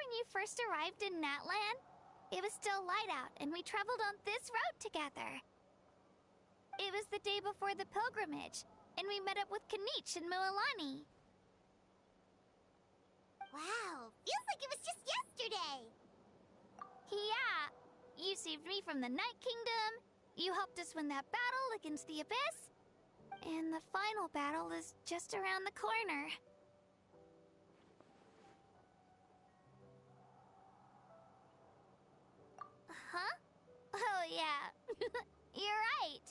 when you first arrived in Natlan? It was still light out, and we traveled on this road together. It was the day before the pilgrimage, and we met up with Kanich and Mualani. Wow, feels like it was just yesterday. Yeah, you saved me from the Night Kingdom, you helped us win that battle against the Abyss, and the final battle is just around the corner. Huh? Oh yeah, you're right.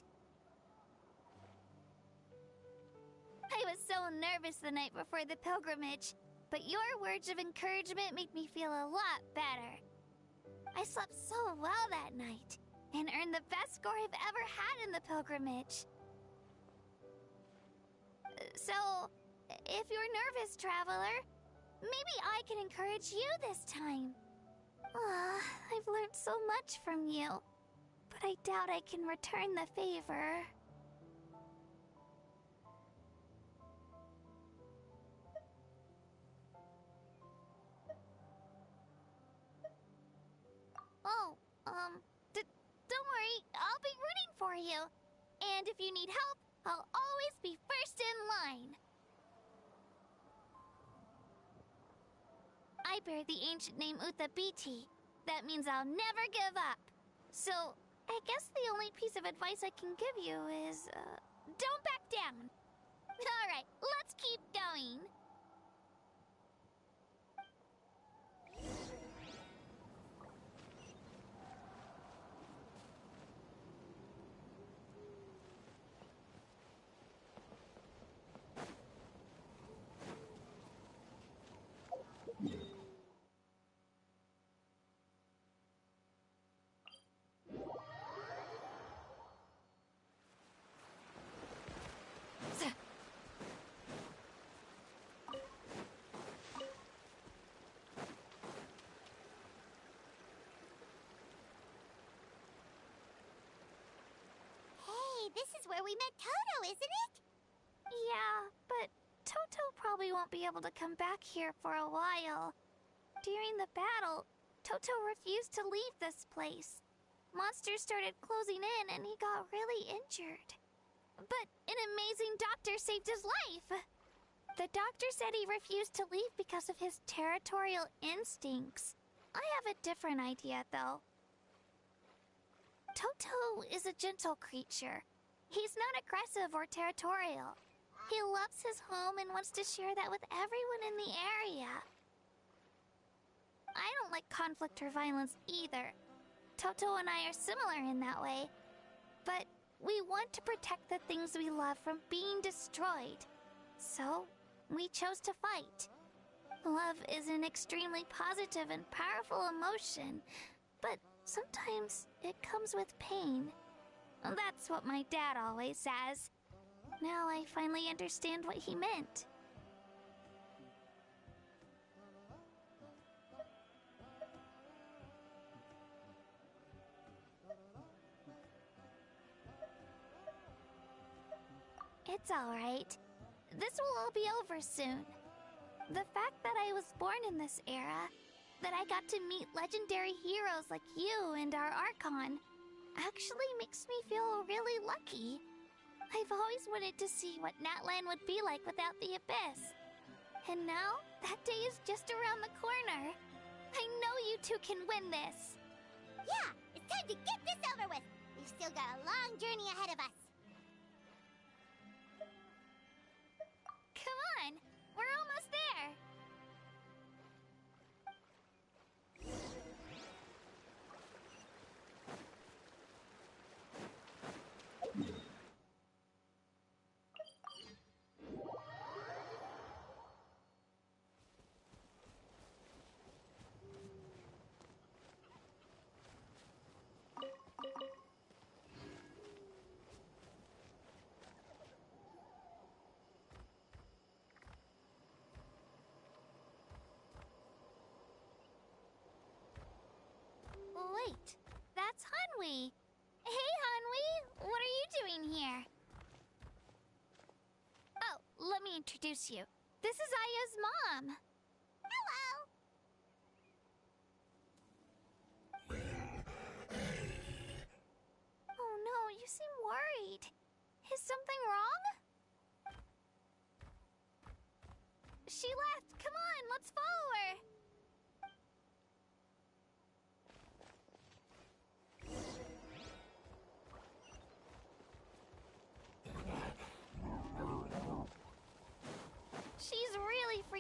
I was so nervous the night before the pilgrimage, but your words of encouragement made me feel a lot better. I slept so well that night, and earned the best score I've ever had in the pilgrimage. So, if you're nervous, traveler, maybe I can encourage you this time. I've learned so much from you, but I doubt I can return the favor. Oh, don't worry, I'll be rooting for you. And if you need help, I'll always be first in line. I bear the ancient name Uthabiti. That means I'll never give up. So, I guess the only piece of advice I can give you is, don't back down. Alright, let's keep going. This is where we met Toto, isn't it? Yeah, but Toto probably won't be able to come back here for a while. During the battle, Toto refused to leave this place. Monsters started closing in and he got really injured. But an amazing doctor saved his life. The doctor said he refused to leave because of his territorial instincts. I have a different idea, though. Toto is a gentle creature. He's not aggressive or territorial. He loves his home and wants to share that with everyone in the area. I don't like conflict or violence either. Toto and I are similar in that way. But we want to protect the things we love from being destroyed. So, we chose to fight. Love is an extremely positive and powerful emotion, but sometimes it comes with pain. That's what my dad always says. Now I finally understand what he meant. It's alright. This will all be over soon. The fact that I was born in this era, that I got to meet legendary heroes like you and our Archon, actually makes me feel really lucky. I've always wanted to see what Natlan would be like without the Abyss. And now, that day is just around the corner. I know you two can win this. Yeah, it's time to get this over with. We've still got a long journey ahead of us. Come on, we're almost there. Wait, that's Hanwi. Hey, Hanwi, what are you doing here? Oh, let me introduce you. This is Aya's mom. Hello.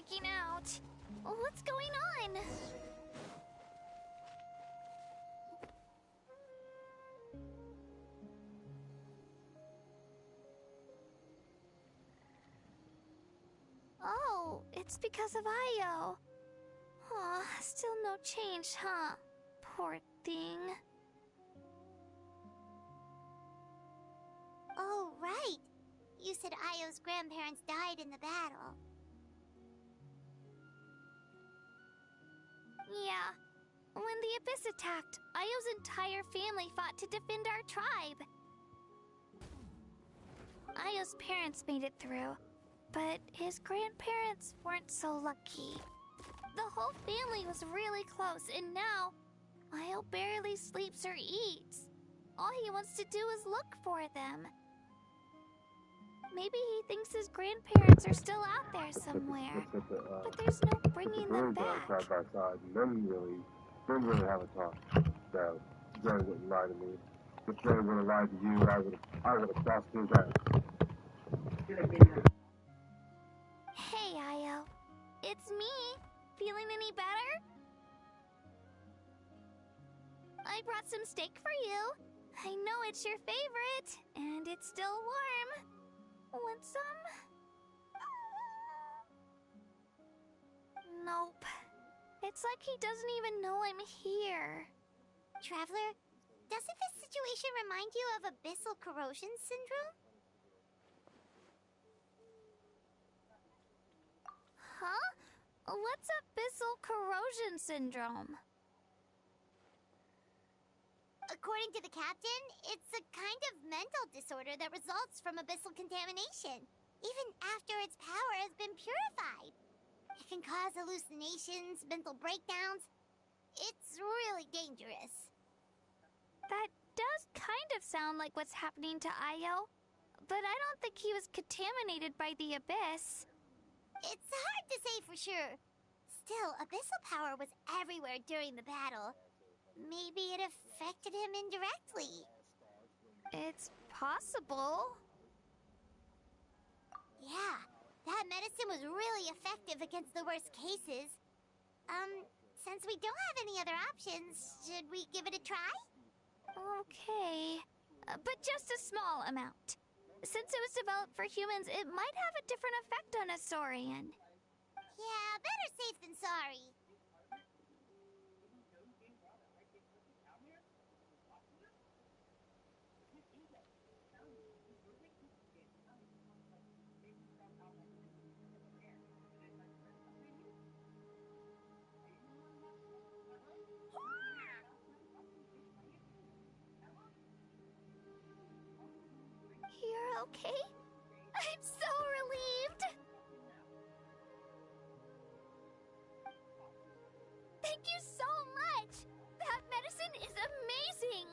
freaking out. What's going on? Oh, it's because of Io. Aw, still no change, huh? Poor thing. Oh, right. You said Io's grandparents died in the battle. Yeah. When the Abyss attacked, Io's entire family fought to defend our tribe. Io's parents made it through, but his grandparents weren't so lucky. The whole family was really close, and now Io barely sleeps or eats. All he wants to do is look for them. Maybe he thinks his grandparents are still out there somewhere, but there's no bringing them back. Side by side, and then really have a talk. So Jerry wouldn't lie to me. If Jerry would have lied to you, I would have crossed his ass. Hey, Io. It's me. Feeling any better? I brought some steak for you. I know it's your favorite, and it's still warm. Want some? Nope. It's like he doesn't even know I'm here. Traveler, doesn't this situation remind you of abyssal corrosion syndrome? Huh? What's abyssal corrosion syndrome? According to the captain, it's a kind of mental disorder that results from abyssal contamination, even after its power has been purified. It can cause hallucinations, mental breakdowns. It's really dangerous. That does kind of sound like what's happening to Io, but I don't think he was contaminated by the Abyss. It's hard to say for sure. Still, abyssal power was everywhere during the battle. Maybe it affected him indirectly. It's possible. Yeah, that medicine was really effective against the worst cases. Since we don't have any other options, should we give it a try? Okay, but just a small amount. Since it was developed for humans, it might have a different effect on a Saurian. Yeah, better safe than sorry. You're okay? I'm so relieved! Thank you so much! That medicine is amazing!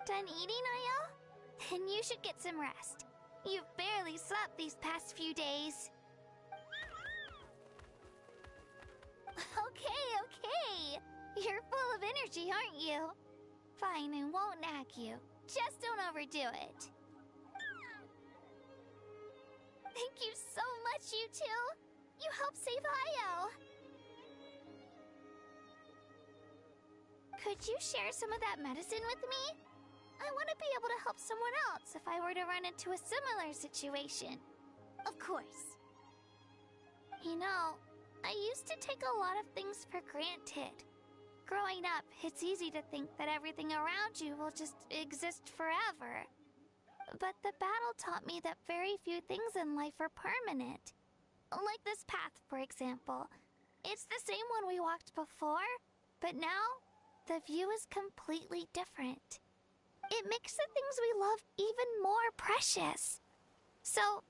Done eating, Io? Then you should get some rest. You've barely slept these past few days. Okay. You're full of energy, aren't you? Fine, I won't nag you. Just don't overdo it. Thank you so much, you two. You helped save Io. Could you share some of that medicine with me? I want to be able to help someone else if I were to run into a similar situation. Of course. You know, I used to take a lot of things for granted. Growing up, it's easy to think that everything around you will just exist forever. But the battle taught me that very few things in life are permanent. Like this path, for example. It's the same one we walked before, but now the view is completely different. It makes the things we love even more precious. So,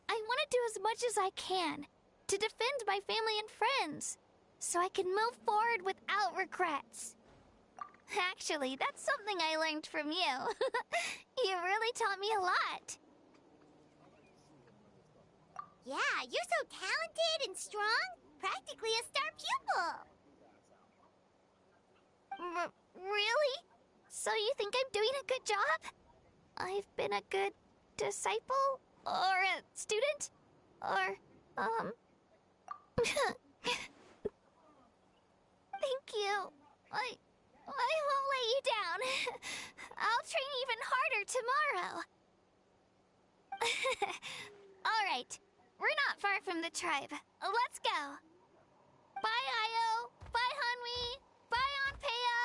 I want to do as much as I can to defend my family and friends, so I can move forward without regrets. Actually, that's something I learned from you. You really taught me a lot. Yeah, you're so talented and strong. Practically a star pupil. Really? So you think I'm doing a good job? I've been a good disciple? Or a student? Or, Thank you. I won't let you down. I'll train even harder tomorrow. Alright, we're not far from the tribe. Let's go. Bye, Io. Bye, Hanwi. Bye, Onpeo.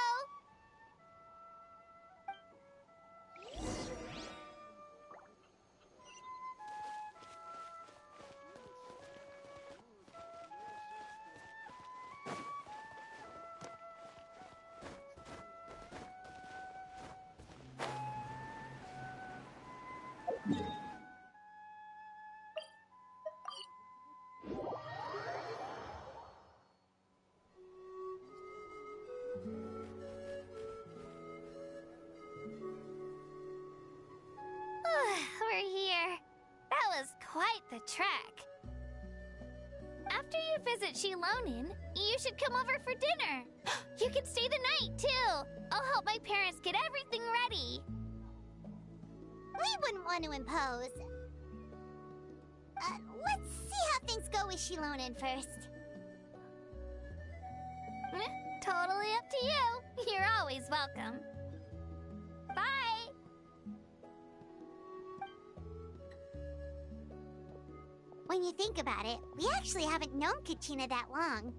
We're here. That was quite the trek. After you visit Shilonin, you should come over for dinner. You can stay the night, too. I'll help my parents get everything ready. We wouldn't want to impose. Let's see how things go with Shilonin first. Totally up to you. You're always welcome. Bye! When you think about it, we actually haven't known Kachina that long.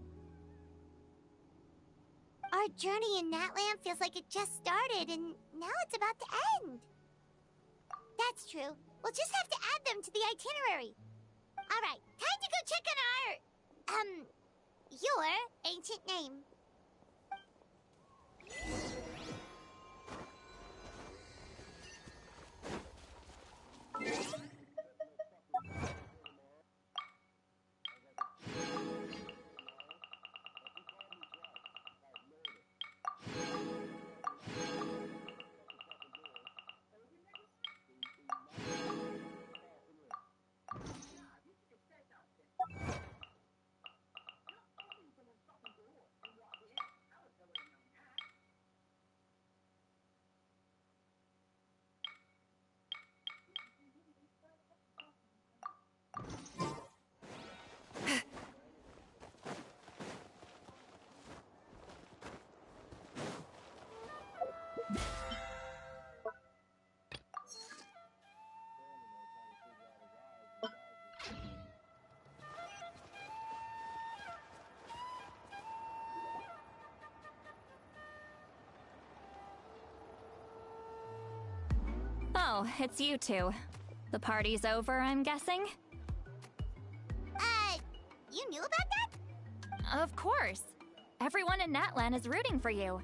Our journey in Natlan feels like it just started, and now it's about to end. That's true. We'll just have to add them to the itinerary. Alright, time to go check on your ancient name. Oh, it's you two. The party's over, I'm guessing? You knew about that? Of course. Everyone in Natlan is rooting for you.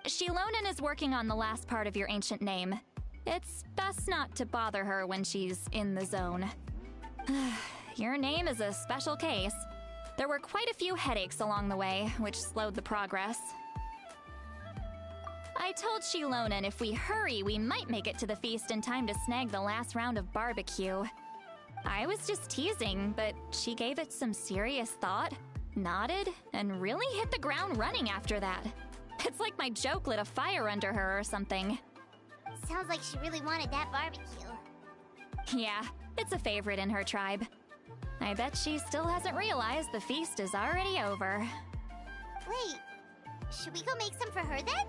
Shilonin is working on the last part of your ancient name. It's best not to bother her when she's in the zone. Your name is a special case. There were quite a few headaches along the way, which slowed the progress. I told Shilonin if we hurry, we might make it to the feast in time to snag the last round of barbecue. I was just teasing, but she gave it some serious thought, nodded, and really hit the ground running after that. It's like my joke lit a fire under her or something. Sounds like she really wanted that barbecue. Yeah, it's a favorite in her tribe. I bet she still hasn't realized the feast is already over. Wait, should we go make some for her then?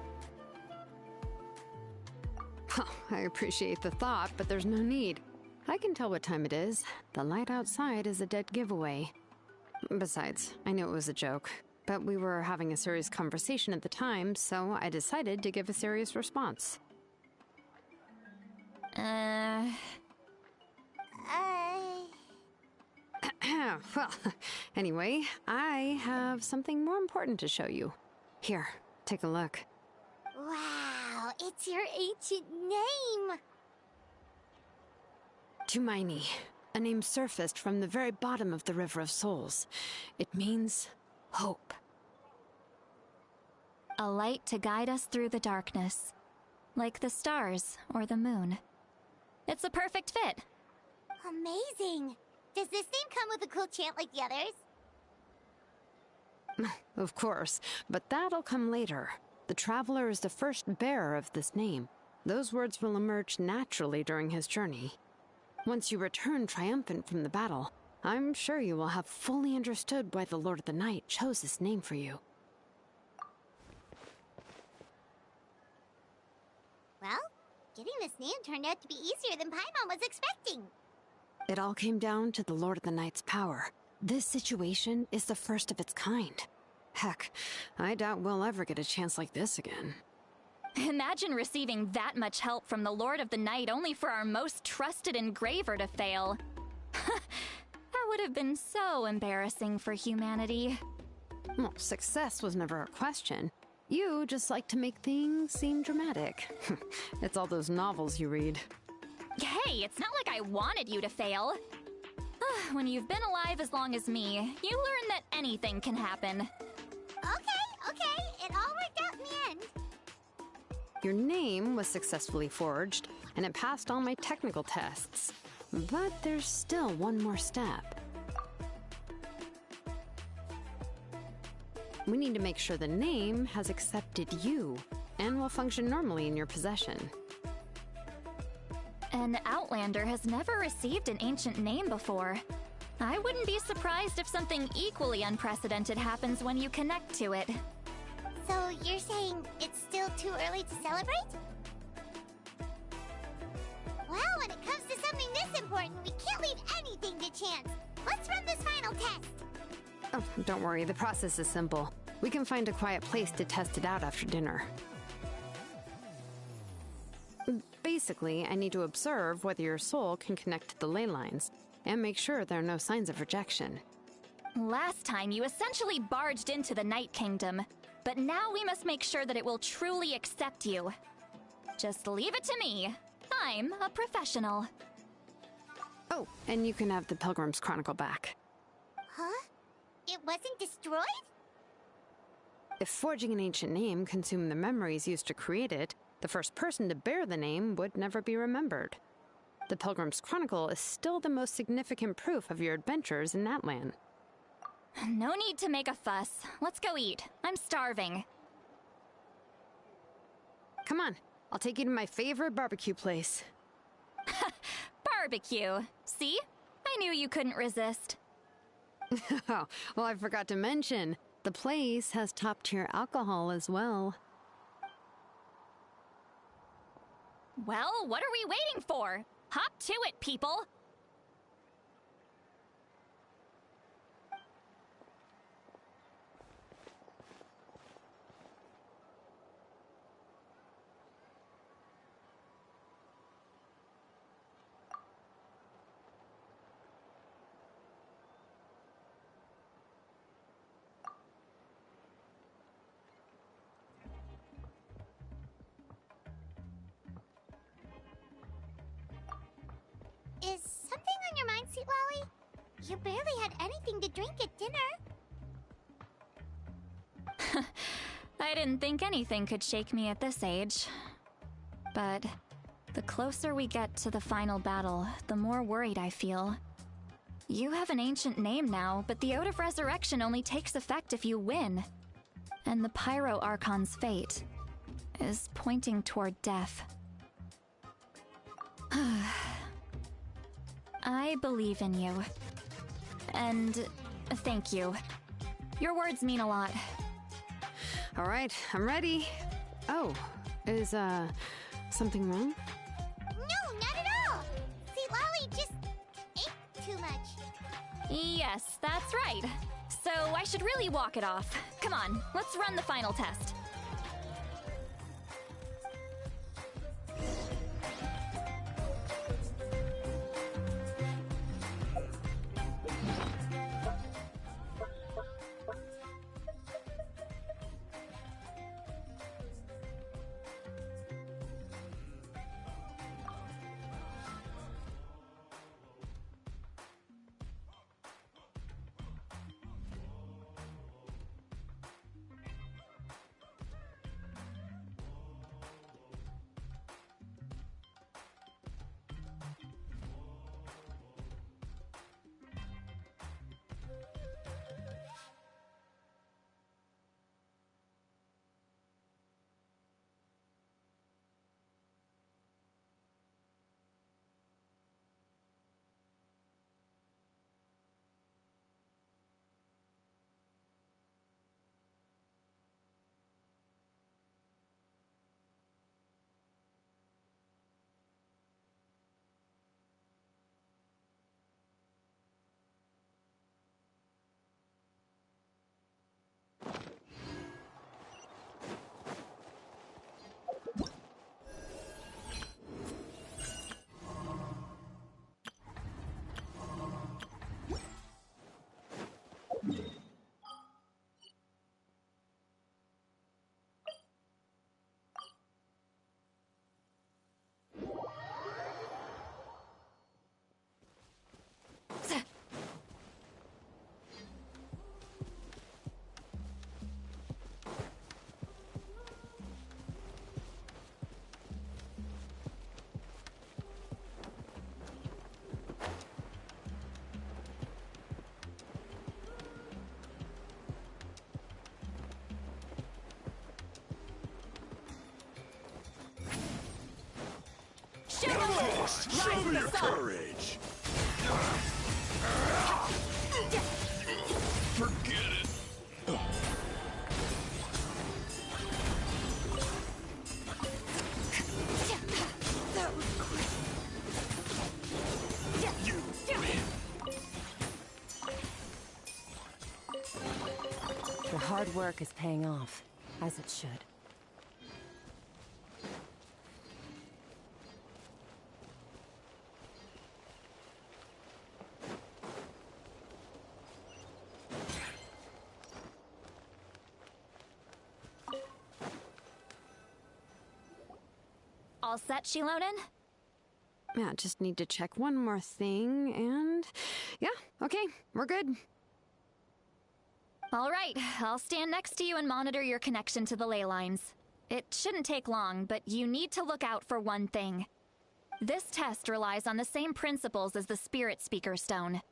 Oh, I appreciate the thought, but there's no need. I can tell what time it is. The light outside is a dead giveaway. Besides, I knew it was a joke, but we were having a serious conversation at the time, so I decided to give a serious response. Well, anyway, I have something more important to show you. Here, take a look. Wow, it's your ancient name! Tumaini, a name surfaced from the very bottom of the River of Souls. It means hope. A light to guide us through the darkness, like the stars or the moon. It's a perfect fit. Amazing! Does this name come with a cool chant like the others? Of course, but that'll come later. The Traveler is the first bearer of this name. Those words will emerge naturally during his journey. Once you return triumphant from the battle, I'm sure you will have fully understood why the Lord of the Night chose this name for you. Well, getting this name turned out to be easier than Paimon was expecting. It all came down to the Lord of the Night's power. This situation is the first of its kind. Heck, I doubt we'll ever get a chance like this again. Imagine receiving that much help from the Lord of the Night only for our most trusted engraver to fail. That would have been so embarrassing for humanity. Well, success was never a question. You just like to make things seem dramatic. It's all those novels you read. Hey, it's not like I wanted you to fail. When you've been alive as long as me, you learn that anything can happen. Okay, it all worked out in the end. Your name was successfully forged, and it passed all my technical tests. But there's still one more step. We need to make sure the name has accepted you, and will function normally in your possession. An Outlander has never received an ancient name before. I wouldn't be surprised if something equally unprecedented happens when you connect to it. So you're saying it's still too early to celebrate? Well, when it comes to something this important, we can't leave anything to chance. Let's run this final test. Oh, don't worry, the process is simple. We can find a quiet place to test it out after dinner. Basically, I need to observe whether your soul can connect to the ley lines, and make sure there are no signs of rejection. Last time, you essentially barged into the Night Kingdom, but now we must make sure that it will truly accept you. Just leave it to me. I'm a professional. Oh, and you can have the Pilgrim's Chronicle back. Huh? It wasn't destroyed? If forging an ancient name consumed the memories used to create it, the first person to bear the name would never be remembered. The Pilgrim's Chronicle is still the most significant proof of your adventures in Natlan. No need to make a fuss. Let's go eat. I'm starving. Come on, I'll take you to my favorite barbecue place. Barbecue. See? I knew you couldn't resist. Oh, well, I forgot to mention, the place has top-tier alcohol as well. Well, what are we waiting for? Hop to it, people! Is something on your mind, Sweet Lolly? You barely had anything to drink at dinner. I didn't think anything could shake me at this age. But the closer we get to the final battle, the more worried I feel. You have an ancient name now, but the Ode of Resurrection only takes effect if you win. And the Pyro Archon's fate is pointing toward death. I believe in you. And thank you. Your words mean a lot. All right, I'm ready. Oh, is, something wrong? No, not at all! Sweet Lolly just ate too much. Yes, that's right. So I should really walk it off. Come on, let's run the final test. Courage. Forget it. That was quick. You win. Your hard work is paying off, as it should. All set, Shilonen? Yeah, just need to check one more thing, and... yeah, okay, we're good. All right, I'll stand next to you and monitor your connection to the ley lines. It shouldn't take long, but you need to look out for one thing. This test relies on the same principles as the Spirit Speaker Stone.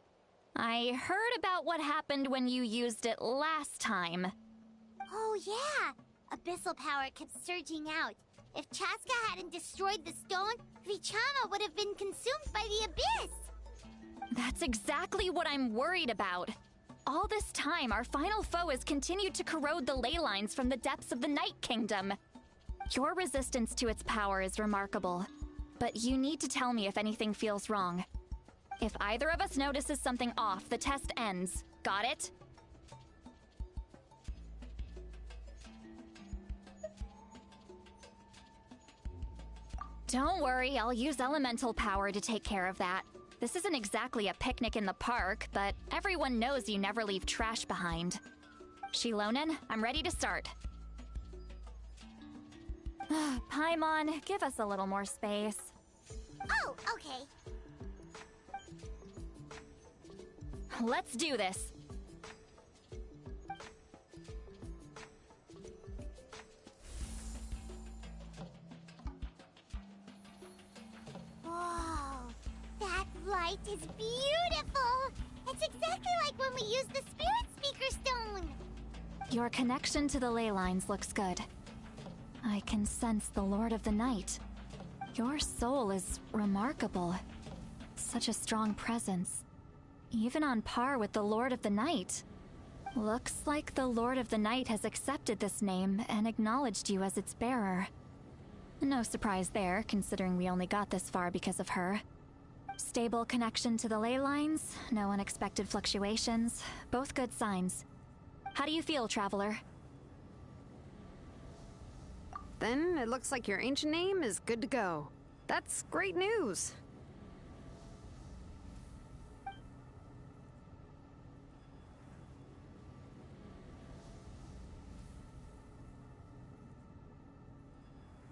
I heard about what happened when you used it last time. Oh, yeah. Abyssal power kept surging out. If Chaska hadn't destroyed the stone, Vichama would have been consumed by the abyss. That's exactly what I'm worried about. All this time, our final foe has continued to corrode the ley lines from the depths of the Night Kingdom. Your resistance to its power is remarkable, but you need to tell me if anything feels wrong. If either of us notices something off, the test ends. Got it? Don't worry, I'll use elemental power to take care of that. This isn't exactly a picnic in the park, but everyone knows you never leave trash behind. Shilonen, I'm ready to start. Paimon, give us a little more space. Oh, okay. Let's do this. Whoa, that light is beautiful. It's exactly like when we used the Spirit Speaker Stone. Your connection to the ley lines looks good. I can sense the Lord of the Night. Your soul is remarkable. Such a strong presence. Even on par with the Lord of the Night. Looks like the Lord of the Night has accepted this name and acknowledged you as its bearer. No surprise there, considering we only got this far because of her. Stable connection to the ley lines, no unexpected fluctuations, both good signs. How do you feel, Traveler? Then it looks like your ancient name is good to go. That's great news.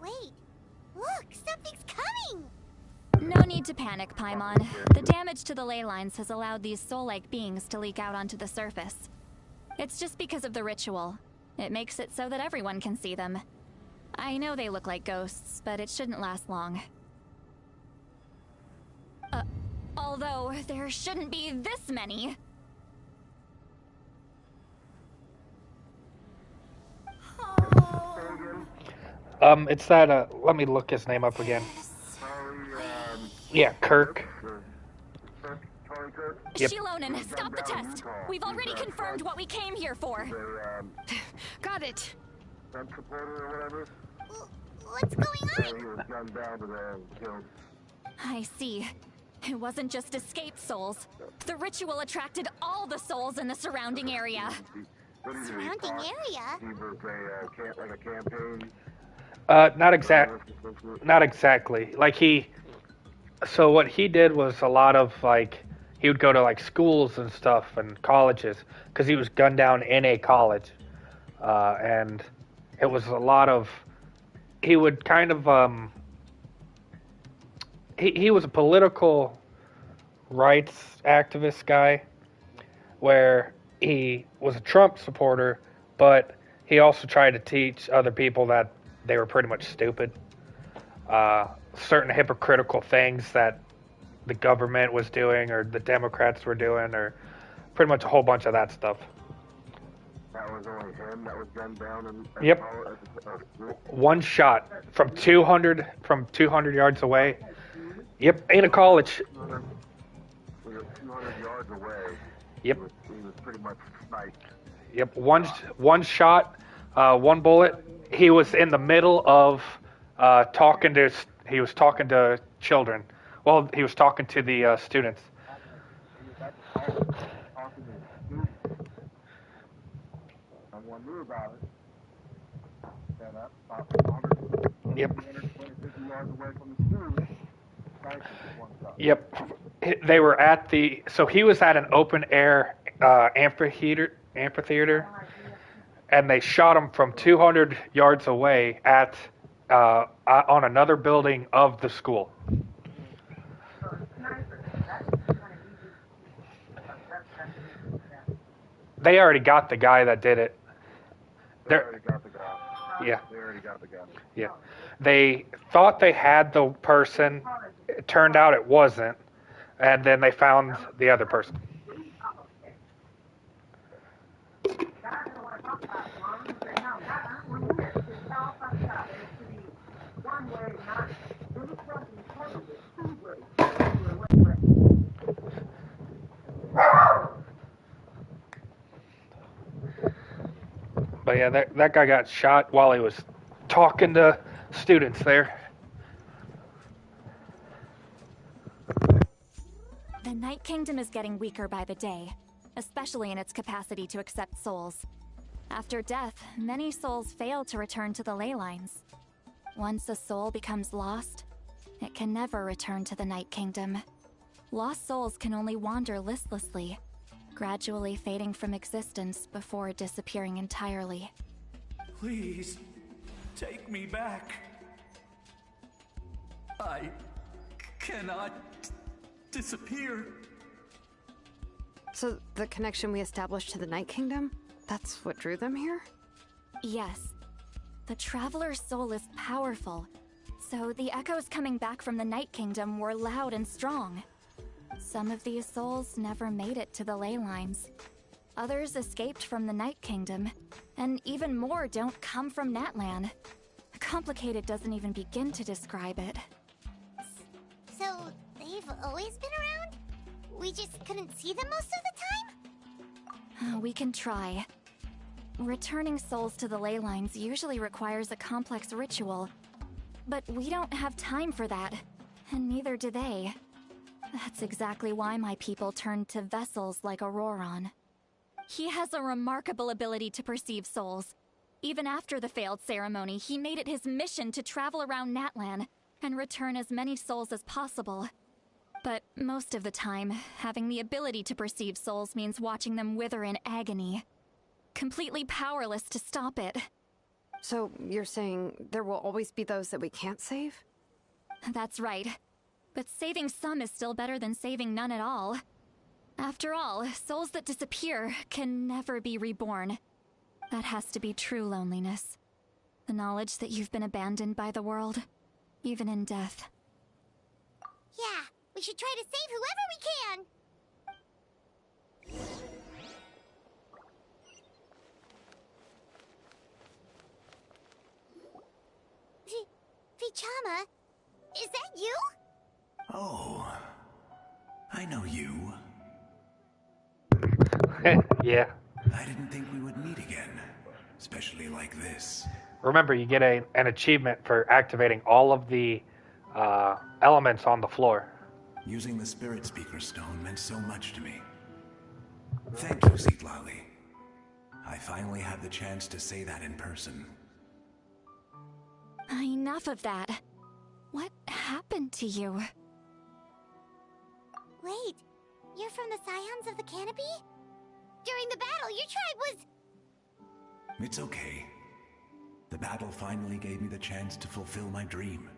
Wait, look, something's coming. No need to panic, Paimon. The damage to the ley lines has allowed these soul-like beings to leak out onto the surface. It's just because of the ritual. It makes it so that everyone can see them. I know they look like ghosts, but it shouldn't last long. Although, there shouldn't be this many. It's that, let me look his name up again. Yeah, Kirk. Yep. Shilonen, stop the test! We've already confirmed what we came here for. Got it. What's going on? He was gunned down to there and killed. I see. It wasn't just escaped souls. The ritual attracted all the souls in the surrounding area. Surrounding area? He was like a campaign. Not exactly. Like so what he did was a lot of like, he would go to like schools and stuff and colleges, because he was gunned down in a college. And it was a lot of, he would kind of, he was a political rights activist guy, where he was a Trump supporter, but he also tried to teach other people that they were pretty much stupid. Certain hypocritical things that the government was doing, or the Democrats were doing, or pretty much a whole bunch of that stuff. That was only him that was gunned down and Yep. One shot from 200 yards away. Yep, ain't a college. 200 yards away. Yep. He was pretty much sniped. Yep, one shot, one bullet. He was in the middle of he was talking to children. Well, he was talking to the students. He was actually talking to the students. Someone knew about it. Set up about 100, Yep. 250 yards away from the school. Sniped him with one shot. Yep, they were at so he was at an open air amphitheater, and they shot him from 200 yards away on another building of the school. They already got the guy that did it. They already got the guy. Yeah. They already got the guy. Yeah. They thought they had the person. It turned out it wasn't. And then they found the other person. But yeah, that guy got shot while he was talking to students there. The Night Kingdom is getting weaker by the day, especially in its capacity to accept souls. After death, many souls fail to return to the ley lines. Once a soul becomes lost, it can never return to the Night Kingdom. Lost souls can only wander listlessly, gradually fading from existence before disappearing entirely. Please, take me back. I cannot disappear. So the connection we established to the Night Kingdom, that's what drew them here? Yes. The Traveler's soul is powerful, so the echoes coming back from the Night Kingdom were loud and strong. Some of these souls never made it to the ley lines. Others escaped from the Night Kingdom, and even more don't come from Natlan. Complicated doesn't even begin to describe it. So, they've always been around? We just couldn't see them most of the time? We can try. Returning souls to the ley lines usually requires a complex ritual, but we don't have time for that, and neither do they. That's exactly why my people turned to vessels like Auroron. He has a remarkable ability to perceive souls. Even after the failed ceremony, he made it his mission to travel around Natlan and return as many souls as possible. But most of the time, having the ability to perceive souls means watching them wither in agony. Completely powerless to stop it. So you're saying there will always be those that we can't save? That's right. But saving some is still better than saving none at all. After all, souls that disappear can never be reborn. That has to be true loneliness. The knowledge that you've been abandoned by the world, even in death. Yeah, we should try to save whoever we can! Vichama, is that you? Oh, I know you. Yeah. I didn't think we would meet again, especially like this. Remember, you get an achievement for activating all of the elements on the floor. Using the Spirit Speaker Stone meant so much to me. Thank you, Zitlali. I finally had the chance to say that in person. Enough of that. What happened to you? Wait, you're from the Scions of the Canopy? During the battle, your tribe was... It's okay. The battle finally gave me the chance to fulfill my dream.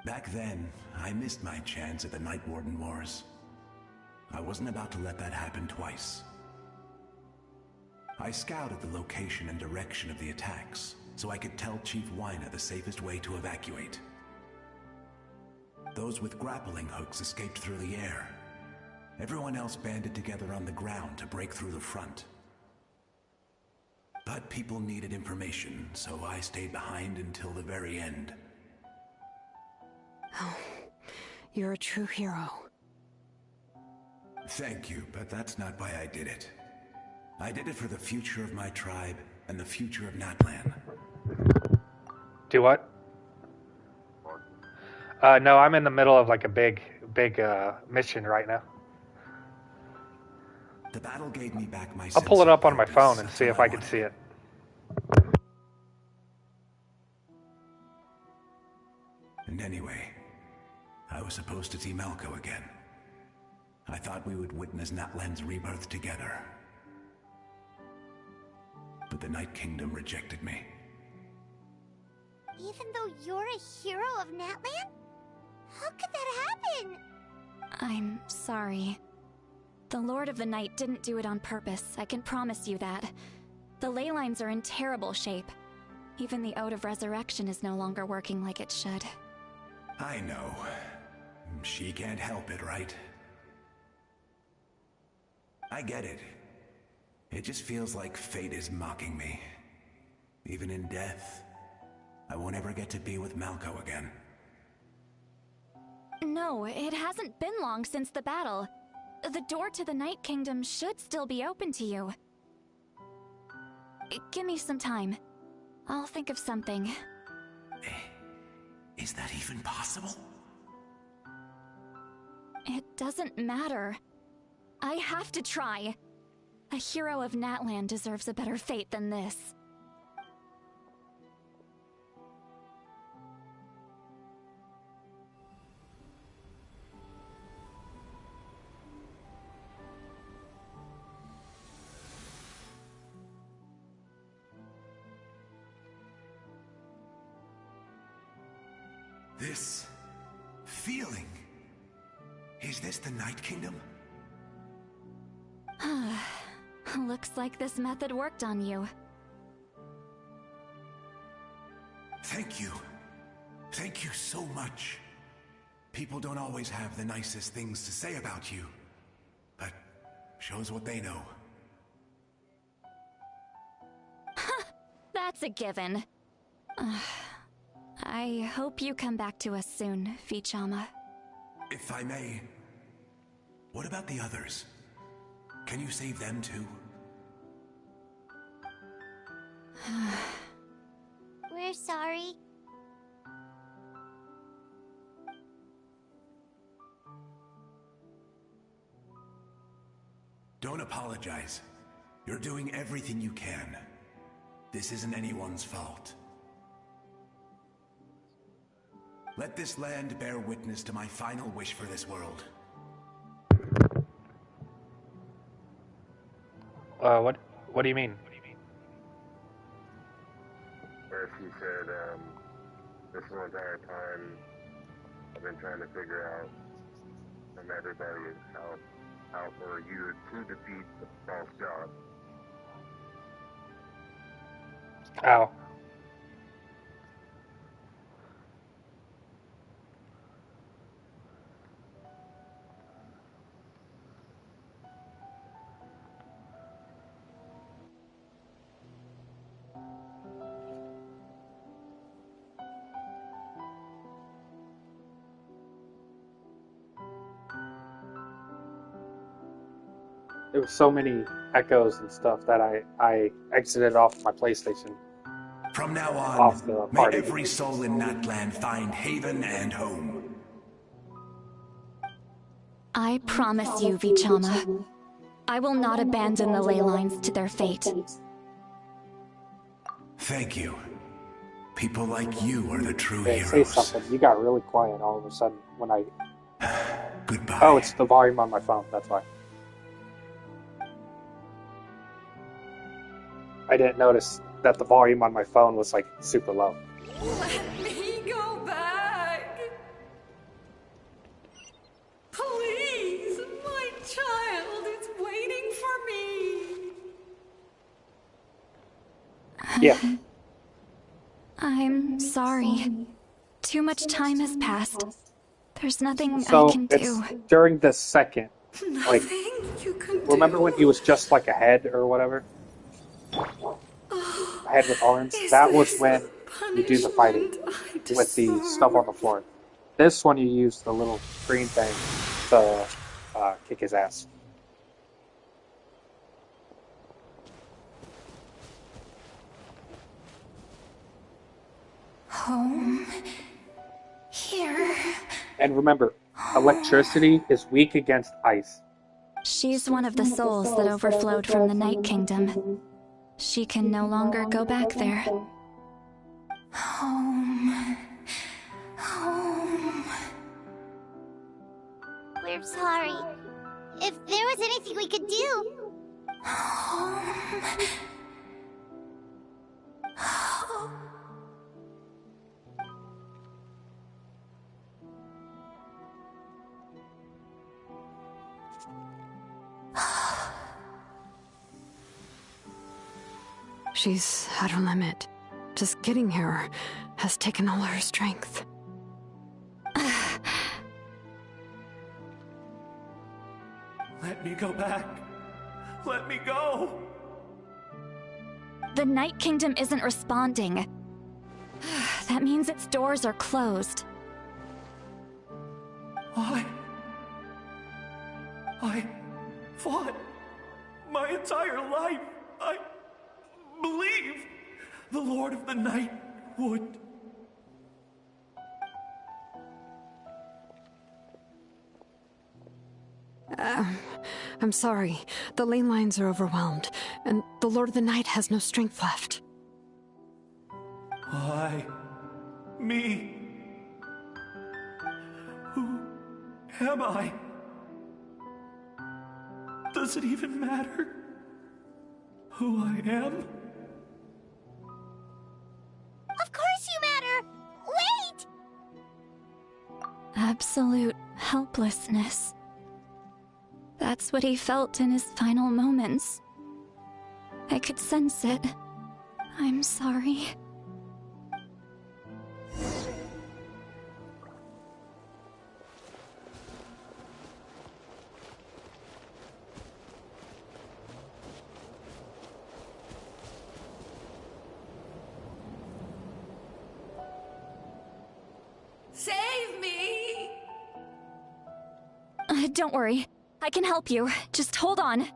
Back then, I missed my chance at the Night Warden Wars. I wasn't about to let that happen twice. I scouted the location and direction of the attacks, so I could tell Chief Wyna the safest way to evacuate. Those with grappling hooks escaped through the air. Everyone else banded together on the ground to break through the front. But people needed information, so I stayed behind until the very end. Oh, you're a true hero. Thank you, but that's not why I did it. I did it for the future of my tribe and the future of Natlan. Do what? No, I'm in the middle of like a big mission right now. The battle gave me back my I'll pull sense it up of on my purpose. phone and That's see all if I can wanted. see it. And anyway, I was supposed to see Malco again. I thought we would witness Natlan's rebirth together. But the Night Kingdom rejected me. Even though you're a hero of Natlan? How could that happen? I'm sorry. The Lord of the Night didn't do it on purpose, I can promise you that. The ley lines are in terrible shape. Even the Ode of Resurrection is no longer working like it should. I know. She can't help it, right? I get it. It just feels like fate is mocking me. Even in death, I won't ever get to be with Malco again. No, it hasn't been long since the battle. The door to the Night Kingdom should still be open to you. Give me some time. I'll think of something. Is that even possible? It doesn't matter. I have to try. A hero of Natlan deserves a better fate than this. This feeling. Is this the Night Kingdom? Looks like this method worked on you. Thank you. Thank you so much. People don't always have the nicest things to say about you, but shows what they know. That's a given. I hope you come back to us soon, Vichama. If I may, what about the others? Can you save them too? We're sorry. Don't apologize. You're doing everything you can. This isn't anyone's fault. Let this land bear witness to my final wish for this world. What do you mean? Where she said, this whole entire time, I've been trying to figure out from everybody how for you to defeat the false god. Ow. There was so many echoes and stuff that I exited off my PlayStation. From now Off the on, may party. every soul in Natlan find haven and home. I promise you, Vichama. I will not abandon the ley lines to their fate. Thank you. People like you are the true Hey, say heroes. something. You got really quiet all of a sudden when I... Goodbye. Oh, it's the volume on my phone, that's why. I didn't notice that the volume on my phone was like super low. Let me go back. Please, my child is waiting for me. Yeah. I'm sorry. Too much time has passed. There's nothing So I can it's do. during the second. Like, Nothing you can remember do. when he was just like a head or whatever? A head with arms? Is That was this when you do the fighting punishment I with the deserve? stuff on the floor. This one you use the little green thing to kick his ass. Home. Here. And remember, electricity is weak against ice. She's one of the souls that overflowed from the Night Kingdom. She can no longer go back there. Home. Home. We're sorry. If there was anything we could do... Home. She's at her limit. Just getting here has taken all her strength. Let me go back. Let me go. The Night Kingdom isn't responding. That means its doors are closed. I fought my entire life. I believed the Lord of the Night would. I'm sorry. The lane lines are overwhelmed, and the Lord of the Night has no strength left. Why? Me? Who am I? Does it even matter who I am? Of course you matter! Wait! Absolute helplessness. That's what he felt in his final moments. I could sense it. I'm sorry. Save me! Don't worry. I can help you. Just hold on.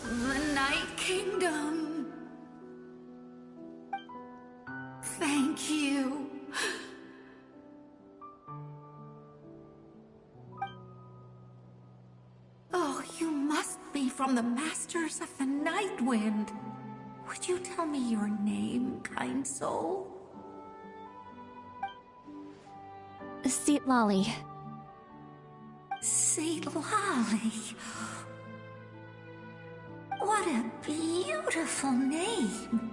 The Night Kingdom. Thank you. Oh, you must be from the Masters of the Night Wind. Would you tell me your name, kind soul? Seat Lolly. Seat Lolly. What a beautiful name.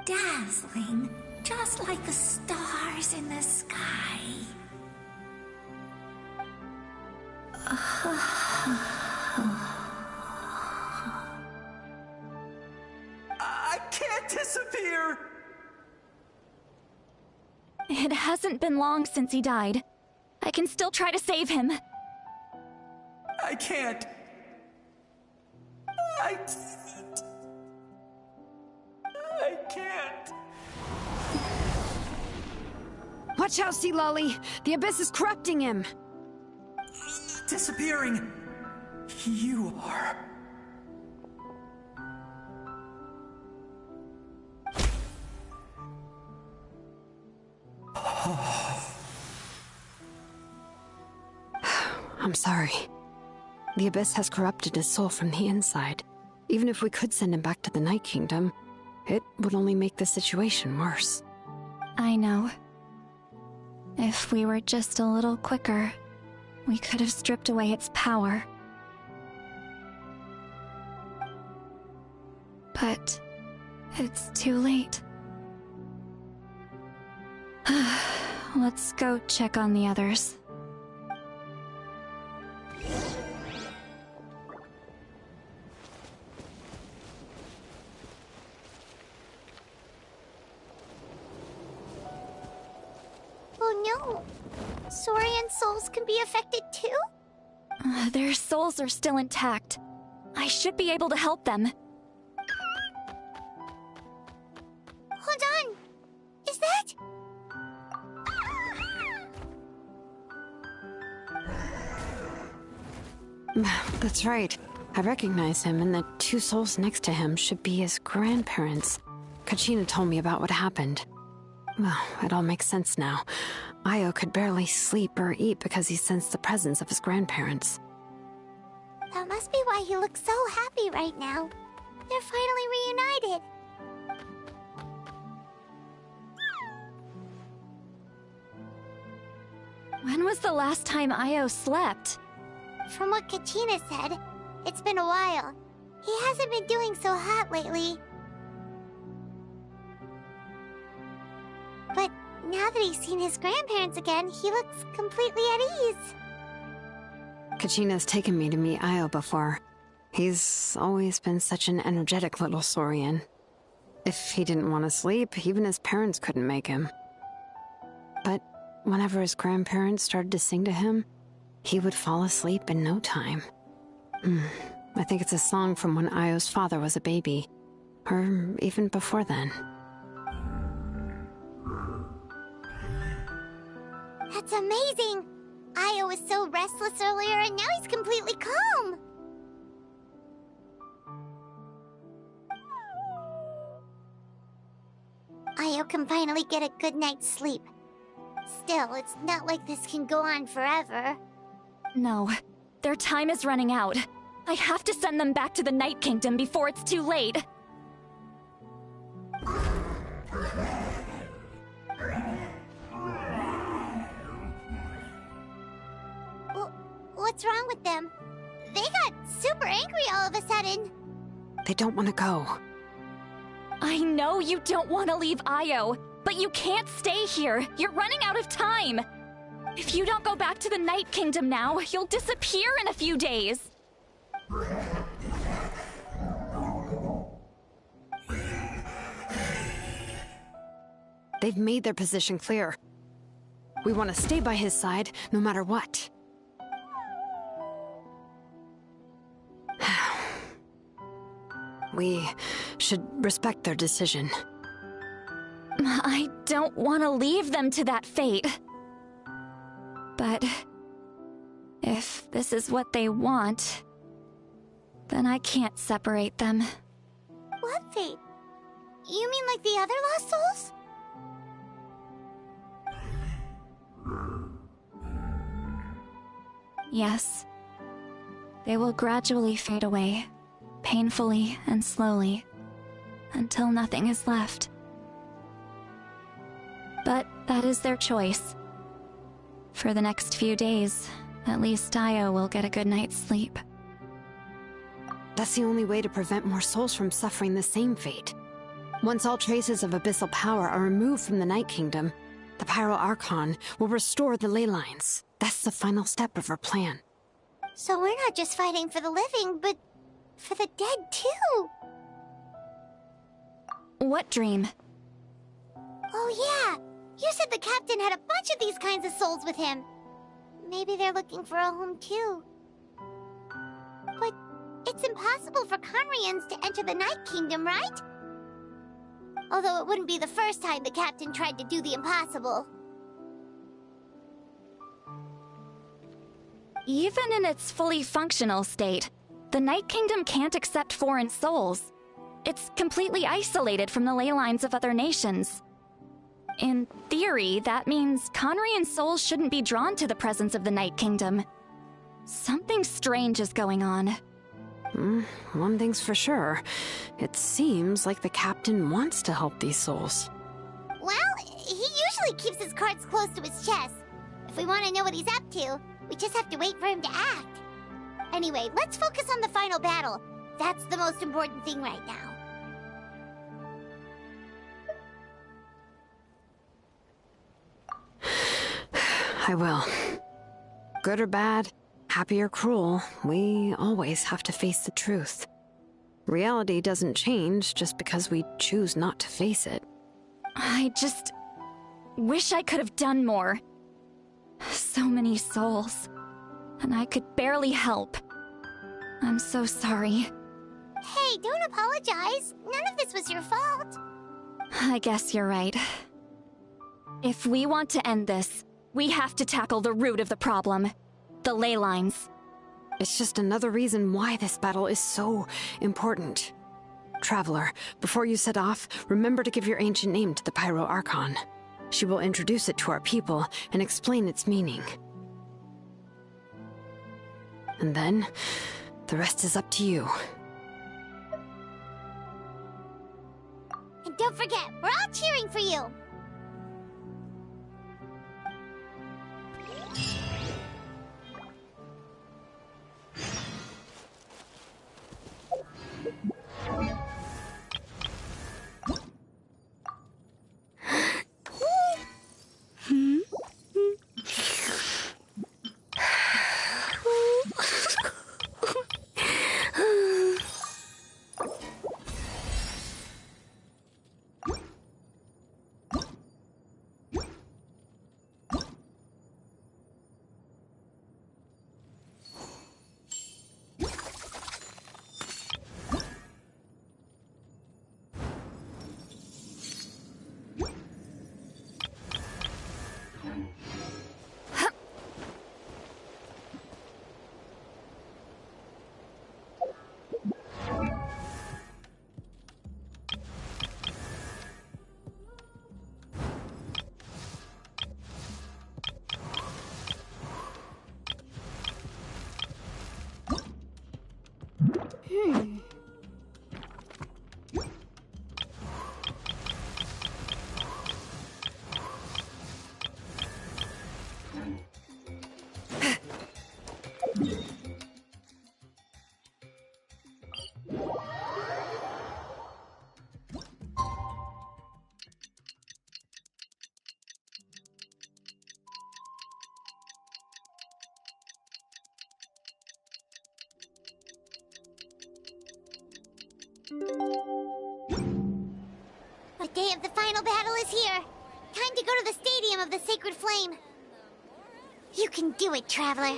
Dazzling, just like the stars in the sky. I can't disappear! It hasn't been long since he died. I can still try to save him. I can't. I can't. Watch out, Sea Lolly! The Abyss is corrupting him! Disappearing. You are. I'm sorry. The Abyss has corrupted his soul from the inside. Even if we could send him back to the Night Kingdom, it would only make the situation worse. I know. If we were just a little quicker, we could have stripped away its power. But it's too late. Let's go check on the others. Oh no! Saurian souls can be affected too? Their souls are still intact. I should be able to help them. Hold on! Is that... That's right. I recognize him, and the two souls next to him should be his grandparents. Kachina told me about what happened. Well, it all makes sense now. Io could barely sleep or eat because he sensed the presence of his grandparents. That must be why he looks so happy right now. They're finally reunited. When was the last time Io slept? From what Kachina said, it's been a while. He hasn't been doing so hot lately. But now that he's seen his grandparents again, he looks completely at ease. Kachina's taken me to meet Io before. He's always been such an energetic little Saurian. If he didn't want to sleep, even his parents couldn't make him. But whenever his grandparents started to sing to him, he would fall asleep in no time. I think it's a song from when Io's father was a baby, or even before then. That's amazing! Io was so restless earlier, and now he's completely calm! Io can finally get a good night's sleep. Still, it's not like this can go on forever. No, their time is running out. I have to send them back to the Night Kingdom before it's too late. What's wrong with them? They got super angry all of a sudden. They don't want to go. I know you don't want to leave Io, but you can't stay here. You're running out of time. If you don't go back to the Night Kingdom now, you'll disappear in a few days. They've made their position clear. We want to stay by his side, no matter what. We should respect their decision. I don't want to leave them to that fate. But if this is what they want, then I can't separate them. What fate? You mean like the other lost souls? Yes. They will gradually fade away, painfully and slowly, until nothing is left. But that is their choice. For the next few days, at least Io will get a good night's sleep. That's the only way to prevent more souls from suffering the same fate. Once all traces of abyssal power are removed from the Night Kingdom, the Pyro Archon will restore the ley lines. That's the final step of our plan. So we're not just fighting for the living, but for the dead too. What dream? Oh yeah! You said the captain had a bunch of these kinds of souls with him. Maybe they're looking for a home too. But it's impossible for Conrians to enter the Night Kingdom, right? Although it wouldn't be the first time the captain tried to do the impossible. Even in its fully functional state, the Night Kingdom can't accept foreign souls. It's completely isolated from the ley lines of other nations. In theory, that means Conrian souls shouldn't be drawn to the presence of the Night Kingdom. Something strange is going on. One thing's for sure. It seems like the captain wants to help these souls. Well, he usually keeps his cards close to his chest. If we want to know what he's up to, we just have to wait for him to act. Anyway, let's focus on the final battle. That's the most important thing right now. I will. Good or bad, happy or cruel, we always have to face the truth. Reality doesn't change just because we choose not to face it. I just wish I could have done more. So many souls. and I could barely help. I'm so sorry. Hey, don't apologize. None of this was your fault. I guess you're right. If we want to end this, we have to tackle the root of the problem. The ley lines. It's just another reason why this battle is so important. Traveler, before you set off, remember to give your ancient name to the Pyro Archon. She will introduce it to our people and explain its meaning. And then, the rest is up to you. And don't forget, we're all cheering for you. The day of the final battle is here. Time to go to the Stadium of the Sacred Flame. You can do it, Traveler.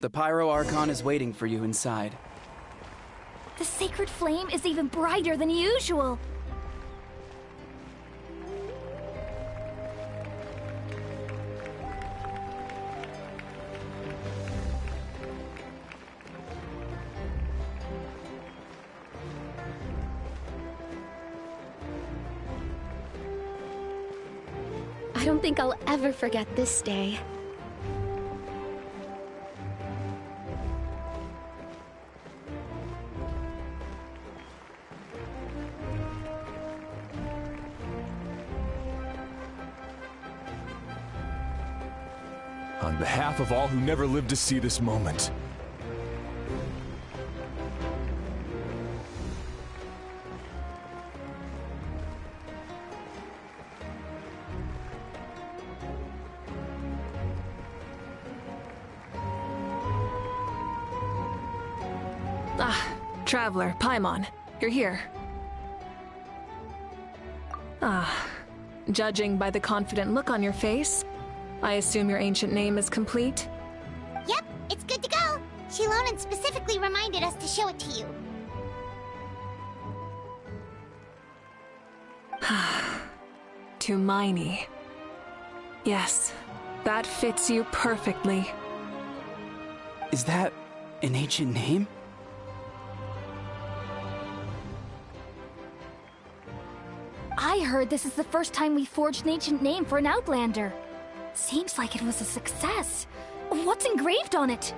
The Pyro Archon is waiting for you inside. The sacred flame is even brighter than usual. I don't think I'll ever forget this day. On behalf of all who never lived to see this moment. Traveler, Paimon, you're here. Judging by the confident look on your face, I assume your ancient name is complete? Yep, it's good to go. Shilonen specifically reminded us to show it to you. Tumaini. Yes, that fits you perfectly. Is that an ancient name? I heard this is the first time we forged an ancient name for an Outlander. Seems like it was a success. What's engraved on it?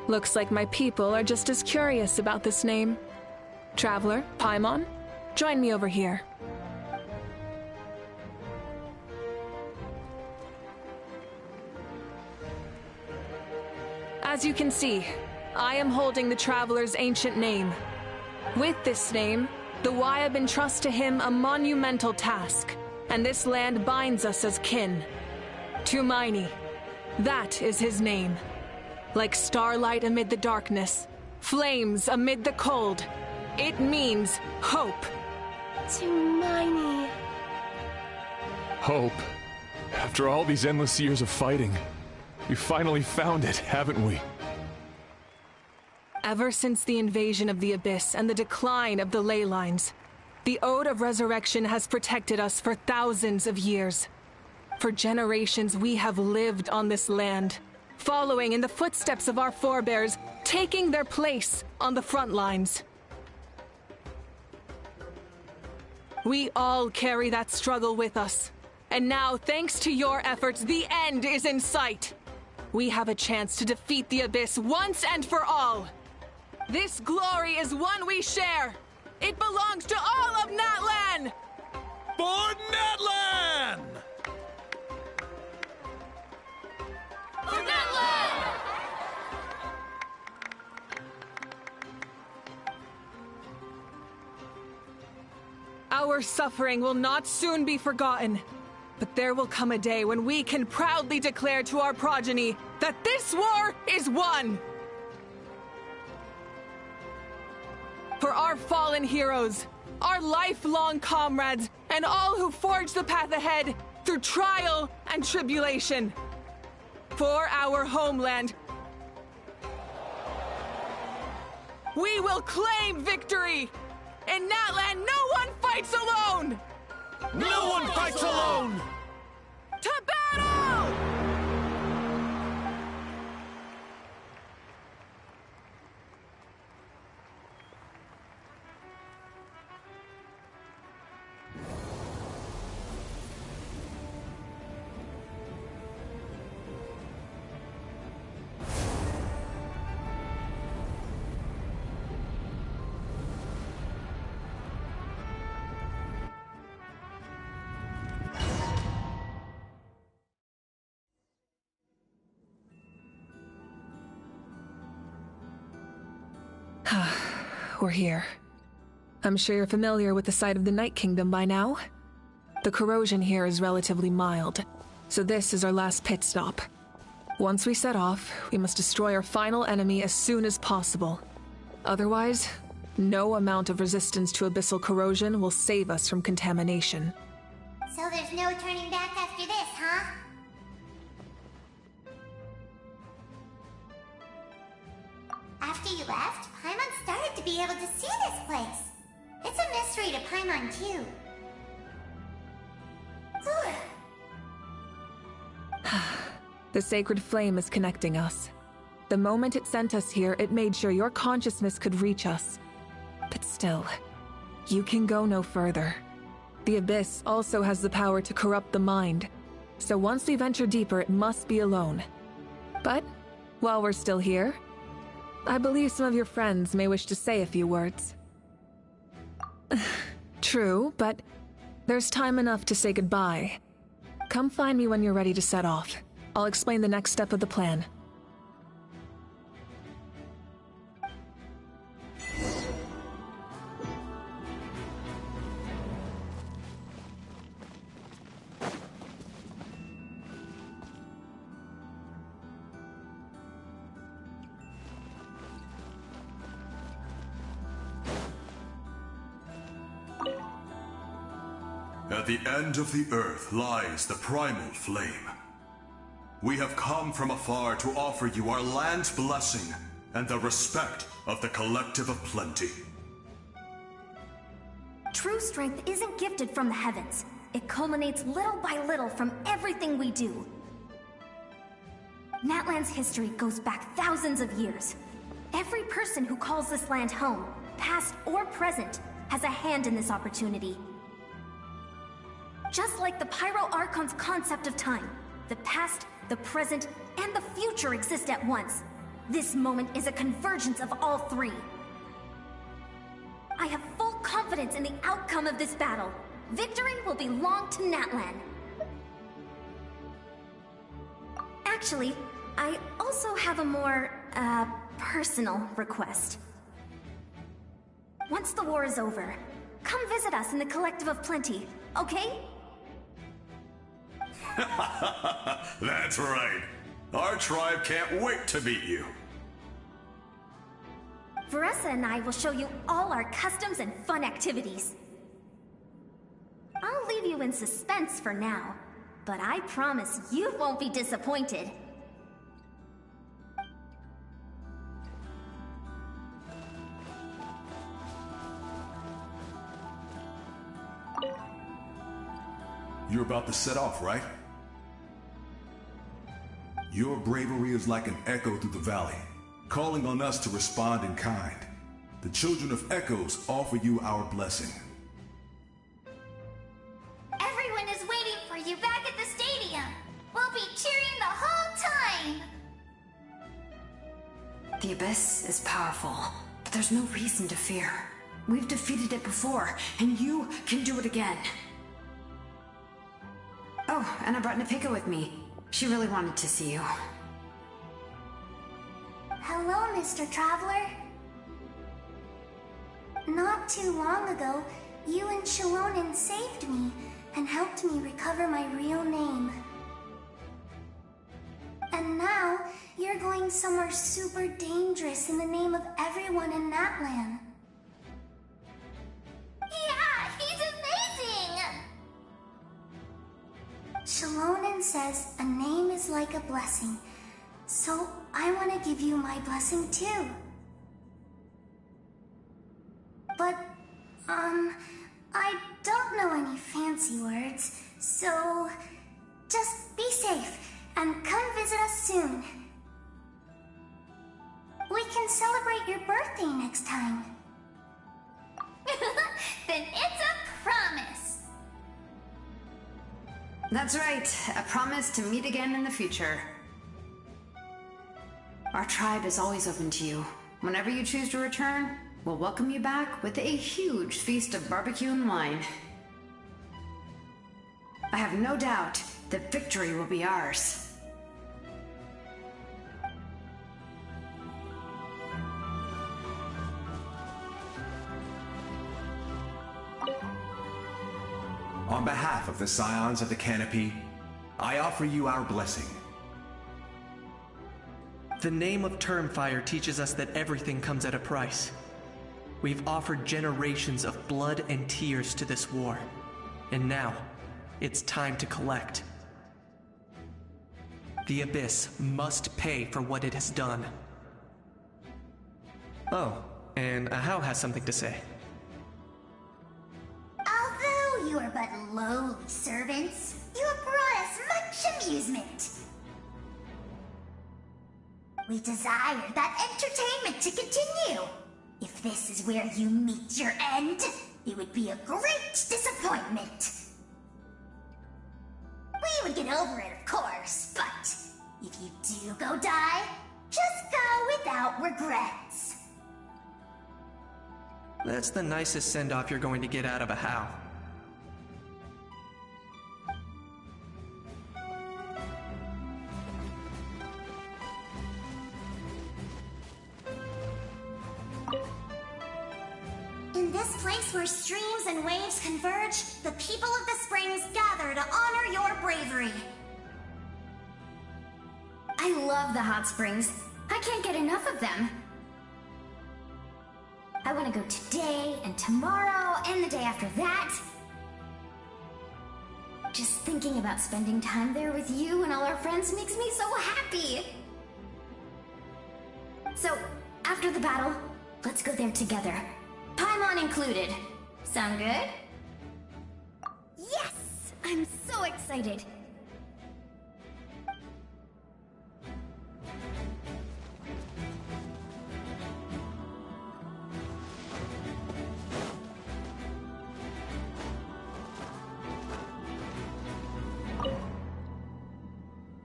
Looks like my people are just as curious about this name. Traveler, Paimon, join me over here. As you can see, I am holding the Traveler's ancient name. With this name, the Wyab entrust to him a monumental task, and this land binds us as kin. Tumaini, that is his name. Like starlight amid the darkness, flames amid the cold, it means hope. Tumaini. Hope. After all these endless years of fighting, we finally found it, haven't we? Ever since the invasion of the Abyss and the decline of the ley lines, the Ode of Resurrection has protected us for thousands of years. For generations we have lived on this land, following in the footsteps of our forebears, taking their place on the front lines. We all carry that struggle with us, and now, thanks to your efforts, the end is in sight. We have a chance to defeat the Abyss once and for all. This glory is one we share. It belongs to all of Natlan! For Natlan! For Natlan! Our suffering will not soon be forgotten. But there will come a day when we can proudly declare to our progeny that this war is won! For our fallen heroes, our lifelong comrades, and all who forge the path ahead through trial and tribulation. For our homeland, we will claim victory! In Natlan, no one fights alone! No one fights alone! To battle! We're here. I'm sure you're familiar with the site of the Night Kingdom by now. The corrosion here is relatively mild, so this is our last pit stop. Once we set off, we must destroy our final enemy as soon as possible. Otherwise, no amount of resistance to abyssal corrosion will save us from contamination. So there's no turning back after this, huh? After you left, Paimon started to be able to see this place. It's a mystery to Paimon, too. The sacred flame is connecting us. The moment it sent us here, it made sure your consciousness could reach us. But still, you can go no further. The Abyss also has the power to corrupt the mind, so once we venture deeper, it must be alone. But, while we're still here, I believe some of your friends may wish to say a few words. True, but there's time enough to say goodbye. Come find me when you're ready to set off. I'll explain the next step of the plan. At the end of the earth lies the primal flame. We have come from afar to offer you our land's blessing and the respect of the Collective of Plenty. True strength isn't gifted from the heavens. It culminates little by little from everything we do. Natlan's history goes back thousands of years. Every person who calls this land home, past or present, has a hand in this opportunity. Just like the Pyro Archon's concept of time, the past, the present, and the future exist at once. This moment is a convergence of all three. I have full confidence in the outcome of this battle. Victory will belong to Natlan. Actually, I also have a more, personal request. Once the war is over, come visit us in the Collective of Plenty, okay? That's right. Our tribe can't wait to meet you. Veressa and I will show you all our customs and fun activities. I'll leave you in suspense for now, but I promise you won't be disappointed. You're about to set off, right? Your bravery is like an echo through the valley, calling on us to respond in kind. The Children of Echoes offer you our blessing. Everyone is waiting for you back at the stadium. We'll be cheering the whole time. The Abyss is powerful, but there's no reason to fear. We've defeated it before, and you can do it again. Oh, and I brought Napika with me. She really wanted to see you. Hello, Mr. Traveler. Not too long ago, you and Shilonen saved me and helped me recover my real name. And now, you're going somewhere super dangerous in the name of everyone in Natlan. Yeah, he's amazing! Shilonen says a name is like a blessing, so I want to give you my blessing too. But, I don't know any fancy words, so just be safe and come visit us soon. We can celebrate your birthday next time. Then it's a promise. That's right, a promise to meet again in the future. Our tribe is always open to you. Whenever you choose to return, we'll welcome you back with a huge feast of barbecue and wine. I have no doubt that victory will be ours. On behalf of the Scions of the Canopy, I offer you our blessing. The name of Termfire teaches us that everything comes at a price. We've offered generations of blood and tears to this war, and now it's time to collect. The Abyss must pay for what it has done. Oh, and Ahau has something to say. Although you are but lowly servants, you have brought us much amusement. We desire that entertainment to continue. If this is where you meet your end, it would be a great disappointment. We would get over it, of course, but if you do go die, just go without regrets. That's the nicest send-off you're going to get out of Ahau. In this place where streams and waves converge, the people of the springs gather to honor your bravery. I love the hot springs. I can't get enough of them. I want to go today and tomorrow and the day after that. Just thinking about spending time there with you and all our friends makes me so happy! So, after the battle, let's go there together. Paimon included. Sound good? Yes! I'm so excited!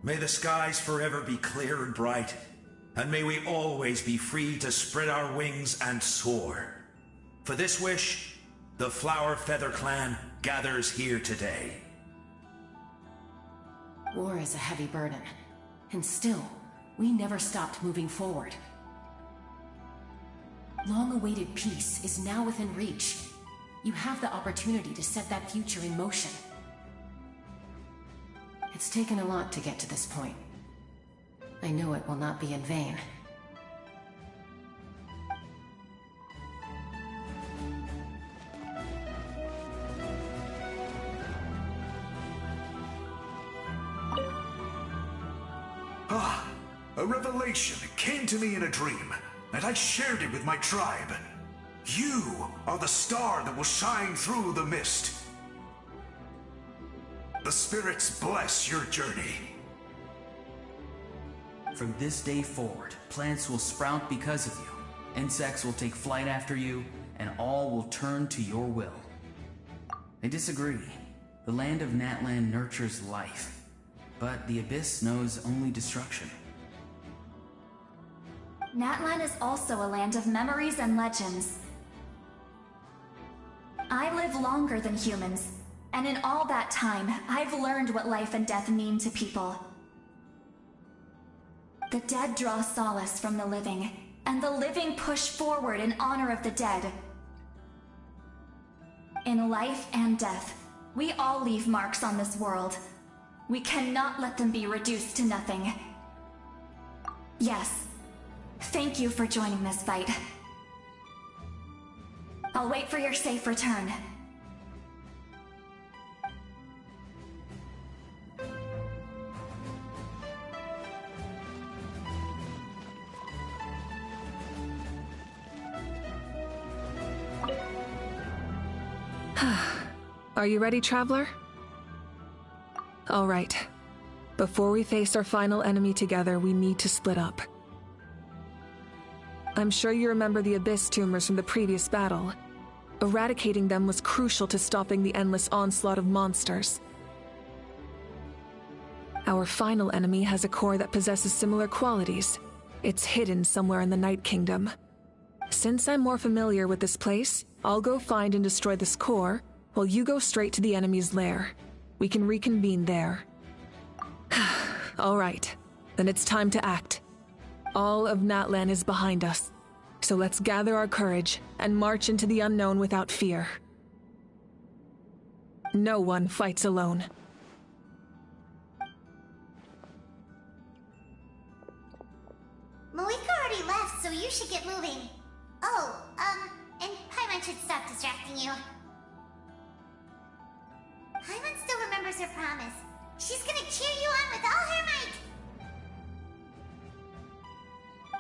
May the skies forever be clear and bright, and may we always be free to spread our wings and soar. For this wish, the Flower Feather Clan gathers here today. War is a heavy burden, and still, we never stopped moving forward. Long-awaited peace is now within reach. You have the opportunity to set that future in motion. It's taken a lot to get to this point. I know it will not be in vain. A revelation came to me in a dream, and I shared it with my tribe. You are the star that will shine through the mist. The spirits bless your journey. From this day forward, plants will sprout because of you. Insects will take flight after you, and all will turn to your will. I disagree. The land of Natlan nurtures life, but the Abyss knows only destruction. Natlan is also a land of memories and legends. I live longer than humans, and in all that time, I've learned what life and death mean to people. The dead draw solace from the living, and the living push forward in honor of the dead. In life and death, we all leave marks on this world. We cannot let them be reduced to nothing. Yes, thank you for joining this fight. I'll wait for your safe return. Are you ready, Traveler? All right. Before we face our final enemy together, we need to split up. I'm sure you remember the Abyss tumors from the previous battle. Eradicating them was crucial to stopping the endless onslaught of monsters. Our final enemy has a core that possesses similar qualities. It's hidden somewhere in the Night Kingdom. Since I'm more familiar with this place, I'll go find and destroy this core, while you go straight to the enemy's lair. We can reconvene there. All right, then it's time to act. All of Natlan is behind us, so let's gather our courage and march into the unknown without fear. No one fights alone. Malika already left, so you should get moving. Oh, and Paimon should stop distracting you. Paimon still remembers her promise. She's gonna cheer you on with all her might!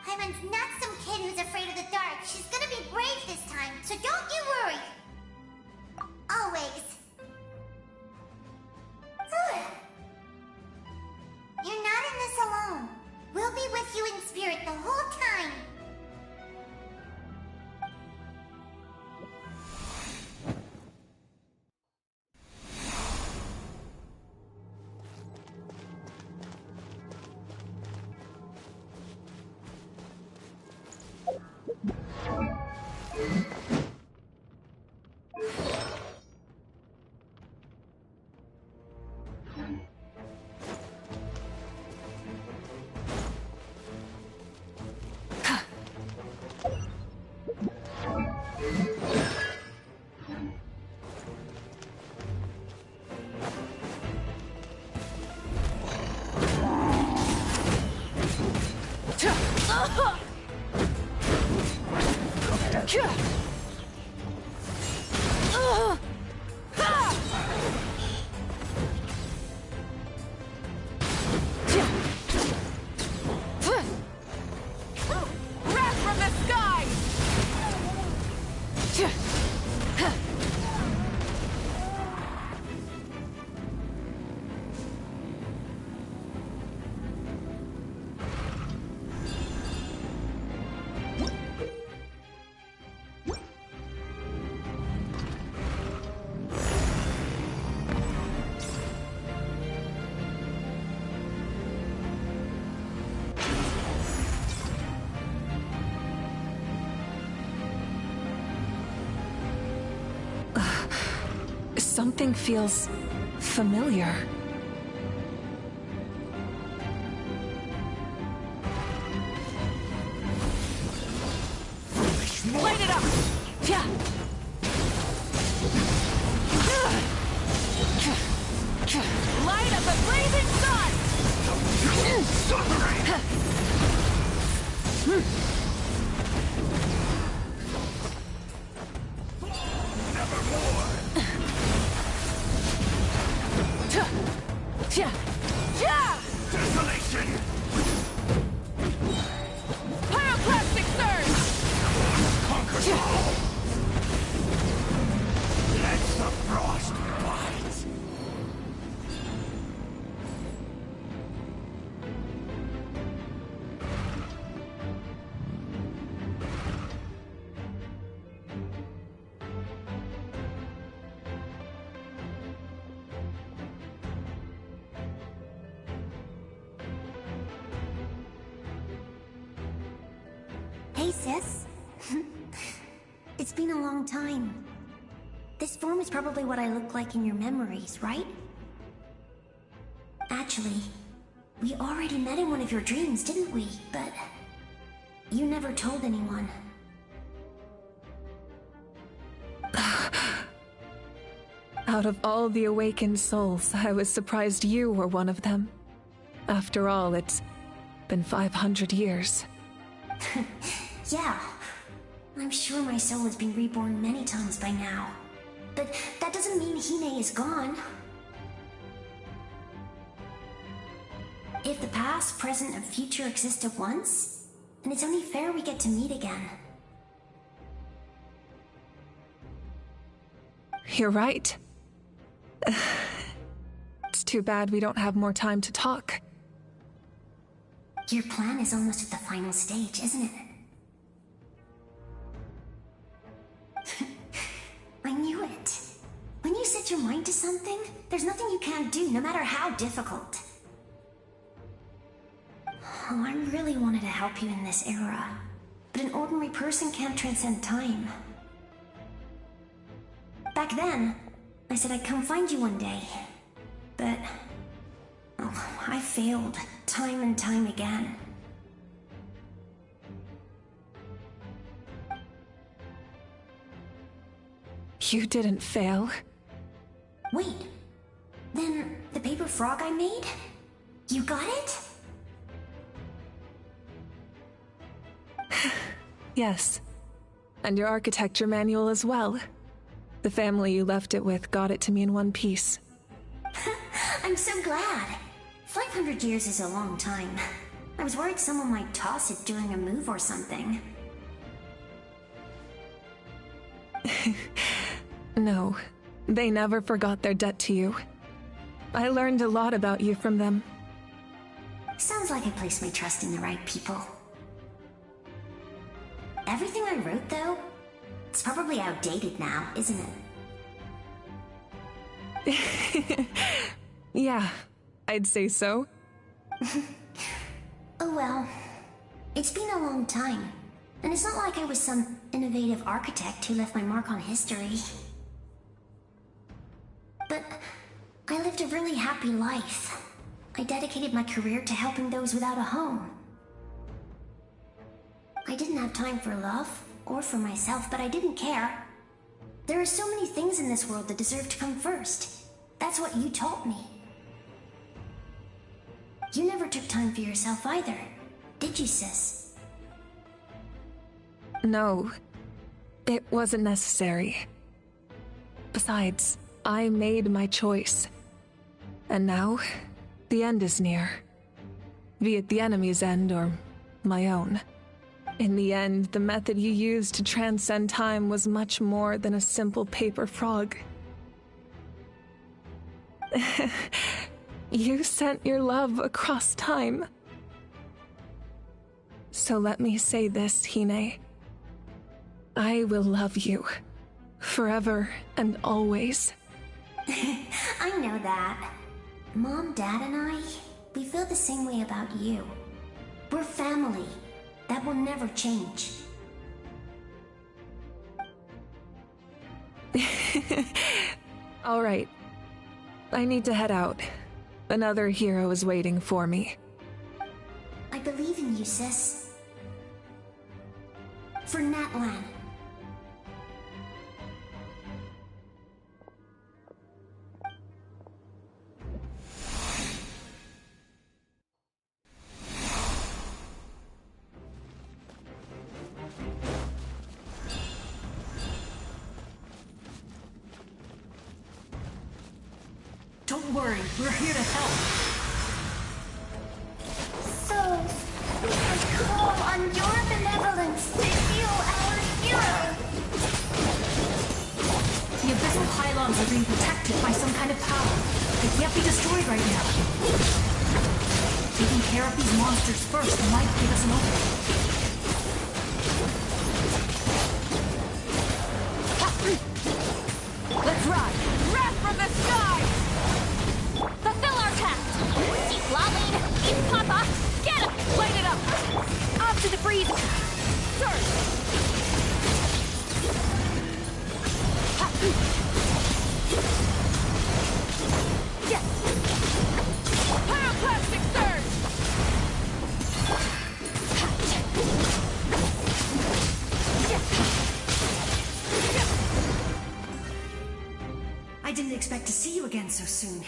Paimon's not some kid who's afraid of the dark. She's gonna be brave this time, so don't you worry! Always. You're not in this alone. We'll be with you in spirit the whole time. Something feels familiar. Light it up! Yeah. Light up a blazing sun! Desolation! Pyroclastic surge! Conquers all! Let the frost bite! Hey, sis. It's been a long time. This form is probably what I look like in your memories, right? Actually, we already met in one of your dreams, didn't we? But you never told anyone. Out of all the awakened souls, I was surprised you were one of them. After all, it's been 500 years. Yeah. I'm sure my soul has been reborn many times by now. But that doesn't mean Hine is gone. If the past, present, and future exist at once, then it's only fair we get to meet again. You're right. It's too bad we don't have more time to talk. Your plan is almost at the final stage, isn't it? I knew it. When you set your mind to something, there's nothing you can't do, no matter how difficult. Oh, I really wanted to help you in this era, but an ordinary person can't transcend time. Back then, I said I'd come find you one day, but I failed time and time again. You didn't fail. Wait, then the paper frog I made? You got it? Yes. And your architecture manual as well. The family you left it with got it to me in one piece. I'm so glad. 500 years is a long time. I was worried someone might toss it during a move or something. No, they never forgot their debt to you. I learned a lot about you from them. Sounds like I placed my trust in the right people. Everything I wrote, though, it's probably outdated now, isn't it? Yeah, I'd say so. Oh well, it's been a long time, and it's not like I was some innovative architect who left my mark on history. But I lived a really happy life. I dedicated my career to helping those without a home. I didn't have time for love, or for myself, but I didn't care. There are so many things in this world that deserve to come first. That's what you taught me. You never took time for yourself either, did you, sis? No, it wasn't necessary. Besides, I made my choice. And now, the end is near. Be it the enemy's end or my own. In the end, the method you used to transcend time was much more than a simple paper frog. You sent your love across time. So let me say this, Hine. I will love you. Forever and always. I know that. Mom, Dad, and I, we feel the same way about you. We're family. That will never change. All right. I need to head out. Another hero is waiting for me. I believe in you, sis. For Natlan. Don't worry, we're here to help. So, we can call on your benevolence to heal our hero. The abyssal pylons are being protected by some kind of power. They can't be destroyed right now. Taking care of these monsters first might give us an opening. Let's ride! Wrath from the skies! Fulfill our task! Keep Lolene! Keep Papa! Get him! Light it up! Off to the breeze! Surge! Yes! Pyroclastic surge! I didn't expect to see you again so soon.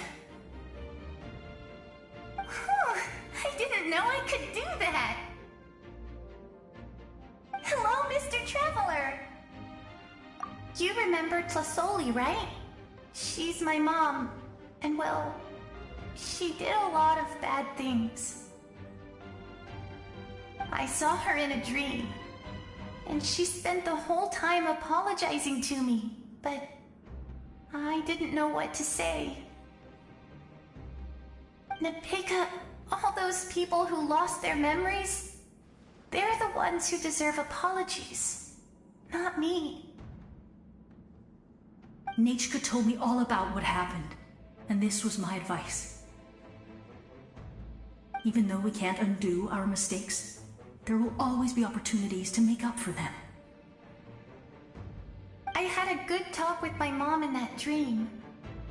I didn't know I could do that. Hello, Mr. Traveler. You remember Tlasoli, right? She's my mom, and well, she did a lot of bad things. I saw her in a dream, and she spent the whole time apologizing to me, but I didn't know what to say. Napika, all those people who lost their memories, they're the ones who deserve apologies, not me. Nachka told me all about what happened, and this was my advice. Even though we can't undo our mistakes, there will always be opportunities to make up for them. I had a good talk with my mom in that dream,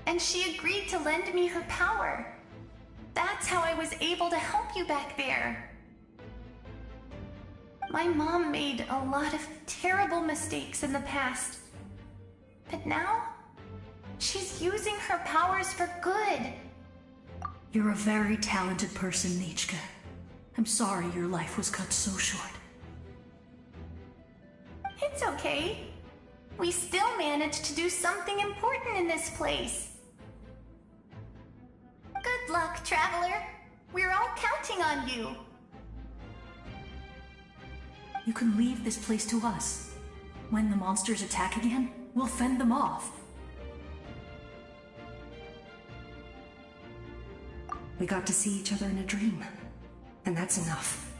and she agreed to lend me her power. That's how I was able to help you back there. My mom made a lot of terrible mistakes in the past, but now she's using her powers for good. You're a very talented person, Nachka. I'm sorry your life was cut so short. It's okay. We still managed to do something important in this place. Good luck, Traveler. We're all counting on you. You can leave this place to us. When the monsters attack again, we'll fend them off. We got to see each other in a dream, and that's enough.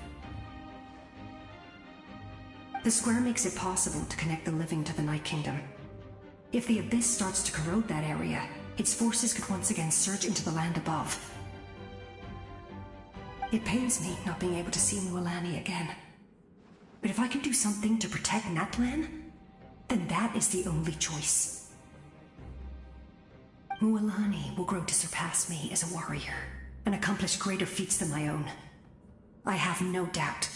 The square makes it possible to connect the living to the Night Kingdom. If the Abyss starts to corrode that area, its forces could once again surge into the land above. It pains me not being able to see Mualani again. But if I can do something to protect Natlan, then that is the only choice. Mualani will grow to surpass me as a warrior, and accomplish greater feats than my own. I have no doubt.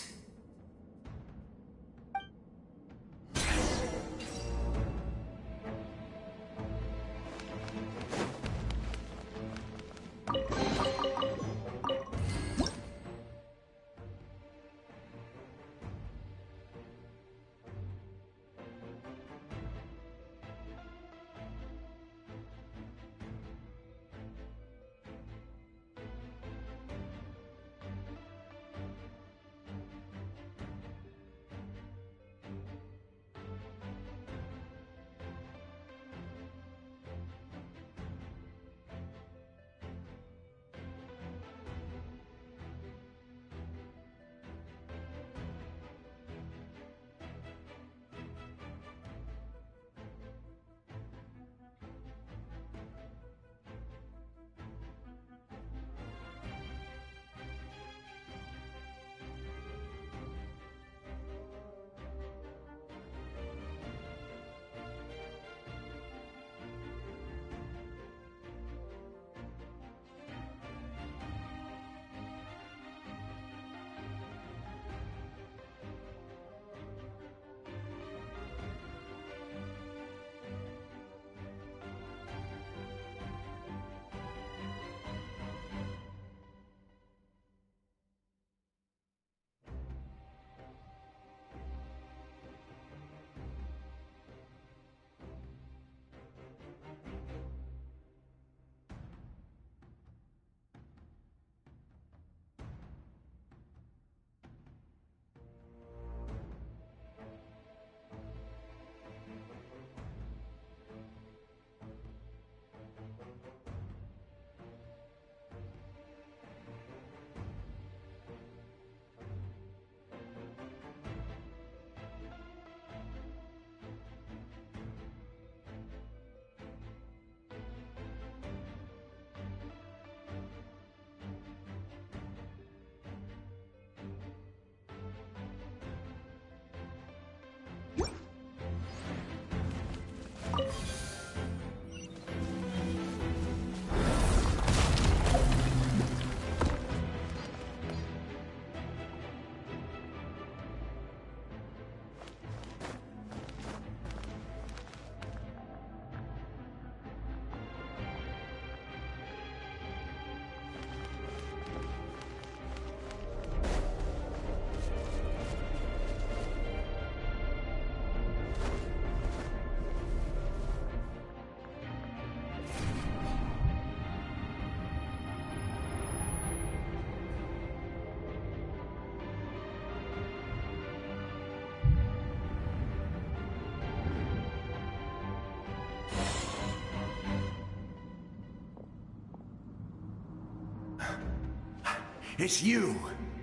It's you!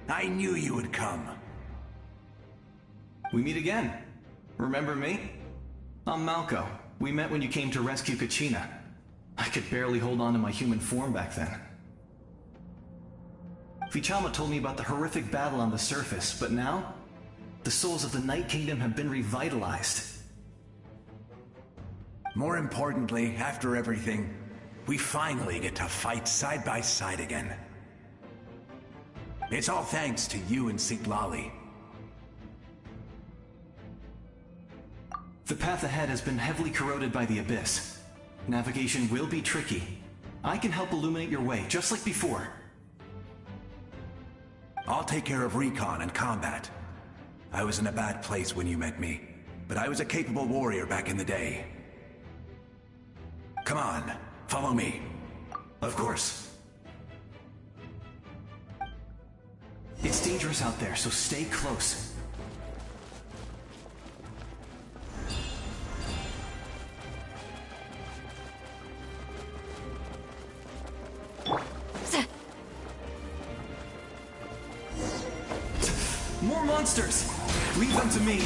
I knew you would come. We meet again. Remember me? I'm Malco. We met when you came to rescue Kachina. I could barely hold on to my human form back then. Vichama told me about the horrific battle on the surface, but now, the souls of the Night Kingdom have been revitalized. More importantly, after everything, we finally get to fight side by side again. It's all thanks to you and Siglali. The path ahead has been heavily corroded by the Abyss. Navigation will be tricky. I can help illuminate your way, just like before. I'll take care of recon and combat. I was in a bad place when you met me, but I was a capable warrior back in the day. Come on, follow me. Of course. It's dangerous out there, so stay close. More monsters! Leave them to me!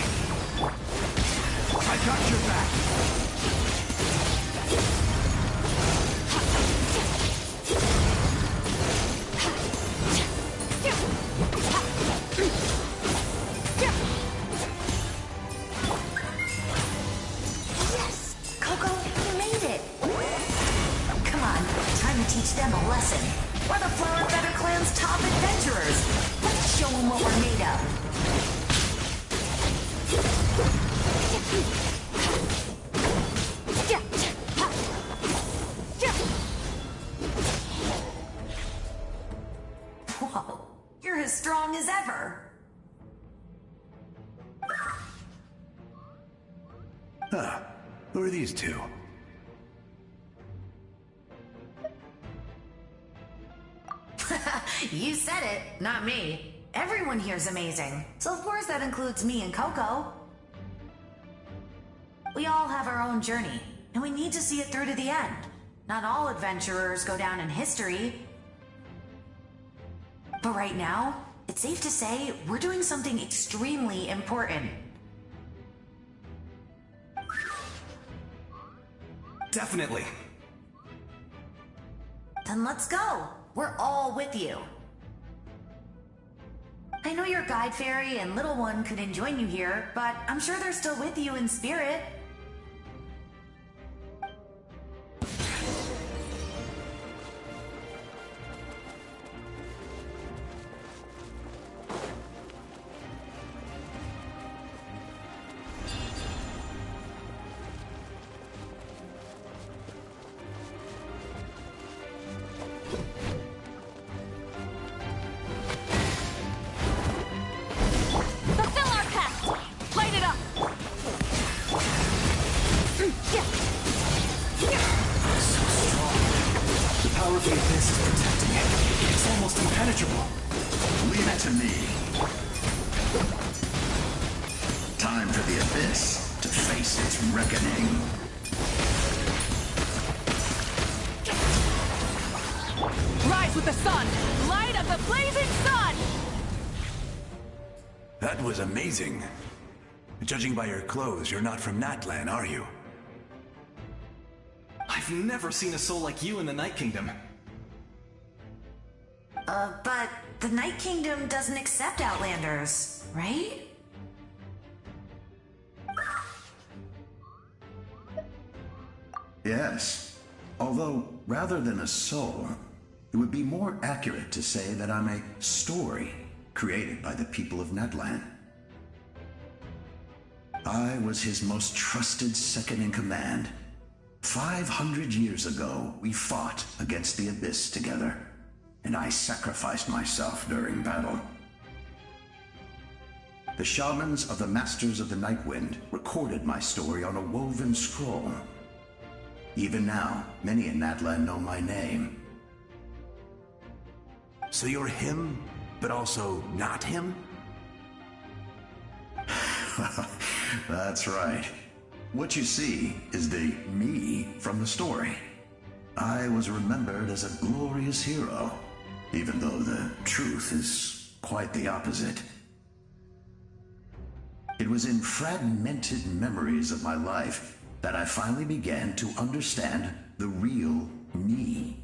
I got your back! Yes! Coco, you made it! Come on, time to teach them a lesson. We're the Flower Feather Clan's top adventurers! Let's show them what we're made of! Whoa, you're as strong as ever! Huh, who are these two? You said it, not me. Everyone here's amazing. So of course that includes me and Coco. We all have our own journey, and we need to see it through to the end. Not all adventurers go down in history. But right now, it's safe to say we're doing something extremely important. Definitely. Then let's go. We're all with you. I know your guide fairy and little one couldn't join you here, but I'm sure they're still with you in spirit. That was amazing. Judging by your clothes, you're not from Natlan, are you? I've never seen a soul like you in the Night Kingdom. But the Night Kingdom doesn't accept Outlanders, right? Yes. Although, rather than a soul, it would be more accurate to say that I'm a story created by the people of Natlan. I was his most trusted second-in-command. 500 years ago, we fought against the Abyss together, and I sacrificed myself during battle. The shamans of the Masters of the Nightwind recorded my story on a woven scroll. Even now, many in Natlan know my name. So you're him, but also not him? That's right. What you see is the me from the story. I was remembered as a glorious hero, even though the truth is quite the opposite. It was in fragmented memories of my life that I finally began to understand the real me.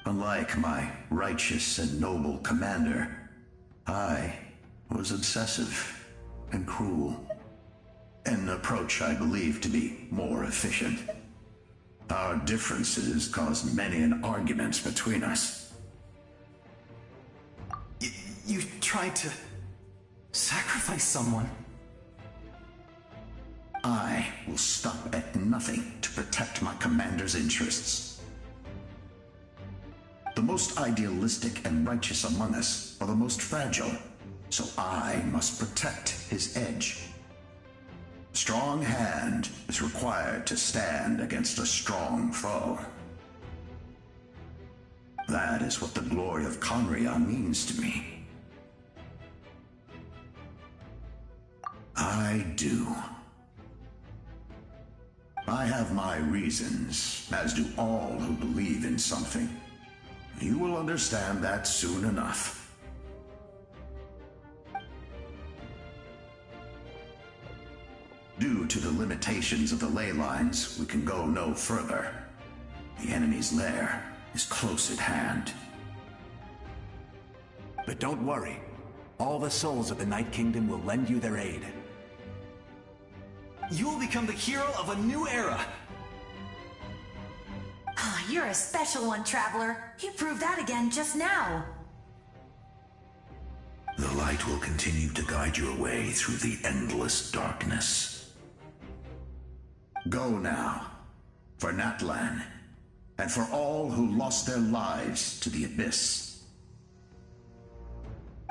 Unlike my righteous and noble commander, I was obsessive and cruel. An approach I believe to be more efficient. Our differences caused many an arguments between us. You tried to sacrifice someone. I will stop at nothing to protect my commander's interests. The most idealistic and righteous among us are the most fragile, so I must protect his edge. A strong hand is required to stand against a strong foe. That is what the glory of Conria means to me. I do. I have my reasons, as do all who believe in something. You will understand that soon enough. Due to the limitations of the ley lines, we can go no further. The enemy's lair is close at hand. But don't worry. All the souls of the Night Kingdom will lend you their aid. You will become the hero of a new era! You're a special one, Traveler. You proved that again just now. The light will continue to guide your way through the endless darkness. Go now, for Natlan, and for all who lost their lives to the Abyss.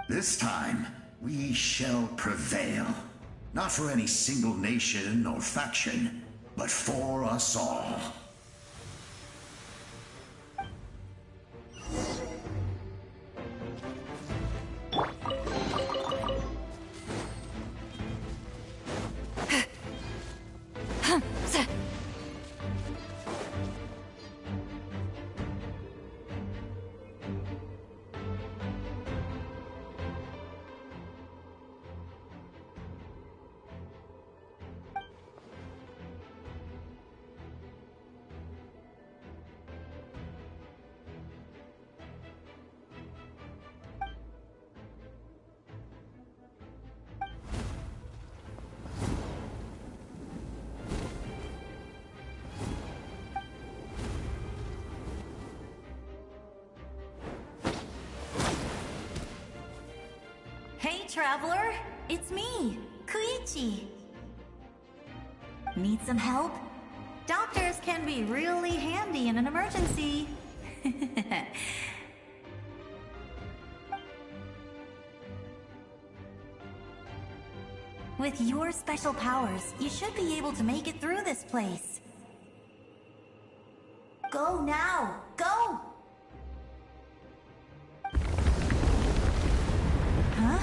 This time, we shall prevail. Not for any single nation or faction, but for us all. Hey, Traveler! It's me, Koichi. Need some help? Doctors can be really handy in an emergency. With your special powers, you should be able to make it through this place. Go now! Go! Huh?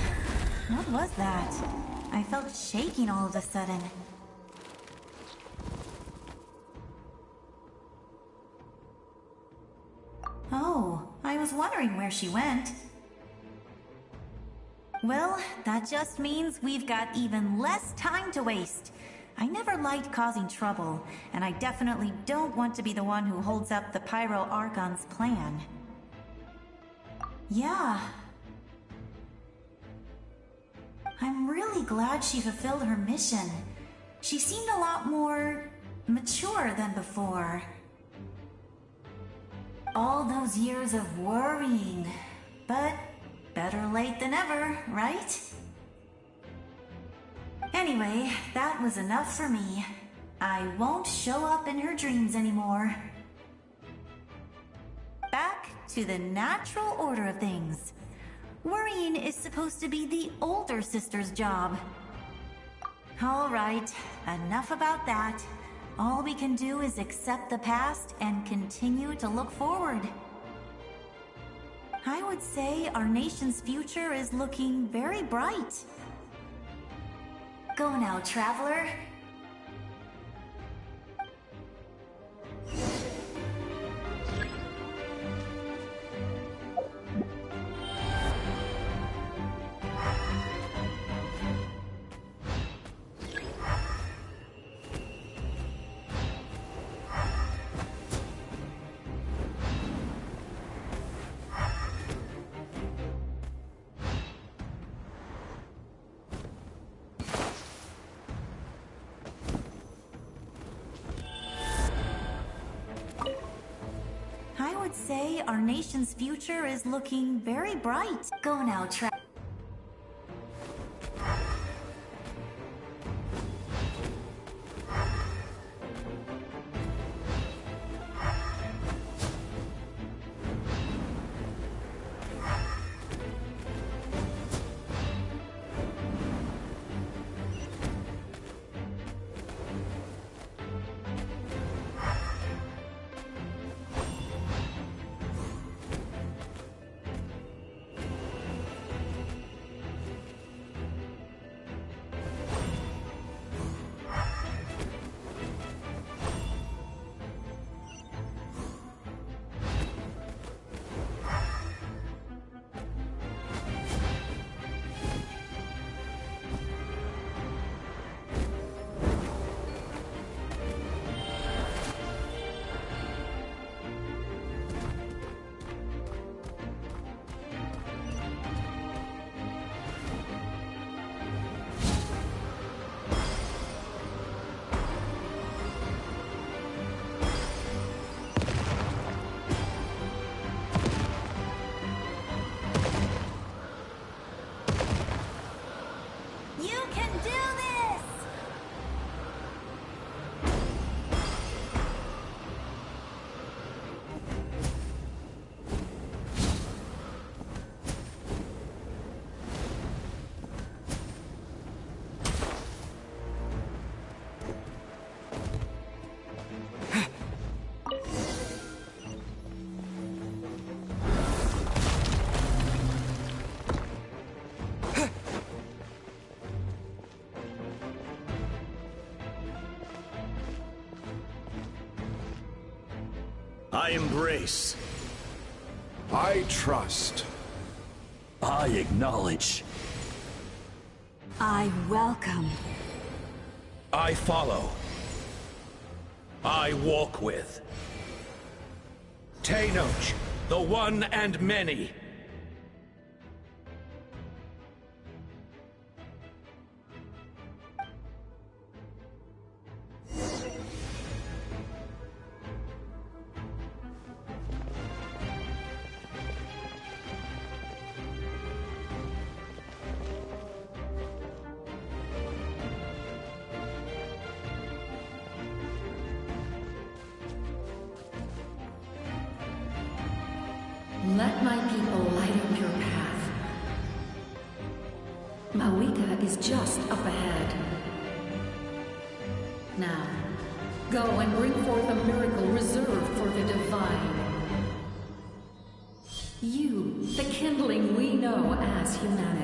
What was that? I felt shaking all of a sudden. Oh, I was wondering where she went. Well, that just means we've got even less time to waste. I never liked causing trouble, and I definitely don't want to be the one who holds up the Pyro Archon's plan. Yeah. I'm really glad she fulfilled her mission. She seemed a lot more mature than before. All those years of worrying, but better late than ever, right? Anyway, that was enough for me. I won't show up in her dreams anymore. Back to the natural order of things. Worrying is supposed to be the older sister's job. All right, enough about that. All we can do is accept the past and continue to look forward. I would say our nation's future is looking very bright. Go now, Traveler. would say our nation's future is looking very bright. Go now, I embrace. I trust. I acknowledge. I welcome. I follow. I walk with. Tenoch, the one and many. Let my people light up your path. Mawika is just up ahead. Now, go and bring forth a miracle reserved for the divine. You, the kindling we know as humanity.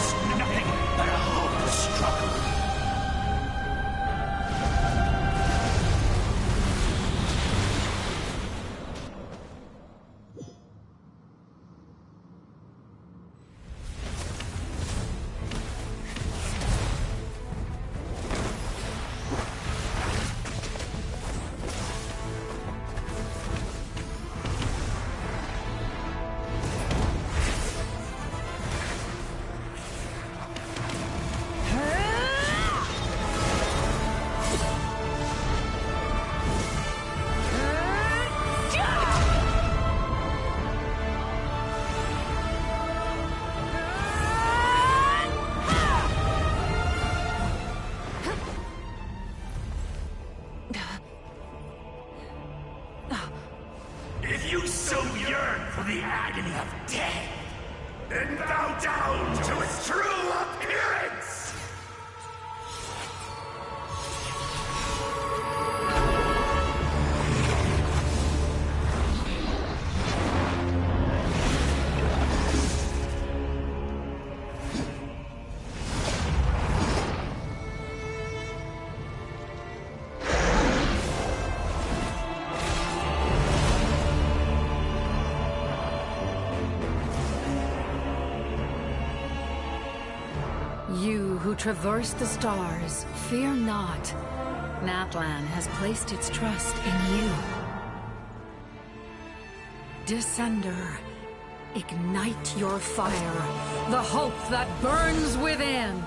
It's nothing but a hopeless struggle. If you so yearn for the agony of death, then bow down to its true appearance! You who traverse the stars, fear not. Natlan has placed its trust in you. Descender, ignite your fire, the hope that burns within!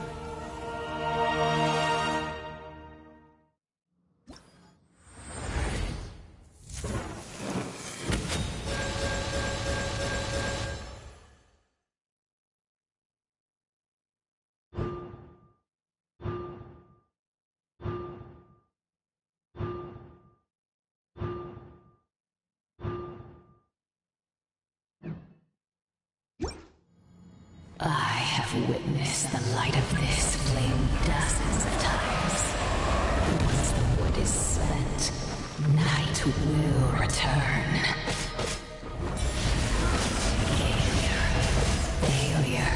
I have witnessed the light of this flame dozens of times. Once the wood is spent, night will return. Failure. Failure.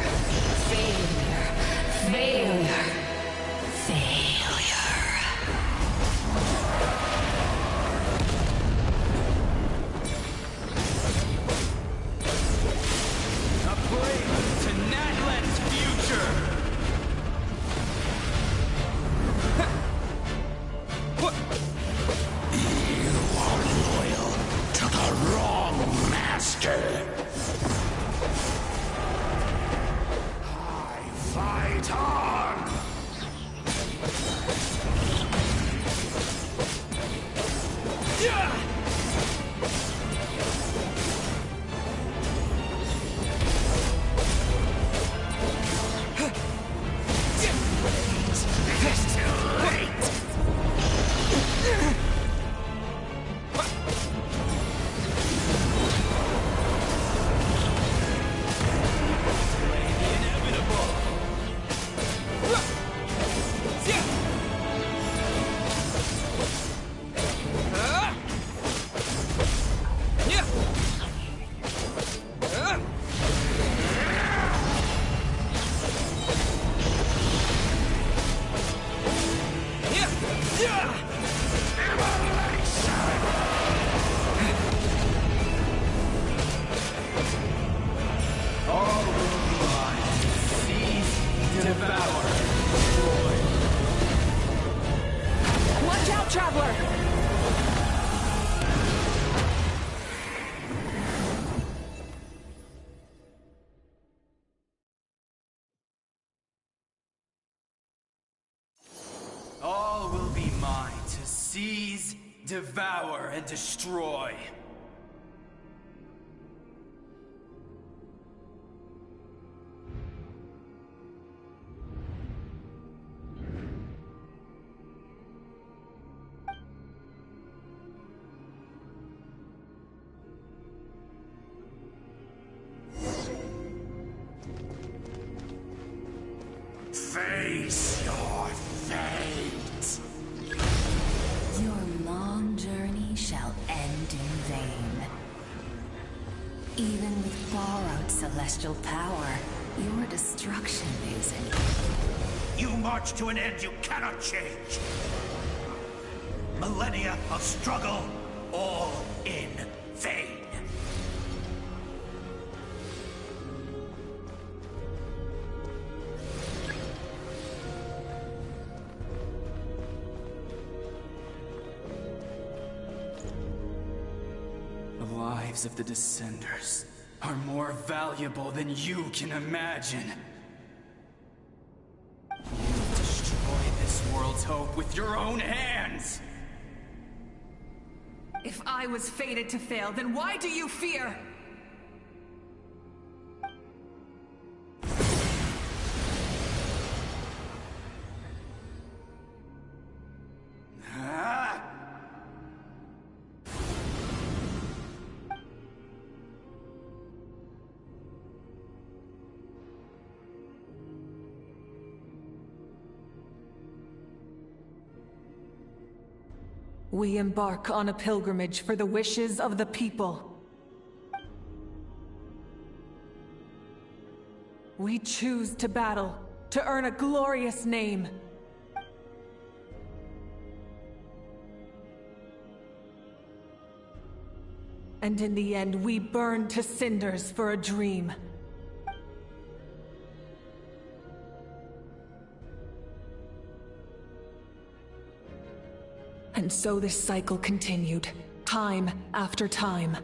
Failure. Failure. Failure. Watch out, Traveler! All will be mine to seize, devour, and destroy. Face your fate! Your long journey shall end in vain. Even with borrowed celestial power, Your destruction is it. You march to an end you cannot change. Millennia of struggle, all in vain. The lives of the Descenders are more valuable than you can imagine. You destroy this world's hope with your own hands! If I was fated to fail, then why do you fear? We embark on a pilgrimage for the wishes of the people. We choose to battle, to earn a glorious name. And in the end, we burn to cinders for a dream. And so this cycle continued, time after time.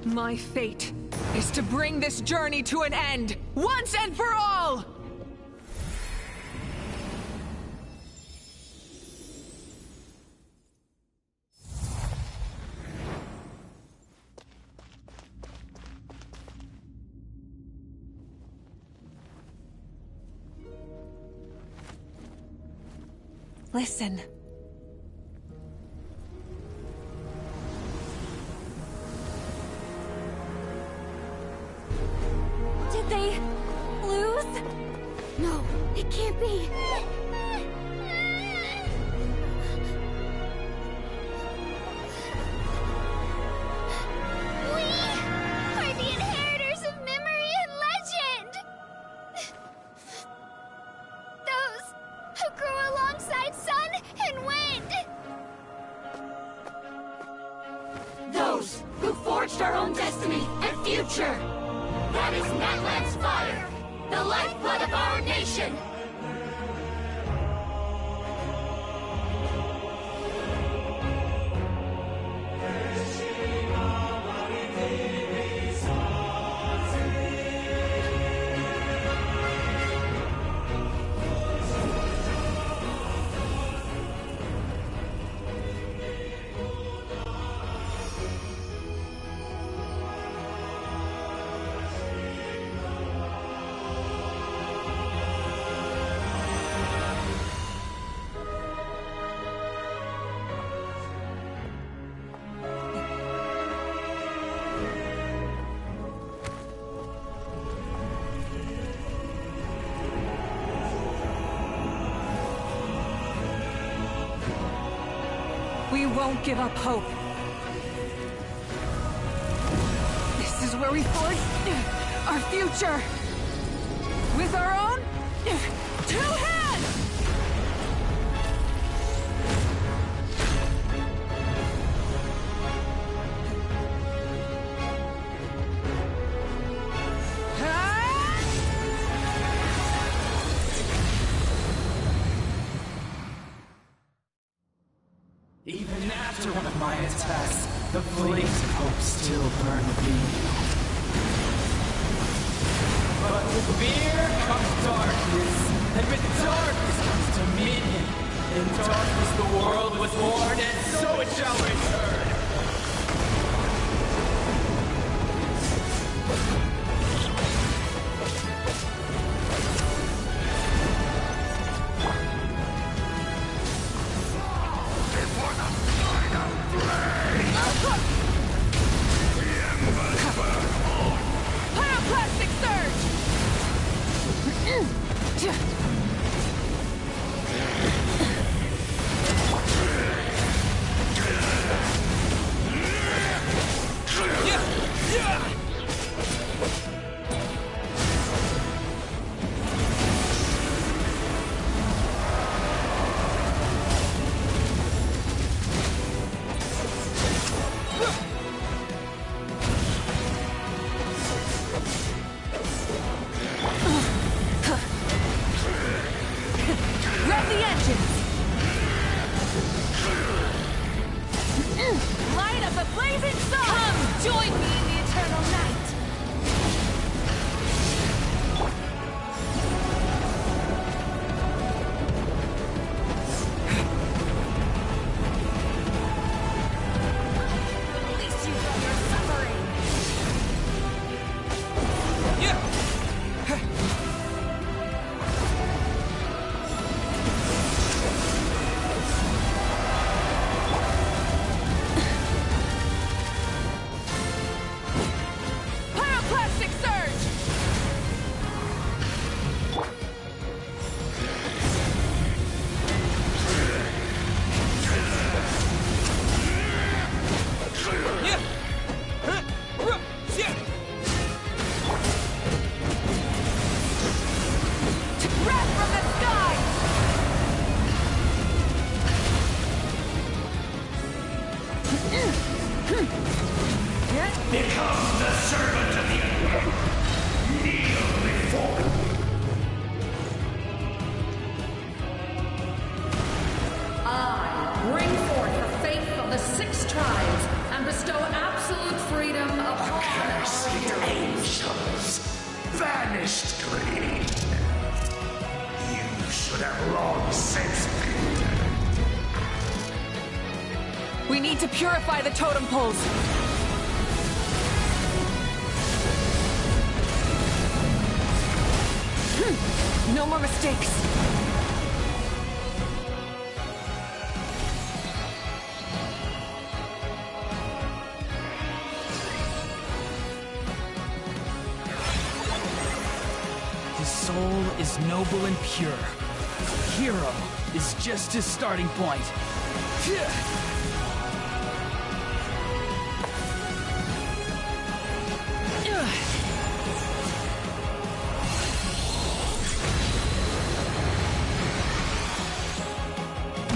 My fate is to bring this journey to an end, once and for all! Listen. Did they lose? No, it can't be. We are the inheritors of memory and legend! Those who grew alongside sun and wind! Those who forged our own destiny and future! That is Natlan's fire, the lifeblood of our nation! We won't give up hope. This is where we forge our future. With our own 2 hands! Even after one of my attacks, the flames of hope still burn within you. But with fear comes darkness, and with darkness comes dominion. In darkness the world was born, and so it shall return. Join me in the eternal night! At least you know your suffering! Pyroclastic surge! Wrath from the skies! Become the servant of the Undead. Kneel before me. I bring forth the faith of the 6 tribes and bestow absolute freedom upon Accursed our heroes. angels, vanished greed. You should have long since been dead. We need to purify the totem poles. No more mistakes. The soul is noble and pure. Hero is just his starting point.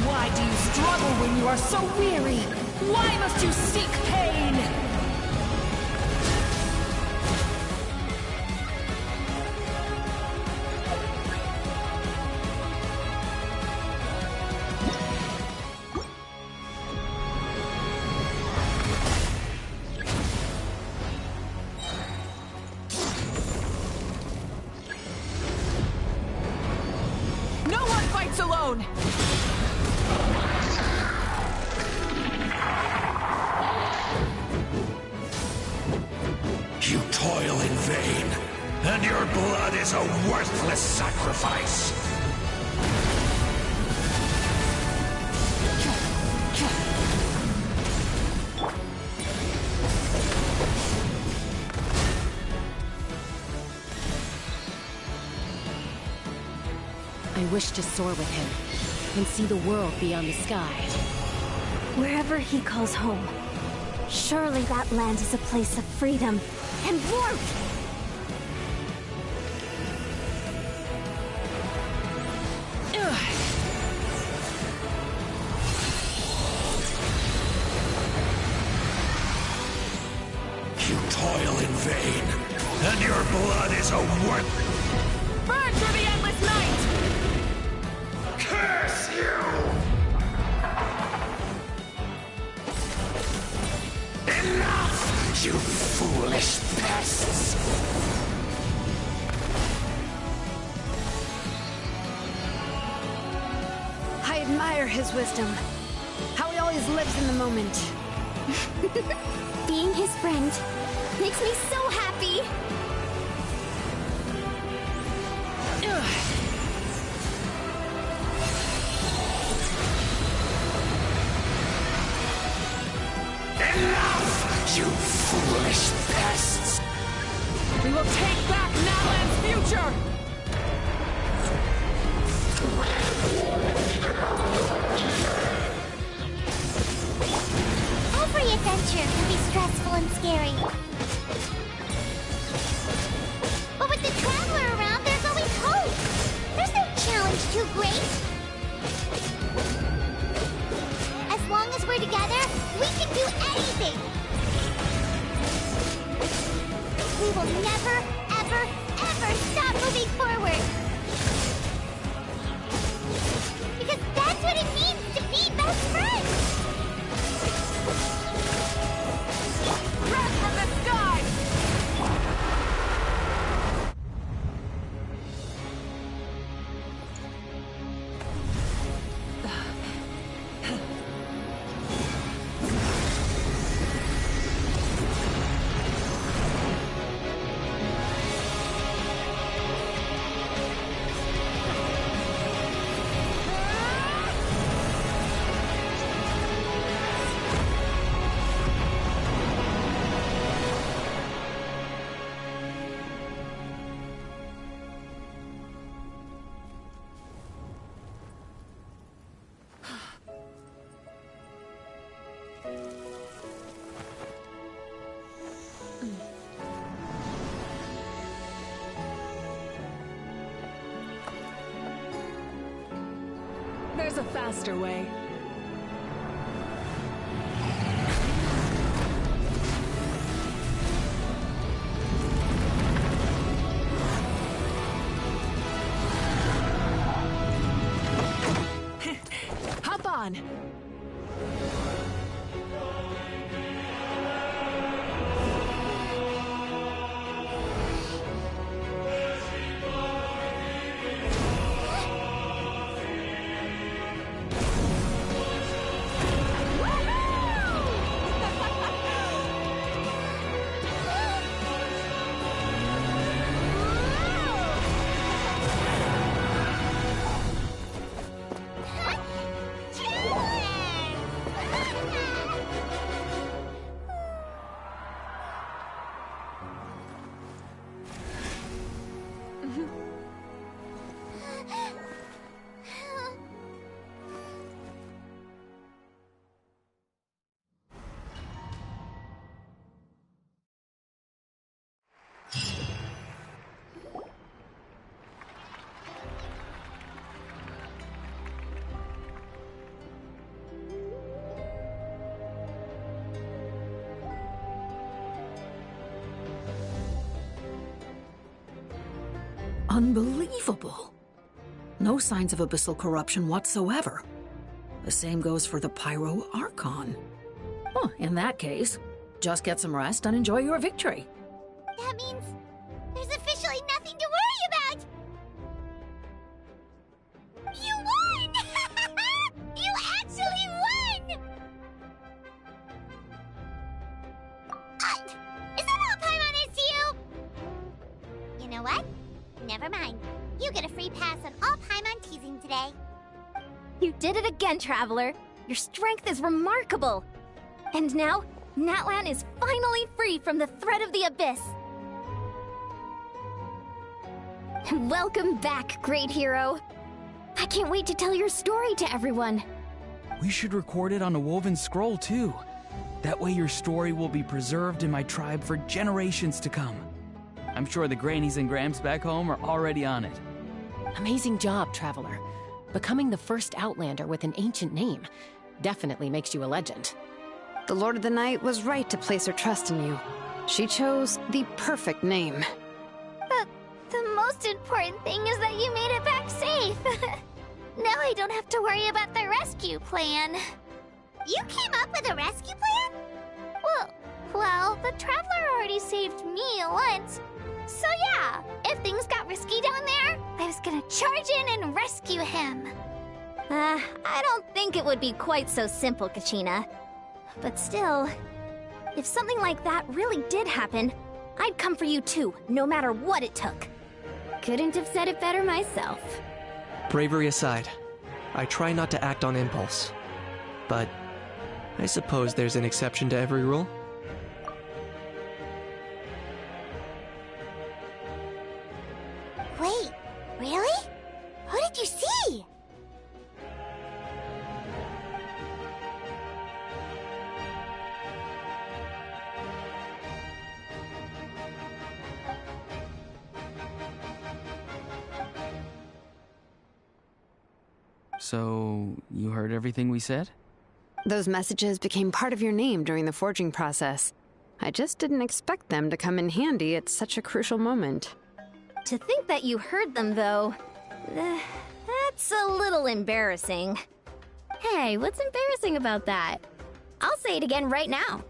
Why do you struggle when you are so weary? Why must you seek pain? No one fights alone! You toil in vain, and your blood is a worthless sacrifice. I wish to soar with him and see the world beyond the sky. Wherever he calls home, surely that land is a place of freedom and warmth. You toil in vain, and your blood is a worthless... Burn through the endless night! Curse you! Enough, you foolish pests! I admire his wisdom. How he always lives in the moment. Being his friend makes me so happy. Enough, you foolish pests! We will take back Natlan's future! Every adventure can be stressful and scary. But with the Traveler around, there's always hope. There's no challenge too great. As long as we're together, we can do anything. We will never, ever, ever stop moving forward. Because that's what it means to be best friends. Wrath from a faster way. Hop on! Unbelievable. No signs of abyssal corruption whatsoever. The same goes for the Pyro Archon. Well, in that case, just get some rest and enjoy your victory. That means there's officially nothing to worry about! You won! You actually won! Is that all Paimon is to you? You know what? Never mind. You get a free pass on all Paimon teasing today. You did it again, Traveler. Your strength is remarkable. And now, Natlan is finally free from the threat of the Abyss. Welcome back, great hero. I can't wait to tell your story to everyone. We should record it on a woven scroll, too. That way your story will be preserved in my tribe for generations to come. I'm sure the grannies and gramps back home are already on it. Amazing job, Traveler. Becoming the first Outlander with an ancient name definitely makes you a legend. The Lord of the Night was right to place her trust in you. She chose the perfect name. The most important thing is that you made it back safe. Now I don't have to worry about the rescue plan. You came up with a rescue plan? Well, the Traveler already saved me once. So yeah, if things got risky down there, I was gonna charge in and rescue him. I don't think it would be quite so simple, Kachina. But still, if something like that really did happen, I'd come for you too, no matter what it took. Couldn't have said it better myself. Bravery aside, I try not to act on impulse. But I suppose there's an exception to every rule. Wait, really? Who did you see? So, you heard everything we said? Those messages became part of your name during the forging process. I just didn't expect them to come in handy at such a crucial moment. To think that you heard them, though, that's a little embarrassing. Hey, what's embarrassing about that? I'll say it again right now.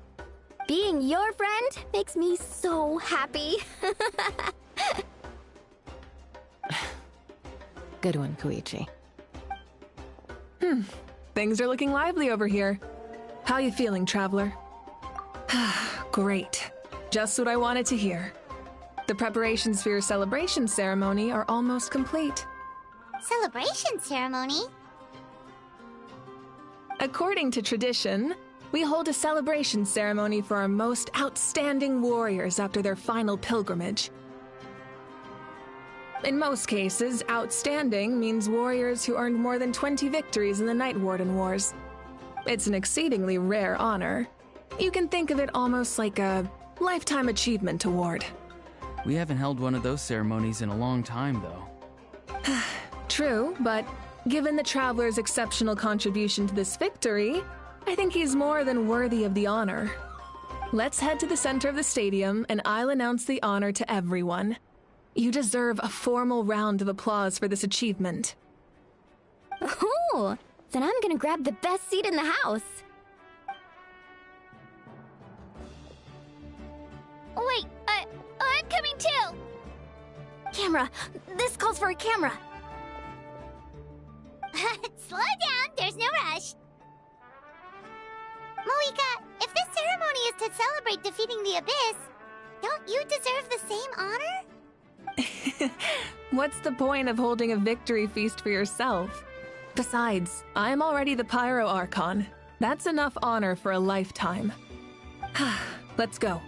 Being your friend makes me so happy. Good one, Koichi. Things are looking lively over here. How you feeling, Traveler? Great. Just what I wanted to hear. The preparations for your celebration ceremony are almost complete. Celebration ceremony? According to tradition, we hold a celebration ceremony for our most outstanding warriors after their final pilgrimage. In most cases, outstanding means warriors who earned more than 20 victories in the Night Warden Wars. It's an exceedingly rare honor. You can think of it almost like a lifetime achievement award. We haven't held one of those ceremonies in a long time, though. True, but Given the Traveler's exceptional contribution to this victory, I think he's more than worthy of the honor. Let's head to the center of the stadium, and I'll announce the honor to everyone. You deserve a formal round of applause for this achievement. Oh, then I'm gonna grab the best seat in the house. Wait, I'm coming too! Camera! This calls for a camera! Slow down, there's no rush. Moika, if this ceremony is to celebrate defeating the Abyss, don't you deserve the same honor? What's the point of holding a victory feast for yourself? Besides, I'm already the Pyro Archon. That's enough honor for a lifetime. Let's go.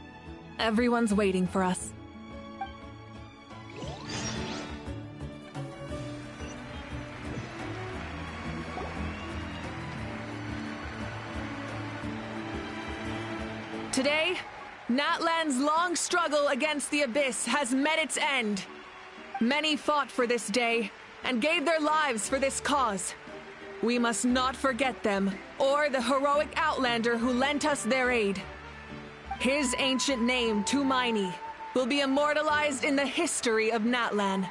Everyone's waiting for us. Today, Natlan's long struggle against the Abyss has met its end. Many fought for this day and gave their lives for this cause. We must not forget them or the heroic Outlander who lent us their aid. His ancient name, Tumaini, will be immortalized in the history of Natlan.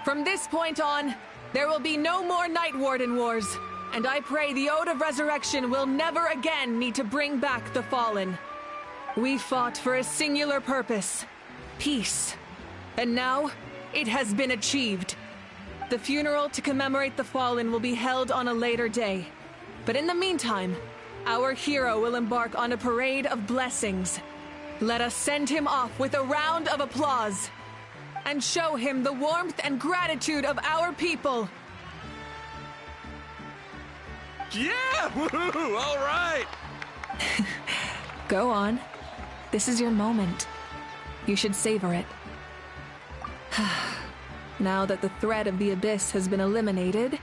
From this point on, there will be no more Night Warden Wars, and I pray the Ode of Resurrection will never again need to bring back the Fallen. We fought for a singular purpose, peace, and now it has been achieved. The funeral to commemorate the Fallen will be held on a later day, but in the meantime, our hero will embark on a parade of blessings. Let us send him off with a round of applause and show him the warmth and gratitude of our people. Yeah! Woohoo! All right! Go on. This is your moment. You should savor it. Now that the threat of the Abyss has been eliminated,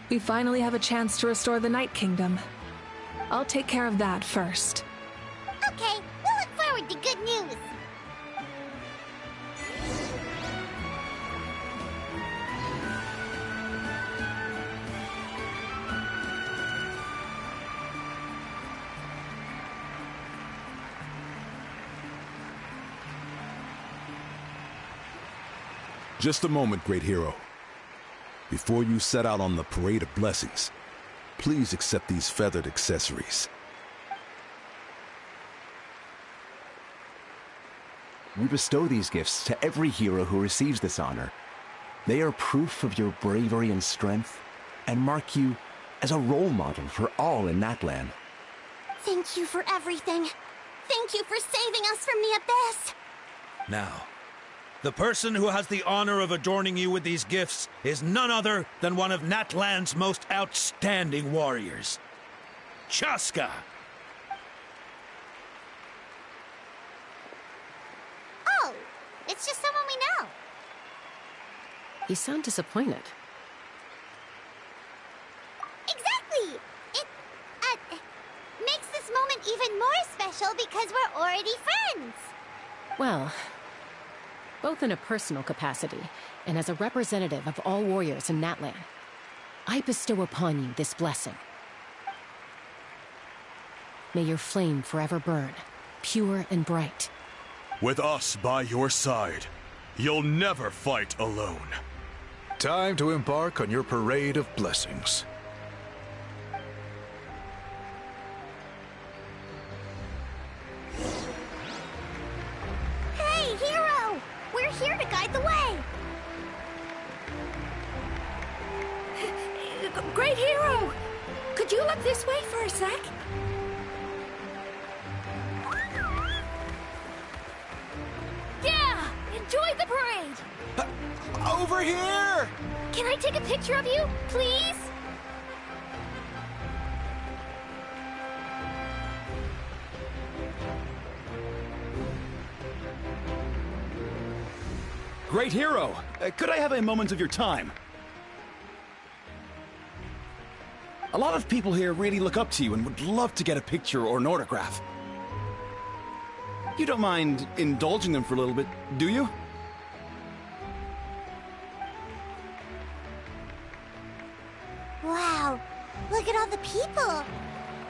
we finally have a chance to restore the Night Kingdom. I'll take care of that first. Okay, we'll look forward to good news. Just a moment, great hero. Before you set out on the parade of blessings, please accept these feathered accessories. We bestow these gifts to every hero who receives this honor. They are proof of your bravery and strength, and mark you as a role model for all in Natlan. Thank you for everything. Thank you for saving us from the Abyss. Now, the person who has the honor of adorning you with these gifts is none other than one of Natlan's most outstanding warriors, Chaska. Oh, it's just someone we know. You sound disappointed. Exactly! It makes this moment even more special because we're already friends. Well, both in a personal capacity and as a representative of all warriors in Natlan, I bestow upon you this blessing. May your flame forever burn, pure and bright. With us by your side, you'll never fight alone. Time to embark on your parade of blessings. Hey, hero! We're here to guide the way! Great hero! Could you look this way for a sec? Yeah! Enjoy the parade! Over here! Can I take a picture of you, please? Great hero! Could I have a moment of your time? A lot of people here really look up to you and would love to get a picture or an autograph. You don't mind indulging them for a little bit, do you? the people.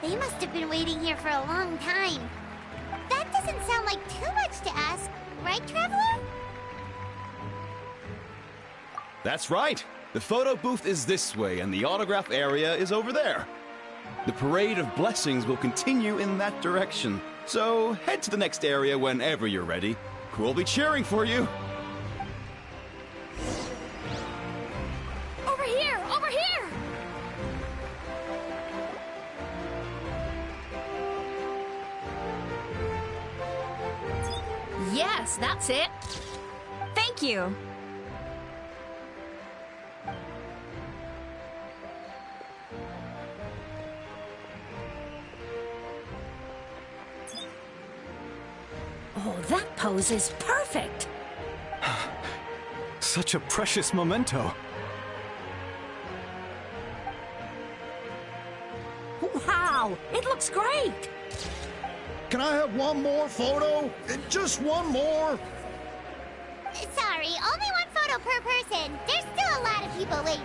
They must have been waiting here for a long time. That doesn't sound like too much to ask, right, Traveler? That's right. The photo booth is this way, and the autograph area is over there. The parade of blessings will continue in that direction. So head to the next area whenever you're ready. We'll be cheering for you. Over here! Over here! Yes, that's it. Thank you. Oh, that pose is perfect. Such a precious memento. Wow, it looks great. Can I have one more photo? Just one more? Sorry, only one photo per person. There's still a lot of people waiting.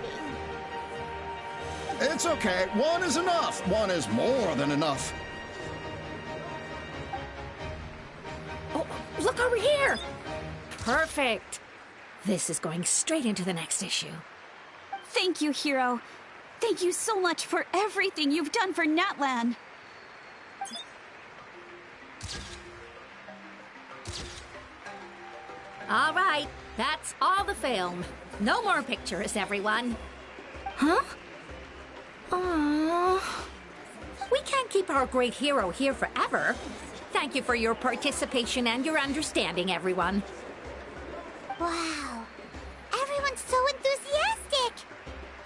It's okay. One is enough. One is more than enough. Oh, look over here. Perfect. This is going straight into the next issue. Thank you, Hero. Thank you so much for everything you've done for Natlan. All right, that's all the film. No more pictures, everyone. Huh? Aww. We can't keep our great hero here forever. Thank you for your participation and your understanding, everyone. Wow. Everyone's so enthusiastic.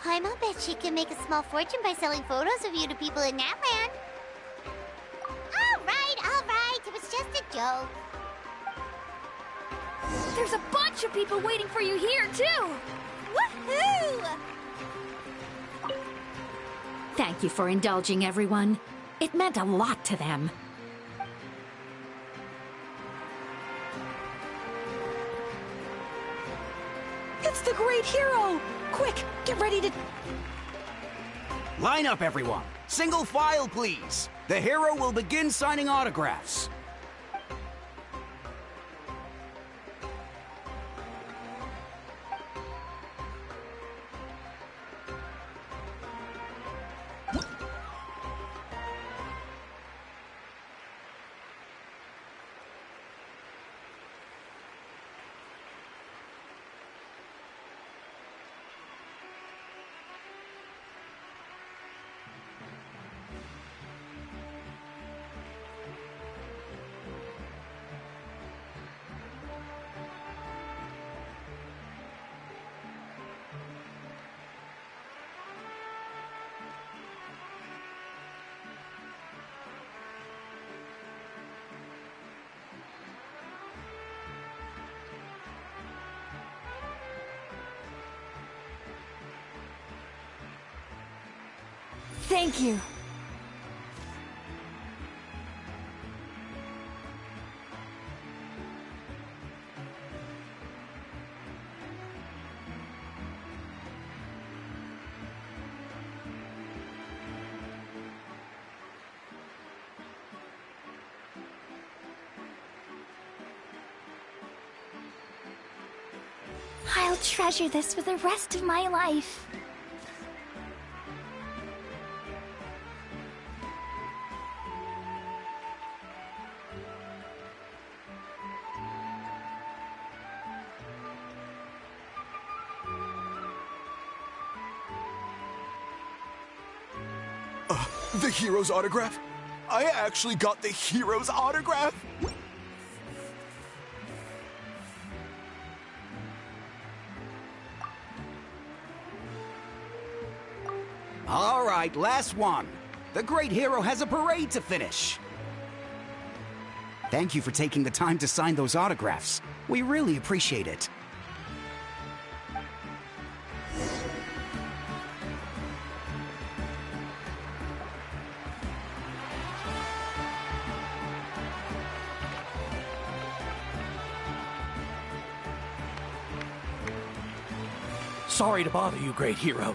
I'll bet she can make a small fortune by selling photos of you to people in Natlan. All right. It was just a joke. There's a bunch of people waiting for you here, too! Woohoo! Thank you for indulging everyone. It meant a lot to them. It's the great hero! Quick, get ready to... Line up, everyone. Single file, please. The hero will begin signing autographs. Thank you. I'll treasure this for the rest of my life. The hero's autograph? I actually got the hero's autograph? All right, last one. The great hero has a parade to finish. Thank you for taking the time to sign those autographs. We really appreciate it. Sorry to bother you, great hero.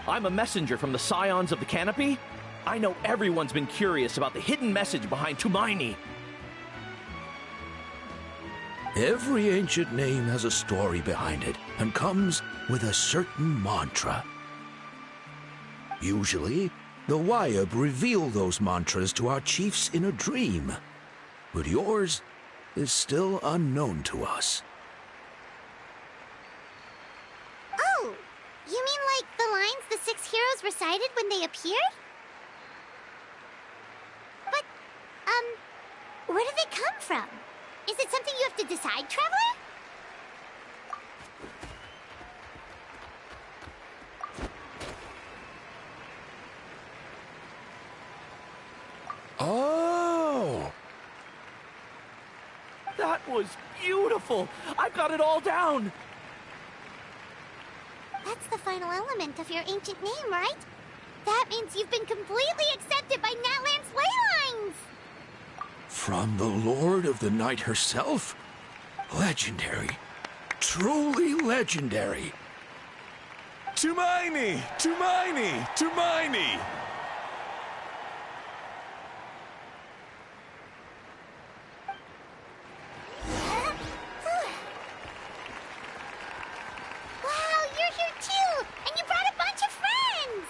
I'm a messenger from the Scions of the Canopy. I know everyone's been curious about the hidden message behind Tumaini. Every ancient name has a story behind it and comes with a certain mantra. Usually, the Wayab reveal those mantras to our chiefs in a dream, but yours is still unknown to us. Oh, you mean like the lines the 6 heroes recited when they appeared? But, where do they come from? Is it something you have to decide, Traveler? Oh! That was beautiful! I've got it all down! That's the final element of your ancient name, right? That means you've been completely accepted by Natlan's ley lines! From the Lord of the Night herself? Legendary. Truly legendary. Tumaini! Tumaini! Tumaini! Wow, you're here too! And you brought a bunch of friends!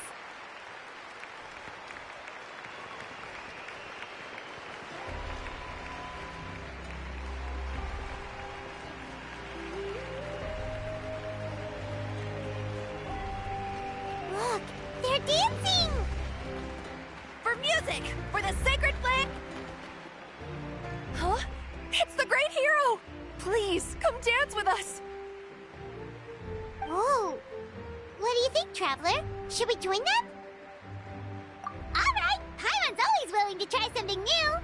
Look, they're dancing! For music! For the sacred flame! Huh? It's the great hero! Please, come dance with us! Whoa! What do you think, Traveler? Should we join them? Alright! Paimon's always willing to try something new!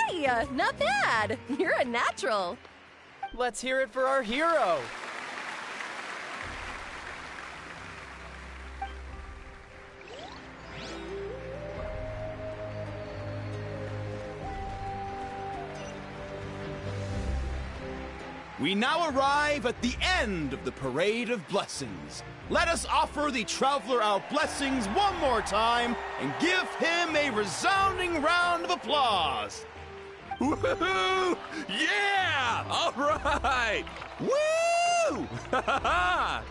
Hey, not bad! You're a natural! Let's hear it for our hero! We now arrive at the end of the Parade of Blessings. Let us offer the Traveler our blessings one more time and give him a resounding round of applause. Woohoo! Yeah! All right! Woo! That's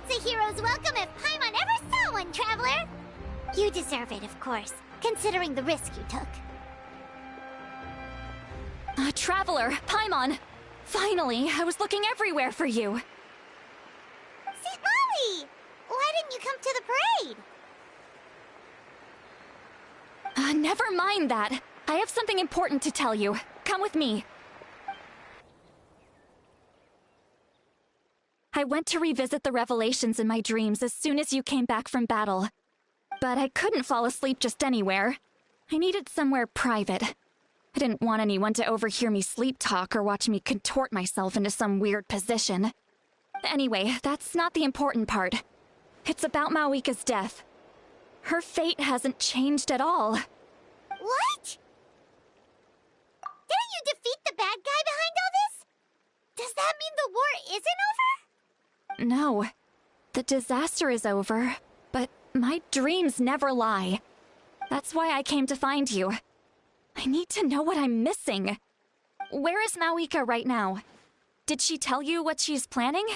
a hero's welcome if Paimon ever saw one, Traveler! You deserve it, of course, considering the risk you took. Traveler, Paimon! Finally, I was looking everywhere for you! St. Molly! Why didn't you come to the parade? Never mind that. I have something important to tell you. Come with me. I went to revisit the revelations in my dreams as soon as you came back from battle. But I couldn't fall asleep just anywhere. I needed somewhere private. I didn't want anyone to overhear me sleep talk or watch me contort myself into some weird position. Anyway, that's not the important part. It's about Mawika's death. Her fate hasn't changed at all. What? Didn't you defeat the bad guy behind all this? Does that mean the war isn't over? No. The disaster is over, but my dreams never lie. That's why I came to find you. I need to know what I'm missing. Where is Mawika right now? Did she tell you what she's planning?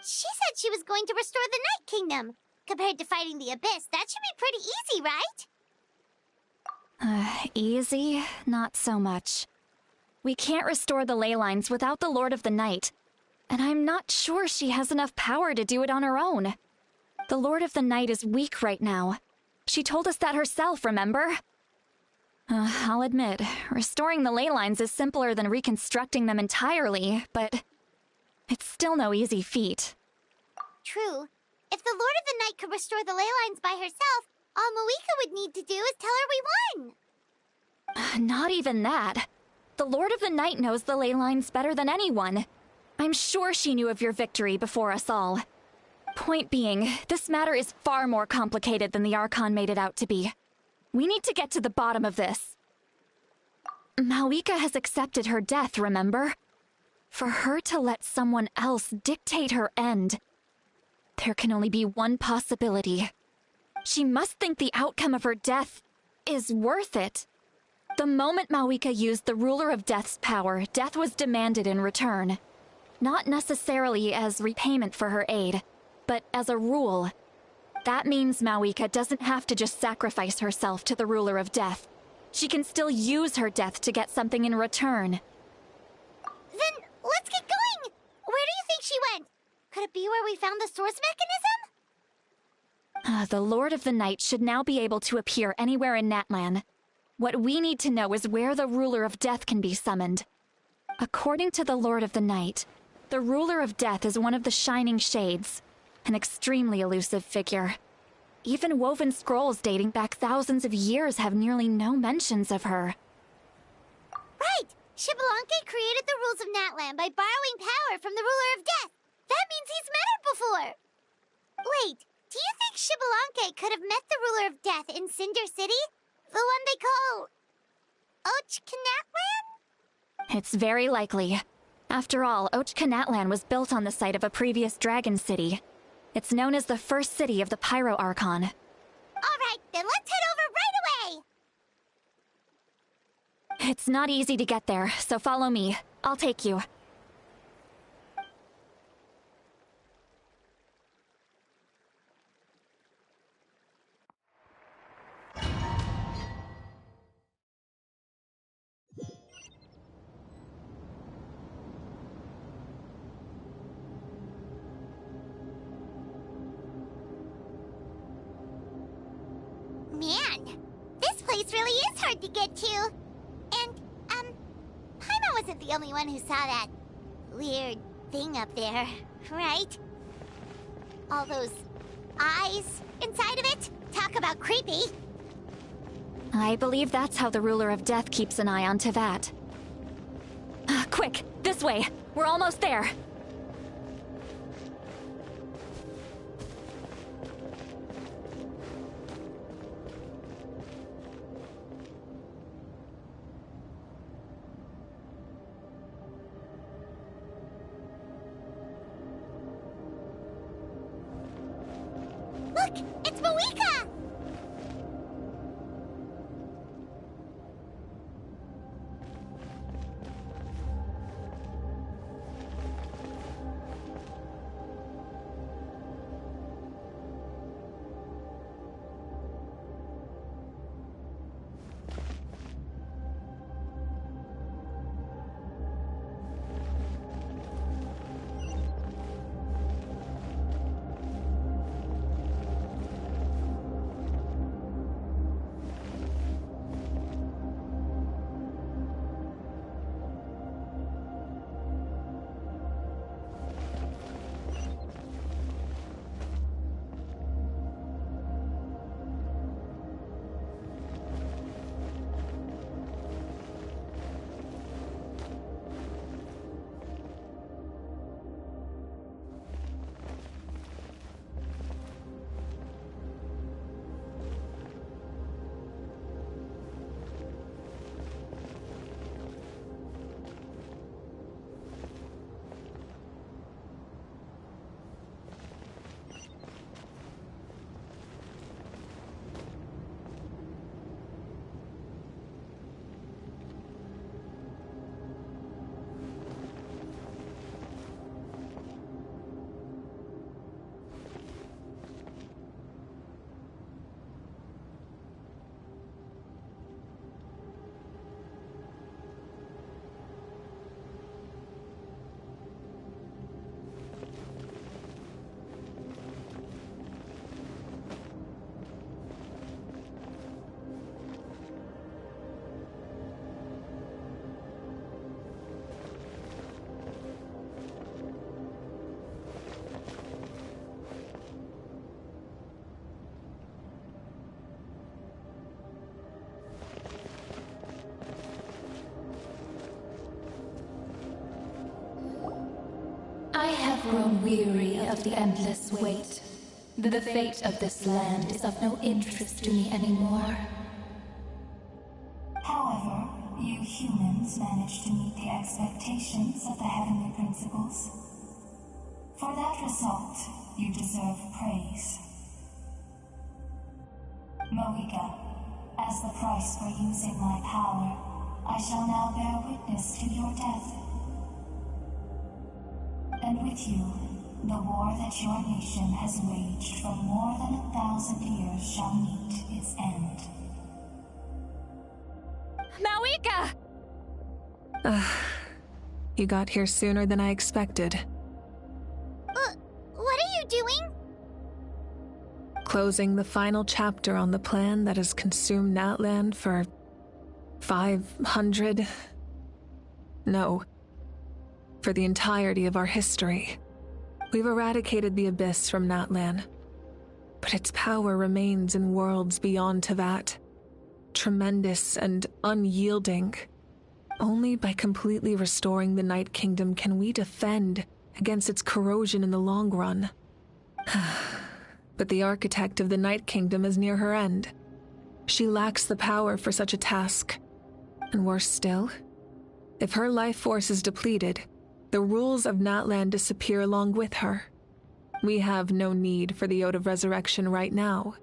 She said she was going to restore the Night Kingdom. Compared to fighting the Abyss, that should be pretty easy, right? Easy? Not so much. We can't restore the ley lines without the Lord of the Night, and I'm not sure she has enough power to do it on her own. The Lord of the Night is weak right now. She told us that herself, remember? I'll admit, restoring the ley lines is simpler than reconstructing them entirely, but it's still no easy feat. True. If the Lord of the Night could restore the ley lines by herself, all Moika would need to do is tell her we won. Not even that. The Lord of the Night knows the ley lines better than anyone. I'm sure she knew of your victory before us all. Point being, this matter is far more complicated than the Archon made it out to be. We need to get to the bottom of this. Malika has accepted her death, remember? For her to let someone else dictate her end, there can only be one possibility. She must think the outcome of her death is worth it. The moment Malika used the Ruler of Death's power, death was demanded in return. Not necessarily as repayment for her aid, but as a rule. That means Malika doesn't have to just sacrifice herself to the Ruler of Death. She can still use her death to get something in return. Then let's get going! Where do you think she went? Could it be where we found the source mechanism? The Lord of the Night should now be able to appear anywhere in Natlan. What we need to know is where the Ruler of Death can be summoned. According to the Lord of the Night, the Ruler of Death is one of the Shining Shades, an extremely elusive figure. Even woven scrolls dating back thousands of years have nearly no mentions of her. Right! Xbalanque created the rules of Natlan by borrowing power from the Ruler of Death. That means he's met her before! Wait, do you think Xbalanque could have met the Ruler of Death in Cinder City? The one they call... Ochka Natlan? It's very likely. After all, Ochka Natlan was built on the site of a previous dragon city. It's known as the first city of the Pyro Archon. Alright, then let's head over right away! It's not easy to get there, so follow me. I'll take you. Man, this place really is hard to get to. And, Paimon wasn't the only one who saw that weird thing up there, right? All those eyes inside of it? Talk about creepy. I believe that's how the Ruler of Death keeps an eye on Tevat. Quick, this way! We're almost there! Look! It's Moika! weary of the endless wait. The fate of this land is of no interest to me anymore. However, you humans managed to meet the expectations of the heavenly principles. For that result, you deserve praise. Moika, as the price for using my power, I shall now bear witness to your death. And with you, the war that your nation has waged for more than 1,000 years shall meet its end. Mawika! You got here sooner than I expected. What are you doing? Closing the final chapter on the plan that has consumed Natlan for 500... No. For the entirety of our history. We've eradicated the Abyss from Natlan, but its power remains in worlds beyond Tevat. Tremendous and unyielding. Only by completely restoring the Night Kingdom can we defend against its corrosion in the long run. But the architect of the Night Kingdom is near her end. She lacks the power for such a task. And worse still, if her life force is depleted, the rules of Natlan disappear along with her. We have no need for the Ode of Resurrection right now.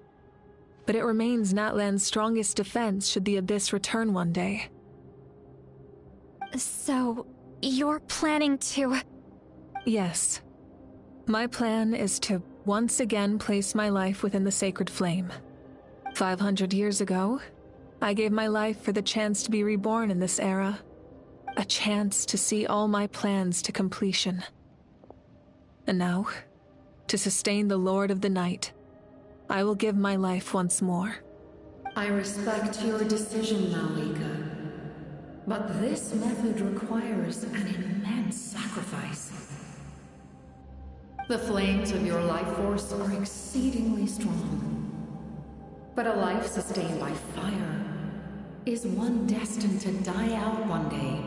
But it remains Natlan's strongest defense should the Abyss return one day. So, you're planning to... Yes. My plan is to once again place my life within the sacred flame. 500 years ago, I gave my life for the chance to be reborn in this era. A chance to see all my plans to completion. And now, to sustain the Lord of the Night, I will give my life once more. I respect your decision, Mawika. But this method requires an immense sacrifice. The flames of your life force are exceedingly strong. But a life sustained by fire is one destined to die out one day.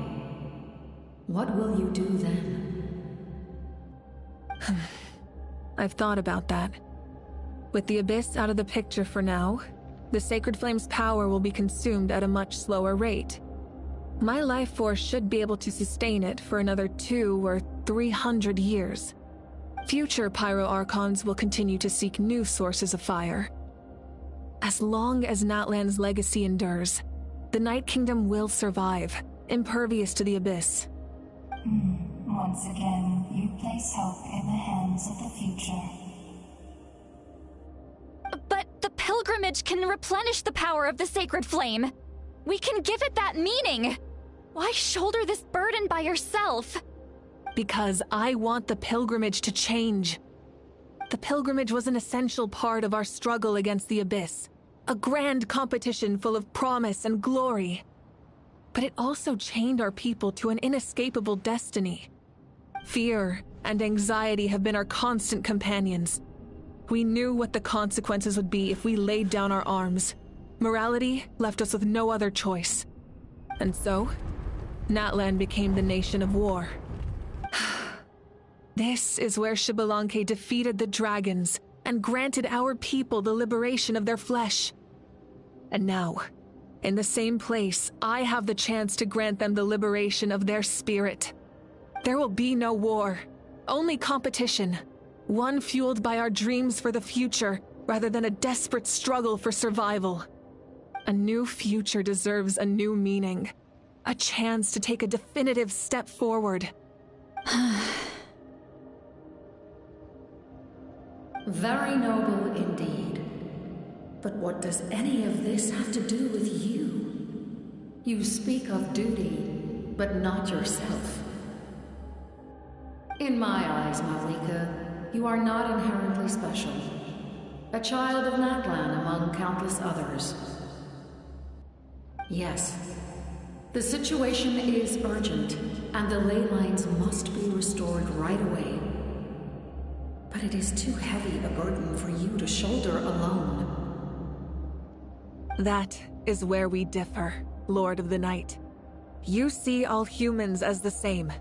What will you do then? I've thought about that. With the Abyss out of the picture for now, the Sacred Flame's power will be consumed at a much slower rate. My life force should be able to sustain it for another 200 or 300 years. Future Pyro Archons will continue to seek new sources of fire. As long as Natlan's legacy endures, the Night Kingdom will survive, impervious to the Abyss. Once again, you place hope in the hands of the future. But the pilgrimage can replenish the power of the sacred flame. We can give it that meaning. Why shoulder this burden by yourself? Because I want the pilgrimage to change. The pilgrimage was an essential part of our struggle against the Abyss. A grand competition full of promise and glory. But it also chained our people to an inescapable destiny. Fear and anxiety have been our constant companions. We knew what the consequences would be if we laid down our arms. Morality left us with no other choice. And so, Natlan became the nation of war. This is where Xbalanque defeated the dragons and granted our people the liberation of their flesh. And now, in the same place, I have the chance to grant them the liberation of their spirit. There will be no war, only competition. One fueled by our dreams for the future, rather than a desperate struggle for survival. A new future deserves a new meaning. A chance to take a definitive step forward. Very noble indeed. But what does any of this have to do with you? You speak of duty, but not yourself. In my eyes, Mawika, you are not inherently special. A child of Natlan among countless others. Yes, the situation is urgent, and the ley lines must be restored right away. But it is too heavy a burden for you to shoulder alone. That is where we differ, Lord of the Night. You see all humans as the same,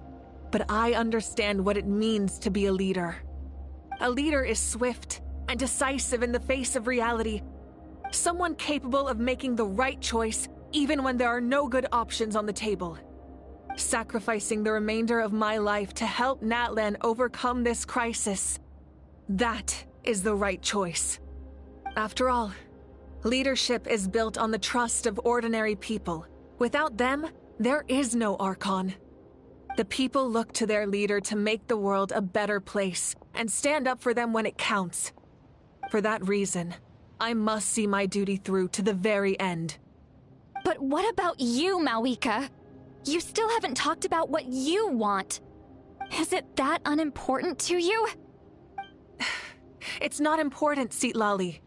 but I understand what it means to be a leader. A leader is swift and decisive in the face of reality. Someone capable of making the right choice even when there are no good options on the table. Sacrificing the remainder of my life to help Natlan overcome this crisis. That is the right choice. After all, leadership is built on the trust of ordinary people. Without them, there is no Archon. The people look to their leader to make the world a better place and stand up for them when it counts. For that reason, I must see my duty through to the very end. But what about you, Malwika? You still haven't talked about what you want. Is it that unimportant to you? It's not important, Citlali.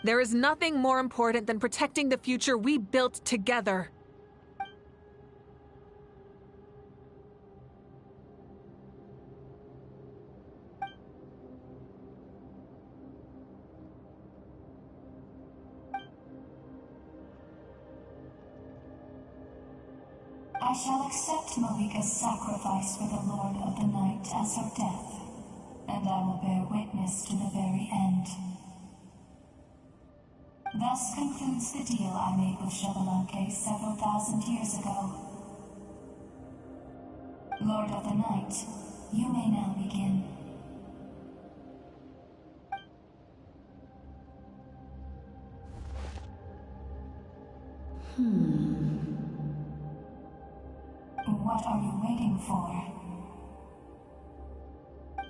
There is nothing more important than protecting the future we built together. I shall accept Malika's sacrifice for the Lord of the Night as her death, and I will bear witness to the very end. Thus concludes the deal I made with Xbalanque several thousand years ago. Lord of the Night, you may now begin. What are you waiting for?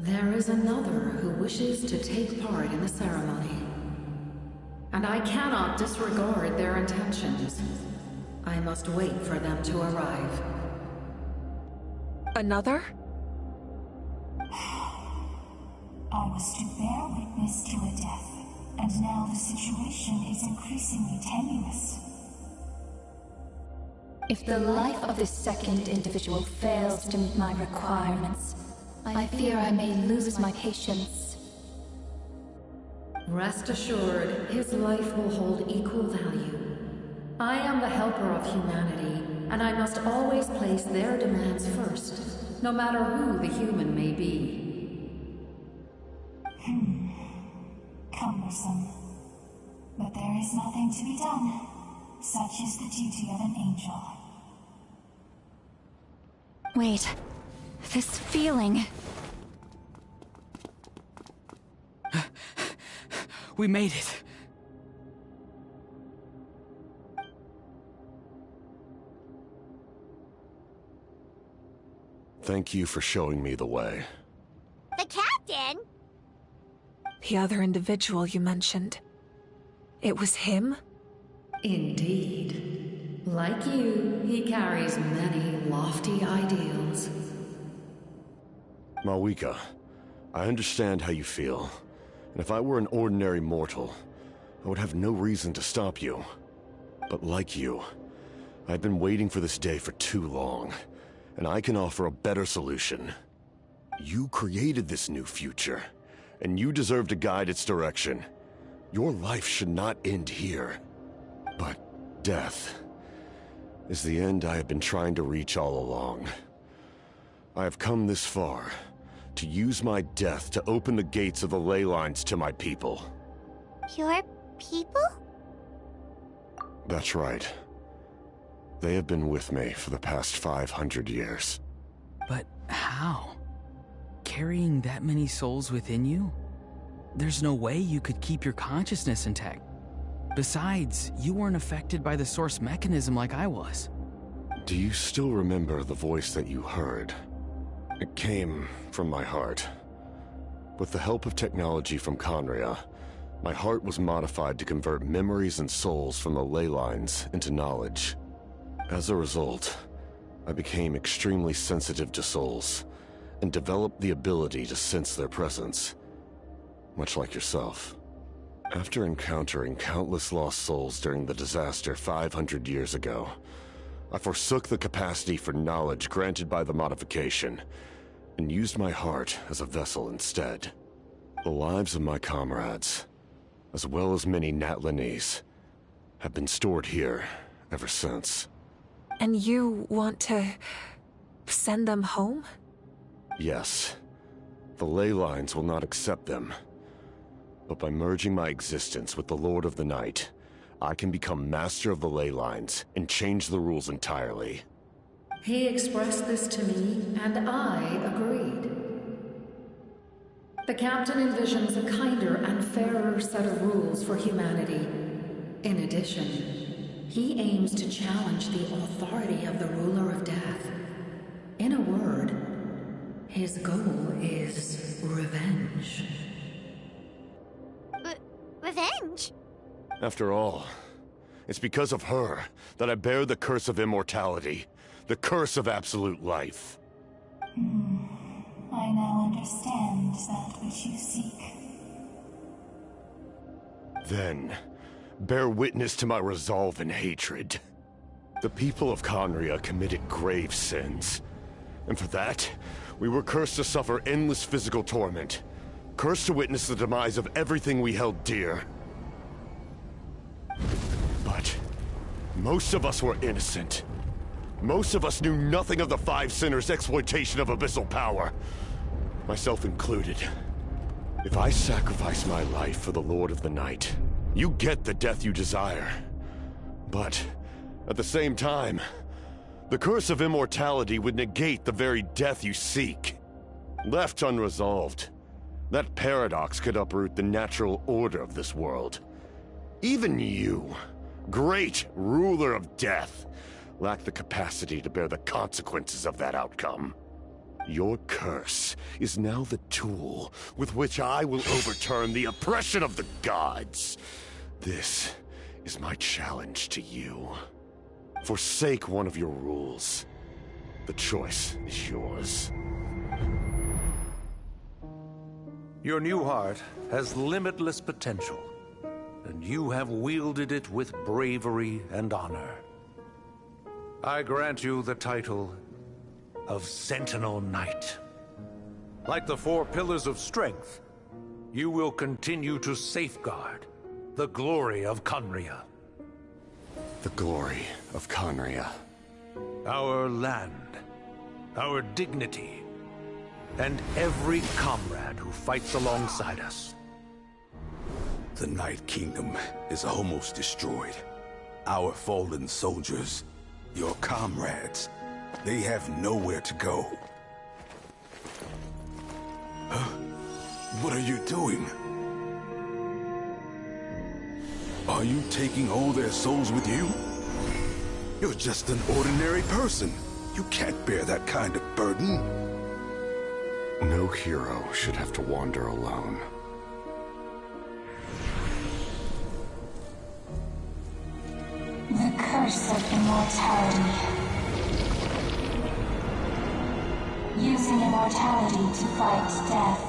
There is another who wishes to take part in the ceremony. And I cannot disregard their intentions. I must wait for them to arrive. Another? I was to bear witness to a death, and now the situation is increasingly tenuous. If the life of this second individual fails to meet my requirements, I fear I may lose my patience. Rest assured, his life will hold equal value. I am the helper of humanity, and I must always place their demands first, no matter who the human may be. Cumbersome. But there is nothing to be done. Such is the duty of an angel. Wait, this feeling... We made it. Thank you for showing me the way. The captain? The other individual you mentioned. It was him? Indeed. Like you, he carries many lofty ideals. Malwika, I understand how you feel. And if I were an ordinary mortal, I would have no reason to stop you. But like you, I've been waiting for this day for too long, and I can offer a better solution. You created this new future, and you deserve to guide its direction. Your life should not end here. But death is the end I have been trying to reach all along. I have come this far to use my death to open the gates of the ley lines to my people. Your people? That's right. They have been with me for the past 500 years. But how? Carrying that many souls within you? There's no way you could keep your consciousness intact. Besides, you weren't affected by the source mechanism like I was. Do you still remember the voice that you heard? It came from my heart. With the help of technology from Conria, my heart was modified to convert memories and souls from the ley lines into knowledge. As a result, I became extremely sensitive to souls, and developed the ability to sense their presence, much like yourself. After encountering countless lost souls during the disaster 500 years ago, I forsook the capacity for knowledge granted by the modification, and used my heart as a vessel instead. The lives of my comrades, as well as many Natlanese, have been stored here ever since. And you want to send them home? Yes. The ley lines will not accept them. But by merging my existence with the Lord of the Night, I can become master of the ley lines and change the rules entirely. He expressed this to me, and I agreed. The captain envisions a kinder and fairer set of rules for humanity. In addition, he aims to challenge the authority of the ruler of death. In a word, his goal is revenge. Revenge? After all, it's because of her that I bear the curse of immortality, the curse of absolute life. I now understand that which you seek. Then, bear witness to my resolve and hatred. The people of Conria committed grave sins, and for that, we were cursed to suffer endless physical torment, cursed to witness the demise of everything we held dear. But most of us were innocent. Most of us knew nothing of the Five Sinners' exploitation of abyssal power, myself included. If I sacrifice my life for the Lord of the Night, you get the death you desire. But at the same time, the curse of immortality would negate the very death you seek. Left unresolved, that paradox could uproot the natural order of this world. Even you, great ruler of death, lack the capacity to bear the consequences of that outcome. Your curse is now the tool with which I will overturn the oppression of the gods. This is my challenge to you. Forsake one of your rules. The choice is yours. Your new heart has limitless potential, and you have wielded it with bravery and honor. I grant you the title of Sentinel Knight. Like the four pillars of strength, you will continue to safeguard the glory of Conria. The glory of Conria. Our land, our dignity, and every comrade who fights alongside us. The Night Kingdom is almost destroyed. Our fallen soldiers, your comrades, they have nowhere to go. Huh? What are you doing? Are you taking all their souls with you? You're just an ordinary person. You can't bear that kind of burden. No hero should have to wander alone. The curse of immortality. Using immortality to fight death.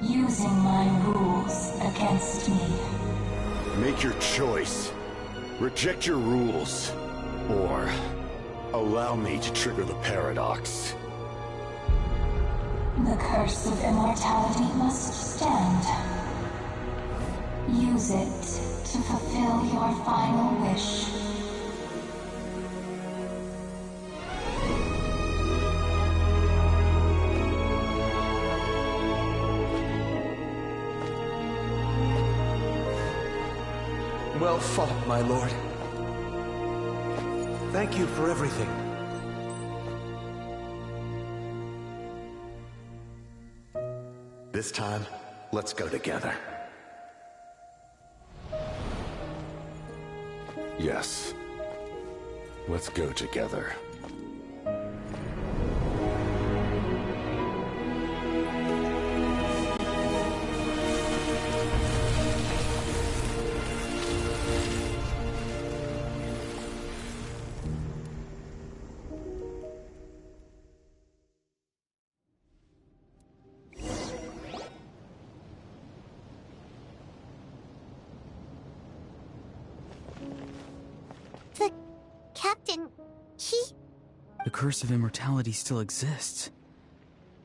Using my rules against me. Make your choice. Reject your rules. Or allow me to trigger the paradox. The curse of immortality must stand. Use it to fulfill your final wish. Well fought, my lord. Thank you for everything. This time, let's go together. Yes. Let's go together. The captain, he... The curse of immortality still exists.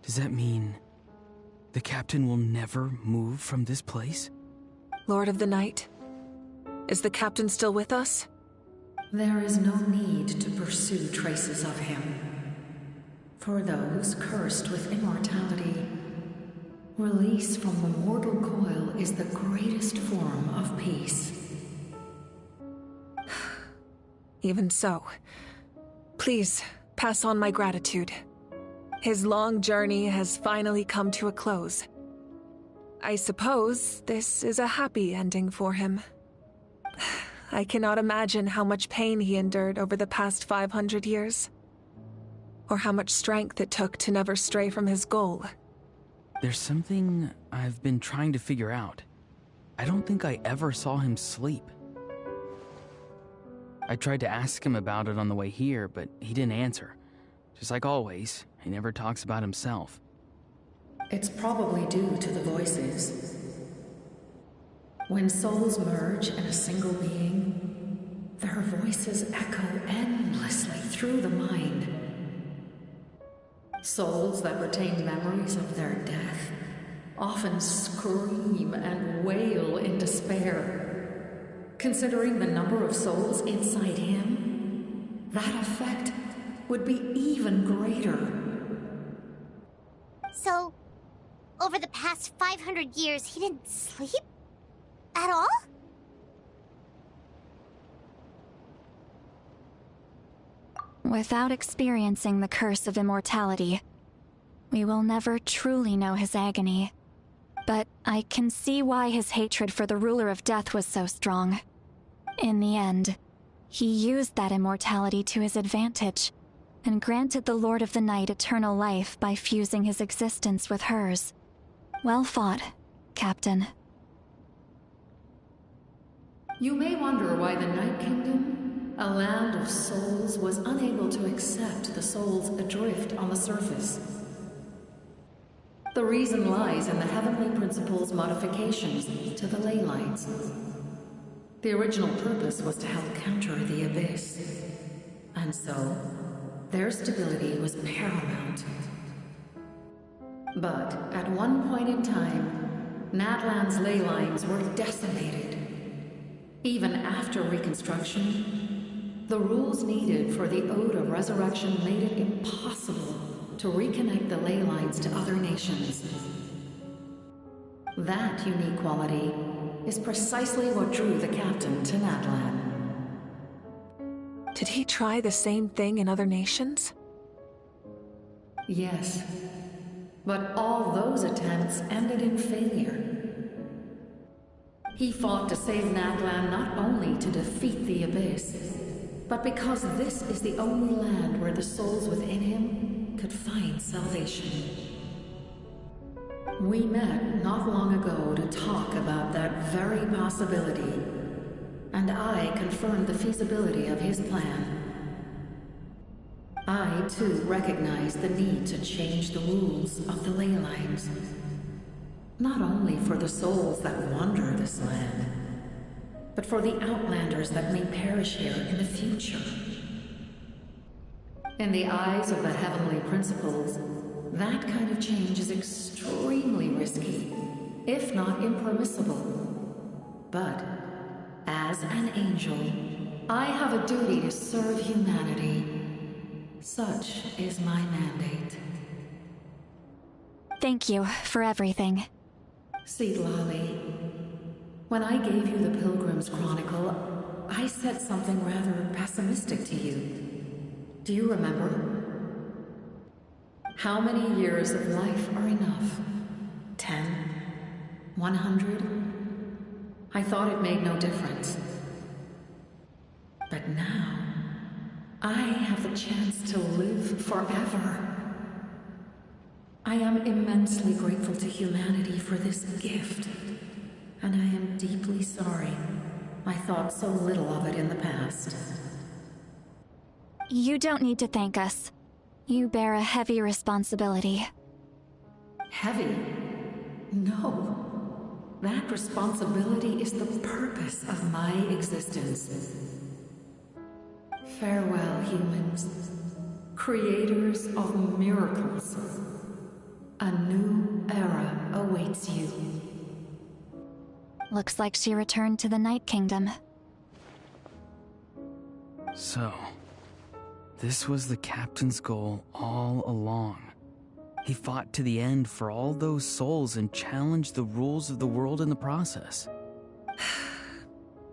Does that mean the captain will never move from this place? Lord of the Night, is the captain still with us? There is no need to pursue traces of him. For those cursed with immortality, Release from the mortal coil is the greatest form of peace. Even so, please pass on my gratitude. His long journey has finally come to a close. I suppose this is a happy ending for him. I cannot imagine how much pain he endured over the past 500 years, or how much strength it took to never stray from his goal. There's something I've been trying to figure out. I don't think I ever saw him sleep. I tried to ask him about it on the way here, but he didn't answer. Just like always, he never talks about himself. It's probably due to the voices. When souls merge in a single being, their voices echo endlessly through the mind. Souls that retain memories of their death often scream and wail in despair. Considering the number of souls inside him, that effect would be even greater. So, over the past 500 years, he didn't sleep? At all? Without experiencing the curse of immortality, we will never truly know his agony. But I can see why his hatred for the ruler of death was so strong. In the end, he used that immortality to his advantage, and granted the Lord of the Night eternal life by fusing his existence with hers. Well fought, Captain. You may wonder why the Night Kingdom, a land of souls, was unable to accept the souls adrift on the surface. The reason lies in the Heavenly Principle's modifications to the ley lines. The original purpose was to help counter the Abyss, and so their stability was paramount. But at one point in time, Natlan's ley lines were decimated. Even after reconstruction, the rules needed for the Ode of Resurrection made it impossible to reconnect the ley lines to other nations. That unique quality is precisely what drew the captain to Natlan. Did he try the same thing in other nations? Yes, but all those attempts ended in failure. He fought to save Natlan not only to defeat the Abyss, but because this is the only land where the souls within him could find salvation. We met not long ago to talk about that very possibility, and I confirmed the feasibility of his plan. I, too, recognize the need to change the rules of the ley lines. Not only for the souls that wander this land, but for the outlanders that may perish here in the future. In the eyes of the Heavenly Principles, that kind of change is extremely risky, if not impermissible. But, as an angel, I have a duty to serve humanity. Such is my mandate. Thank you for everything. Seedlali, when I gave you the Pilgrim's Chronicle, I said something rather pessimistic to you. Do you remember? How many years of life are enough? 10? 100? I thought it made no difference. But now, I have the chance to live forever. I am immensely grateful to humanity for this gift, and I am deeply sorry I thought so little of it in the past. You don't need to thank us. You bear a heavy responsibility. Heavy? No. That responsibility is the purpose of my existence. Farewell, humans. Creators of miracles. A new era awaits you. Looks like she returned to the Night Kingdom. So, this was the captain's goal all along. He fought to the end for all those souls and challenged the rules of the world in the process.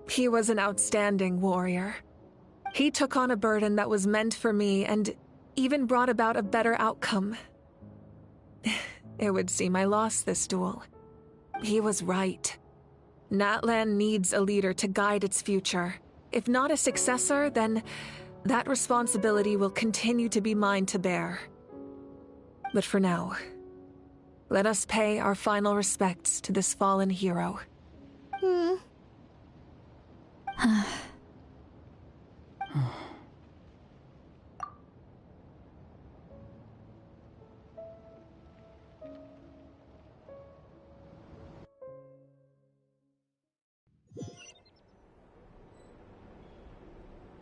He was an outstanding warrior. He took on a burden that was meant for me and even brought about a better outcome. It would seem I lost this duel. He was right. Natlan needs a leader to guide its future. If not a successor, then that responsibility will continue to be mine to bear. But for now, let us pay our final respects to this fallen hero.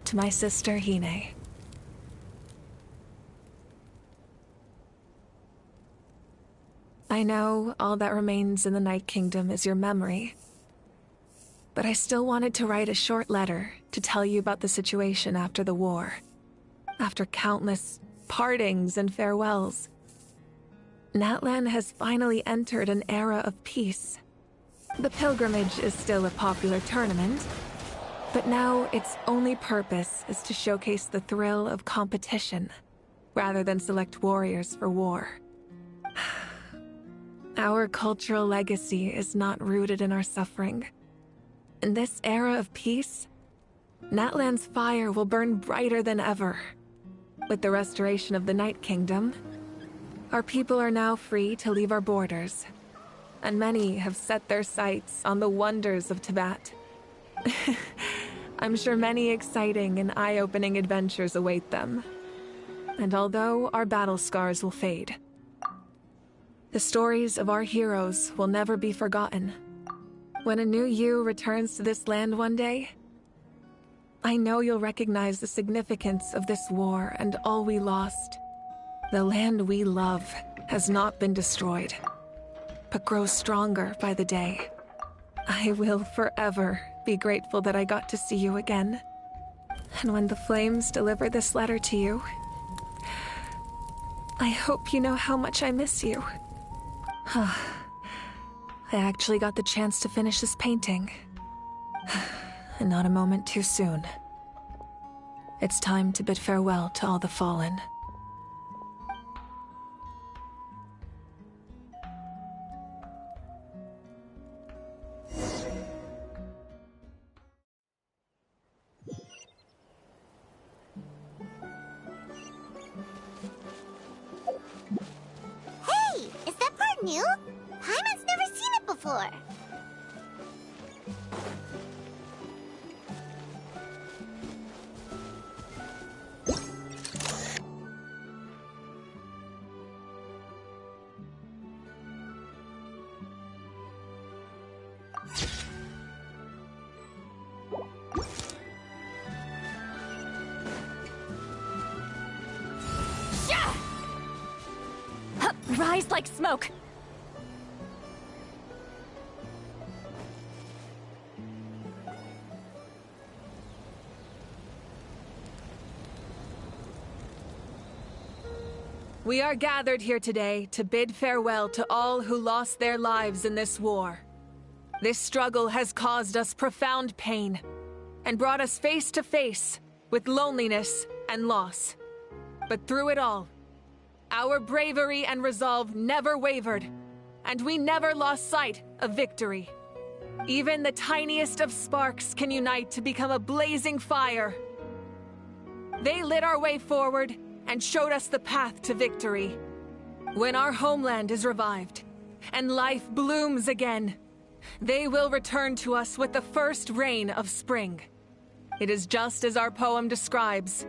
To my sister, Hine. I know all that remains in the Night Kingdom is your memory, but I still wanted to write a short letter to tell you about the situation after the war. After countless partings and farewells, Natlan has finally entered an era of peace. The pilgrimage is still a popular tournament, but now its only purpose is to showcase the thrill of competition, rather than select warriors for war. Our cultural legacy is not rooted in our suffering. In this era of peace, Natlan's fire will burn brighter than ever. With the restoration of the Night Kingdom, our people are now free to leave our borders, and many have set their sights on the wonders of Tibet. I'm sure many exciting and eye-opening adventures await them. And although our battle scars will fade, the stories of our heroes will never be forgotten. When a new you returns to this land one day, I know you'll recognize the significance of this war and all we lost. The land we love has not been destroyed, but grows stronger by the day. I will forever be grateful that I got to see you again. And when the flames deliver this letter to you, I hope you know how much I miss you. I actually got the chance to finish this painting. And not a moment too soon. It's time to bid farewell to all the fallen. Hey, is that part new? Paimon's never seen it before. Rise like smoke! We are gathered here today to bid farewell to all who lost their lives in this war. This struggle has caused us profound pain and brought us face to face with loneliness and loss. But through it all, our bravery and resolve never wavered, and we never lost sight of victory. Even the tiniest of sparks can unite to become a blazing fire. They lit our way forward and showed us the path to victory. When our homeland is revived and life blooms again, they will return to us with the first rain of spring. It is just as our poem describes.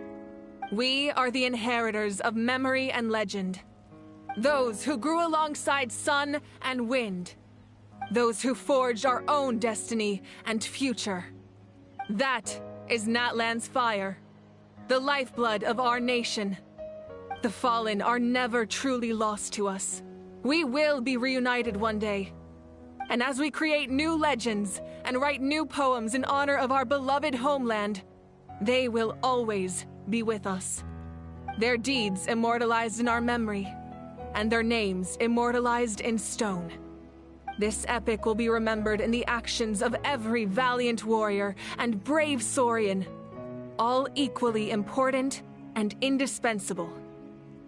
We are the inheritors of memory and legend. Those who grew alongside sun and wind. Those who forged our own destiny and future. That is Natlan's fire, the lifeblood of our nation. The fallen are never truly lost to us. We will be reunited one day. And as we create new legends and write new poems in honor of our beloved homeland, they will always be with us. Their deeds immortalized in our memory, and their names immortalized in stone. This epic will be remembered in the actions of every valiant warrior and brave Saurian, all equally important and indispensable.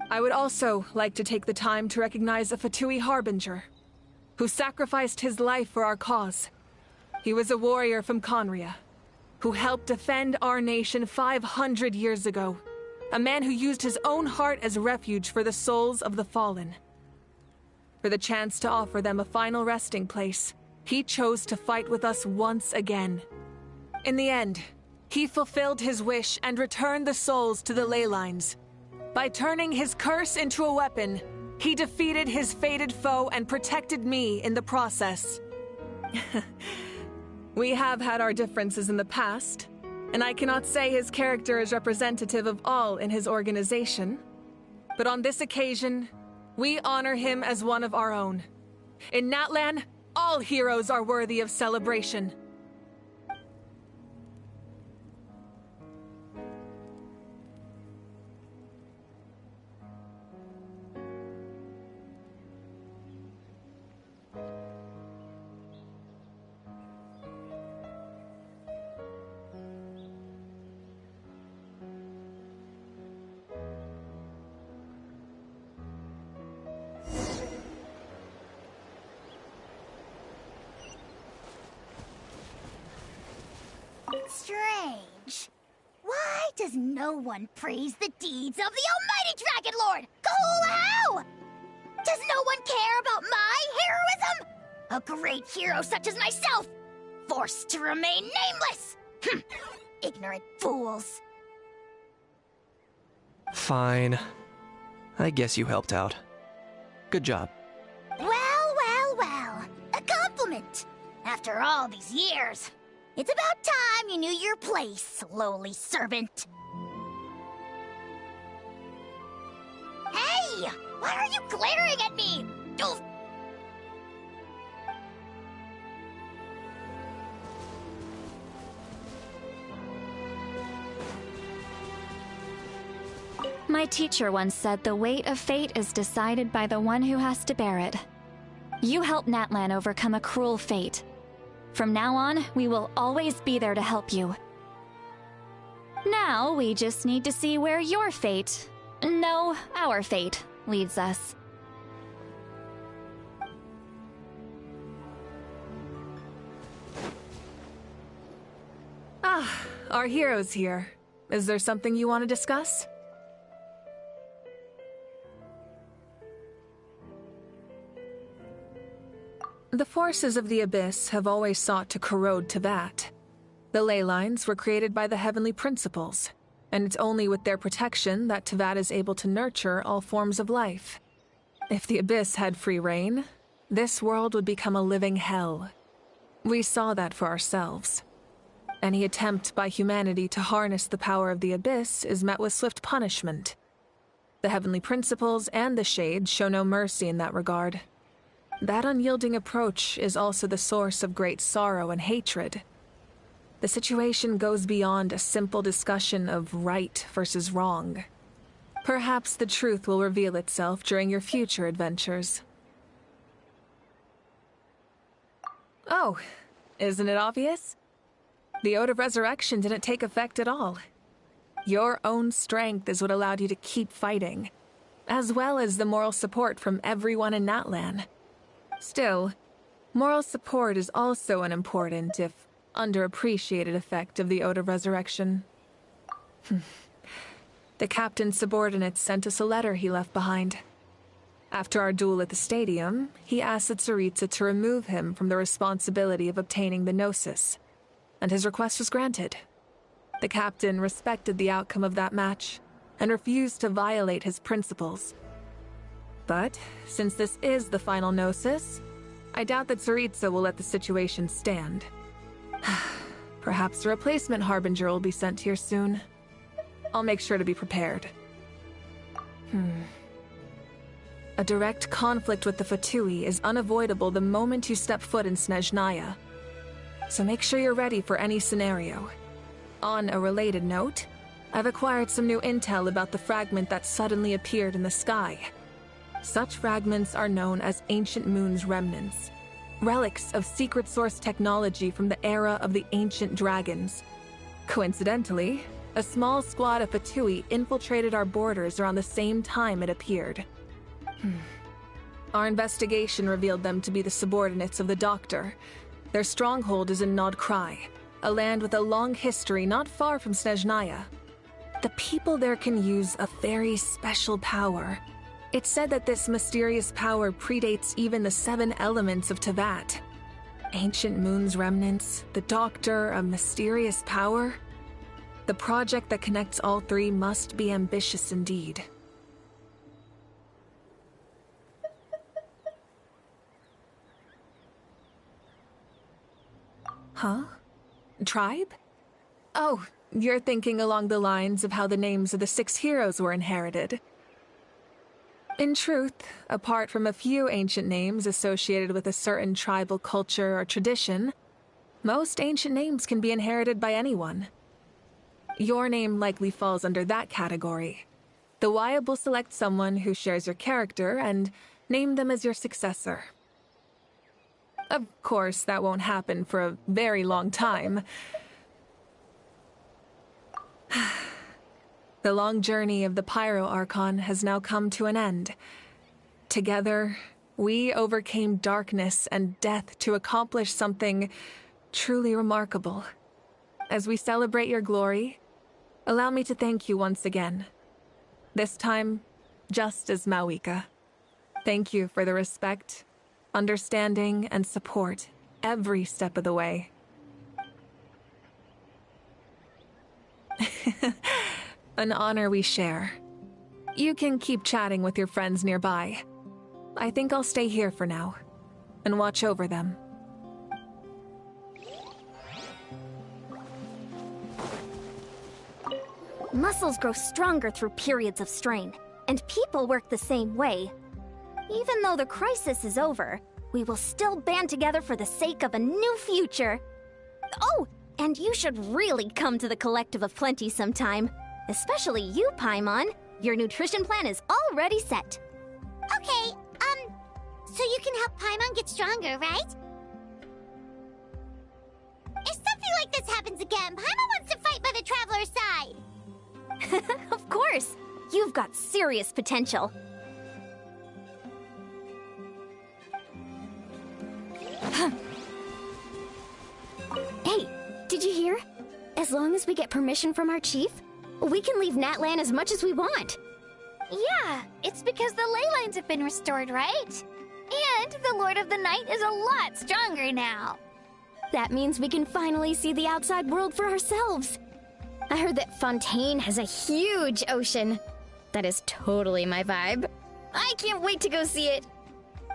I would also like to take the time to recognize a Fatui Harbinger, who sacrificed his life for our cause. He was a warrior from Conria, who helped defend our nation 500 years ago. A man who used his own heart as refuge for the souls of the fallen. For the chance to offer them a final resting place, he chose to fight with us once again. In the end, he fulfilled his wish and returned the souls to the ley lines. By turning his curse into a weapon, he defeated his fated foe and protected me in the process. We have had our differences in the past, and I cannot say his character is representative of all in his organization. But on this occasion, we honor him as one of our own. In Natlan, all heroes are worthy of celebration. Strange. Why does no one praise the deeds of the almighty Dragon Lord, Kahula? Does no one care about my heroism? A great hero such as myself, forced to remain nameless! Ignorant fools. Fine. I guess you helped out. Good job. Well. A compliment. After all these years. It's about time you knew your place, lowly servant. Hey! Why are you glaring at me? Oof. My teacher once said the weight of fate is decided by the one who has to bear it. You helped Natlan overcome a cruel fate. From now on, we will always be there to help you. Now, we just need to see where your fate, no, our fate, leads us. Ah, our hero's here. Is there something you want to discuss? The forces of the Abyss have always sought to corrode Teyvat. The ley lines were created by the Heavenly Principles, and it's only with their protection that Teyvat is able to nurture all forms of life. If the Abyss had free reign, this world would become a living hell. We saw that for ourselves. Any attempt by humanity to harness the power of the Abyss is met with swift punishment. The Heavenly Principles and the Shade show no mercy in that regard. That unyielding approach is also the source of great sorrow and hatred. The situation goes beyond a simple discussion of right versus wrong. Perhaps the truth will reveal itself during your future adventures. Oh, isn't it obvious? The Ode of Resurrection didn't take effect at all. Your own strength is what allowed you to keep fighting, as well as the moral support from everyone in Natlan. Still, moral support is also an important, if underappreciated, effect of the Ode of Resurrection. The captain's subordinates sent us a letter he left behind. After our duel at the stadium, he asked the Tsaritsa to remove him from the responsibility of obtaining the Gnosis, and his request was granted. The captain respected the outcome of that match, and refused to violate his principles. But, since this is the final Gnosis, I doubt that Tsaritsa will let the situation stand. Perhaps a replacement Harbinger will be sent here soon. I'll make sure to be prepared. A direct conflict with the Fatui is unavoidable the moment you step foot in Snezhnaya. So make sure you're ready for any scenario. On a related note, I've acquired some new intel about the fragment that suddenly appeared in the sky. Such fragments are known as Ancient Moon's remnants, relics of secret source technology from the era of the ancient dragons. Coincidentally, a small squad of Fatui infiltrated our borders around the same time it appeared. Our investigation revealed them to be the subordinates of the Doctor. Their stronghold is in Nod Krai, a land with a long history not far from Snezhnaya. The people there can use a very special power. It's said that this mysterious power predates even the 7 elements of Tevat. Ancient Moon's remnants, the Doctor, a mysterious power. The project that connects all 3 must be ambitious indeed. Huh? Tribe? Oh, you're thinking along the lines of how the names of the 6 heroes were inherited. In truth, apart from a few ancient names associated with a certain tribal culture or tradition, most ancient names can be inherited by anyone. Your name likely falls under that category. The Wyab will select someone who shares your character and name them as your successor. Of course, that won't happen for a very long time. The long journey of the Pyro Archon has now come to an end. Together, we overcame darkness and death to accomplish something truly remarkable. As we celebrate your glory, allow me to thank you once again. This time, just as Mawika. Thank you for the respect, understanding, and support every step of the way. An honor we share. You can keep chatting with your friends nearby. I think I'll stay here for now and watch over them. Muscles grow stronger through periods of strain, and people work the same way. Even though the crisis is over, we will still band together for the sake of a new future. Oh, and you should really come to the Collective of Plenty sometime. Especially you, Paimon. Your nutrition plan is already set. Okay, so you can help Paimon get stronger, right? If something like this happens again, Paimon wants to fight by the Traveler's side. Of course! You've got serious potential. Hey, did you hear? As long as we get permission from our chief, we can leave Natlan as much as we want. Yeah, it's because the ley lines have been restored, right? And the Lord of the Night is a lot stronger now. That means we can finally see the outside world for ourselves. I heard that Fontaine has a huge ocean. That is totally my vibe. I can't wait to go see it.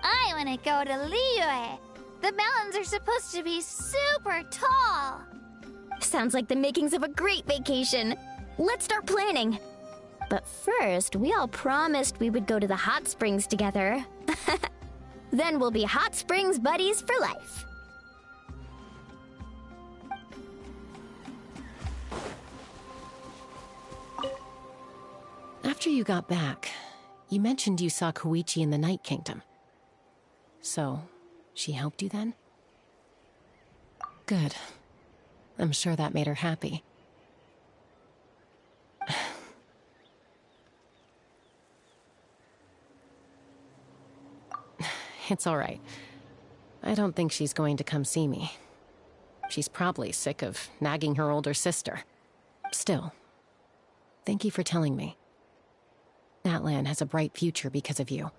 I want to go to Liyue. The mountains are supposed to be super tall. Sounds like the makings of a great vacation. Let's start planning. But first, we all promised we would go to the hot springs together. Then we'll be hot springs buddies for life. After you got back, you mentioned you saw Koichi in the Night Kingdom. So, she helped you then? Good. I'm sure that made her happy. It's all right. I don't think she's going to come see me. She's probably sick of nagging her older sister. Still, thank you for telling me. Natlan has a bright future because of you.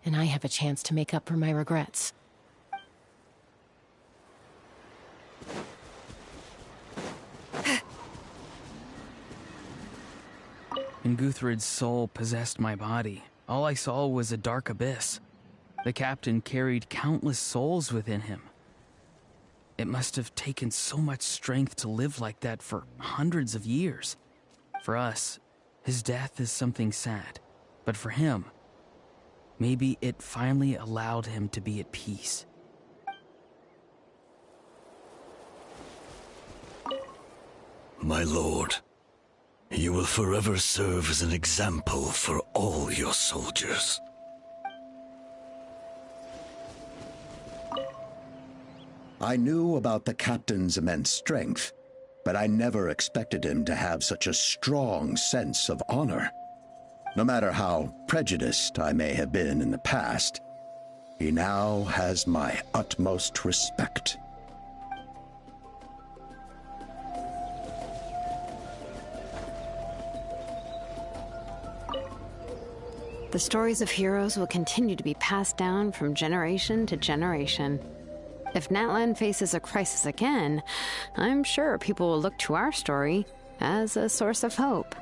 And I have a chance to make up for my regrets. When Guthred's soul possessed my body, all I saw was a dark abyss. The captain carried countless souls within him. It must have taken so much strength to live like that for hundreds of years. For us, his death is something sad. But for him, maybe it finally allowed him to be at peace. My lord, you will forever serve as an example for all your soldiers. I knew about the captain's immense strength, but I never expected him to have such a strong sense of honor. No matter how prejudiced I may have been in the past, he now has my utmost respect. The stories of heroes will continue to be passed down from generation to generation. If Natlan faces a crisis again, I'm sure people will look to our story as a source of hope.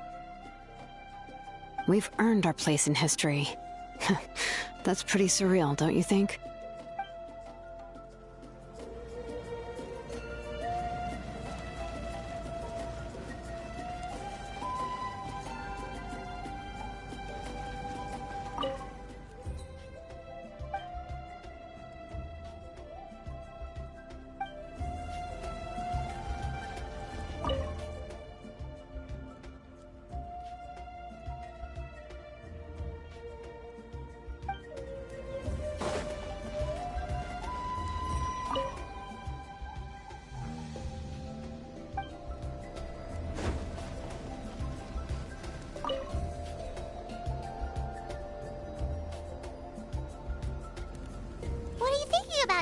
We've earned our place in history. That's pretty surreal, don't you think?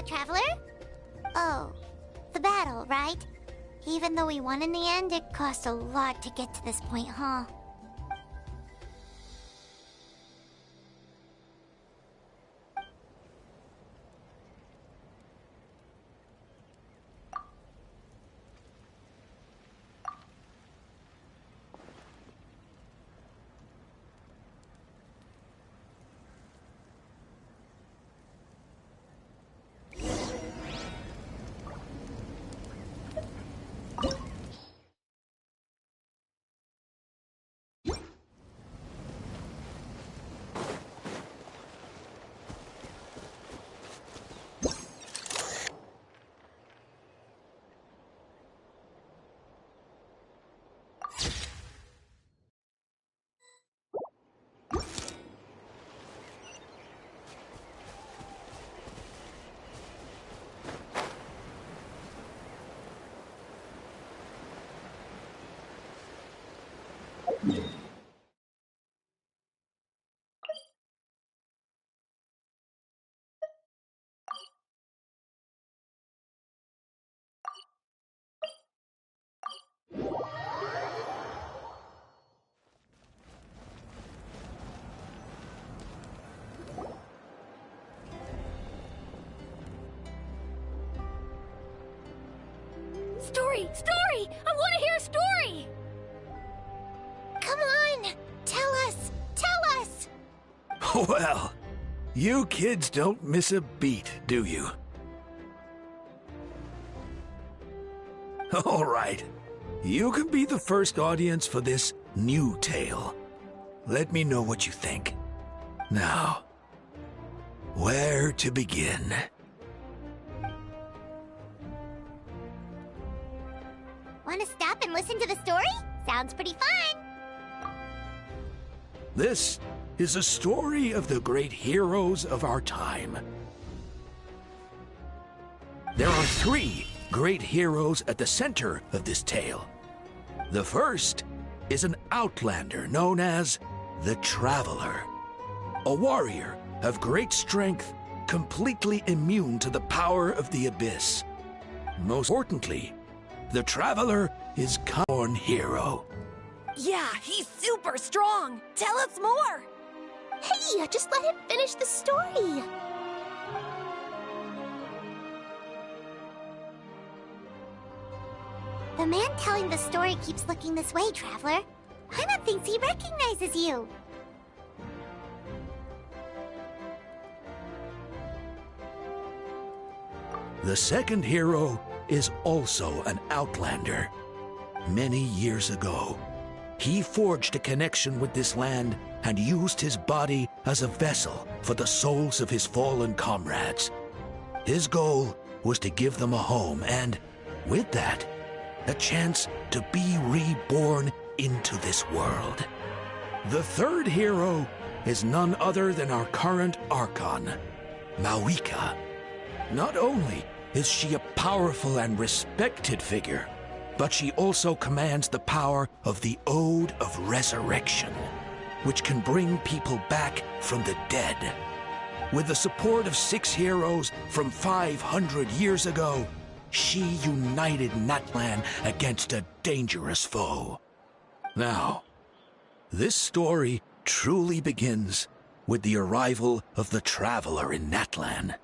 Traveler? Oh, the battle, right? Even though we won in the end, it cost a lot to get to this point, huh? Story! Story! I want to hear a story! Come on! Tell us! Tell us! Well, you kids don't miss a beat, do you? All right. You can be the first audience for this new tale. Let me know what you think. Now, where to begin? Want to stop and listen to the story? Sounds pretty fun! This is a story of the great heroes of our time. There are 3 great heroes at the center of this tale. The first is an outlander known as the Traveler, a warrior of great strength, completely immune to the power of the Abyss. Most importantly, the Traveler is a born hero. Yeah, he's super strong! Tell us more! Hey, just let him finish the story! The man telling the story keeps looking this way, Traveler. Paimon thinks he recognizes you. The second hero is also an outlander. Many years ago, he forged a connection with this land and used his body as a vessel for the souls of his fallen comrades. His goal was to give them a home and, with that, a chance to be reborn into this world. The third hero is none other than our current Archon, Mawika. Not only is she a powerful and respected figure, but she also commands the power of the Ode of Resurrection, which can bring people back from the dead. With the support of 6 heroes from 500 years ago, she united Natlan against a dangerous foe. Now, this story truly begins with the arrival of the Traveler in Natlan.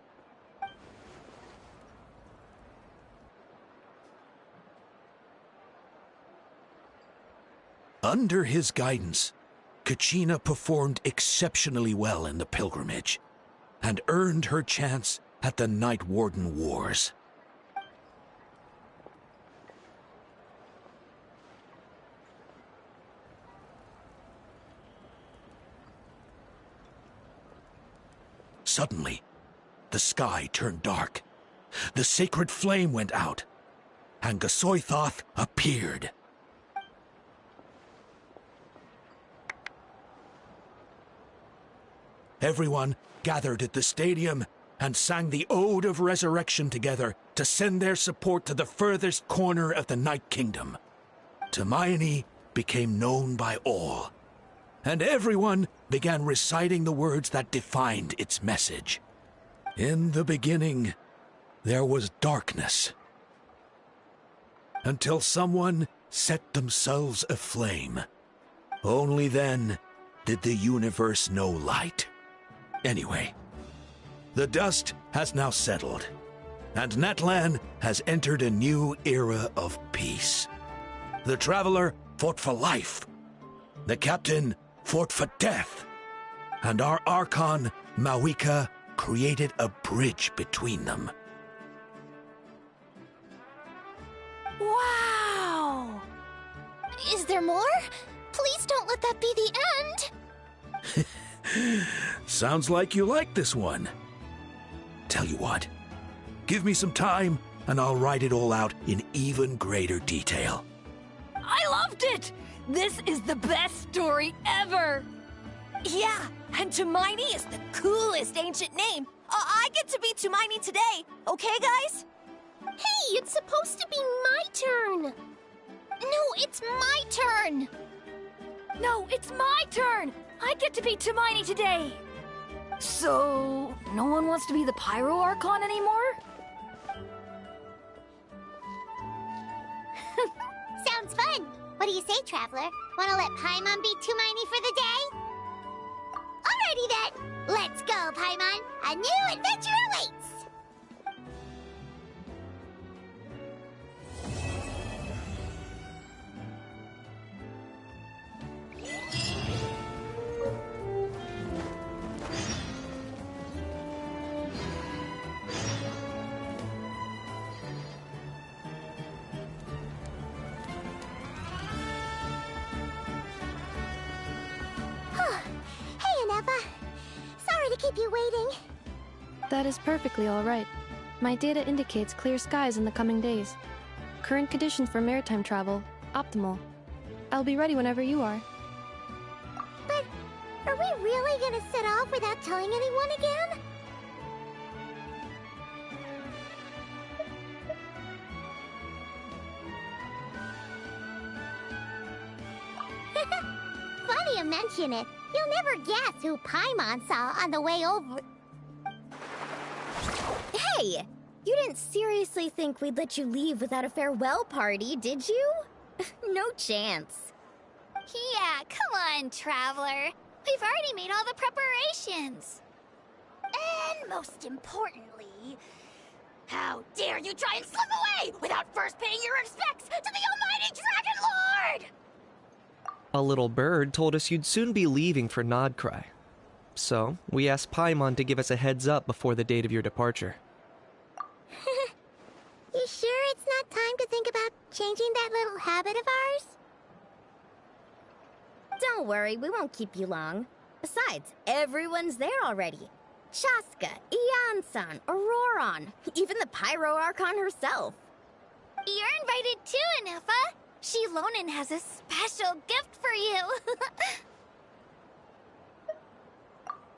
Under his guidance, Kachina performed exceptionally well in the pilgrimage and earned her chance at the Night Warden Wars. Suddenly, the sky turned dark. The sacred flame went out, and Gasoithoth appeared. Everyone gathered at the stadium and sang the Ode of Resurrection together to send their support to the furthest corner of the Night Kingdom. Hermione became known by all, and everyone began reciting the words that defined its message. In the beginning, there was darkness, until someone set themselves aflame. Only then did the universe know light. Anyway, the dust has now settled, and Natlan has entered a new era of peace. The Traveler fought for life, the Captain fought for death, and our Archon, Mawika, created a bridge between them. Wow! Is there more? Please don't let that be the end! Sounds like you like this one. Tell you what, give me some time and I'll write it all out in even greater detail. I loved it! This is the best story ever! Yeah, and Hermione is the coolest ancient name. I get to be Hermione today, okay, guys? Hey, it's supposed to be my turn! No, it's my turn! No, it's my turn! I get to be Hermione today! So, no one wants to be the Pyro Archon anymore? Sounds fun! What do you say, Traveler? Wanna let Paimon be Hermione for the day? Alrighty then! Let's go, Paimon! A new adventure awaits! Hey, Anepa. Sorry to keep you waiting. That is perfectly all right. My data indicates clear skies in the coming days. Current conditions for maritime travel, optimal. I'll be ready whenever you are. But are we really gonna set off without telling anyone again? Funny you mention it. You'll never guess who Paimon saw on the way over. Hey! You didn't seriously think we'd let you leave without a farewell party, did you? No chance. Yeah, come on, Traveler. We've already made all the preparations. And most importantly, how dare you try and slip away without first paying your respects to the almighty Dragon Lord! A little bird told us you'd soon be leaving for Nodcry. So, we asked Paimon to give us a heads up before the date of your departure. You sure it's not time to think about changing that little habit of ours? Don't worry, we won't keep you long. Besides, everyone's there already. Chaska, Ian-san, Auroron, even the Pyro Archon herself. You're invited too, Anepa. Shilonen has a special gift for you.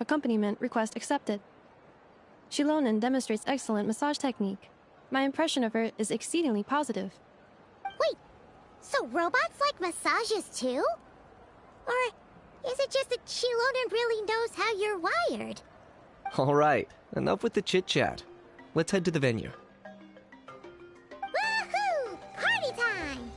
Accompaniment request accepted. Shilonen demonstrates excellent massage technique. My impression of her is exceedingly positive. Wait, so robots like massages too? Or is it just that Shilona really knows how you're wired? Alright, enough with the chit-chat. Let's head to the venue. Woohoo! Party time!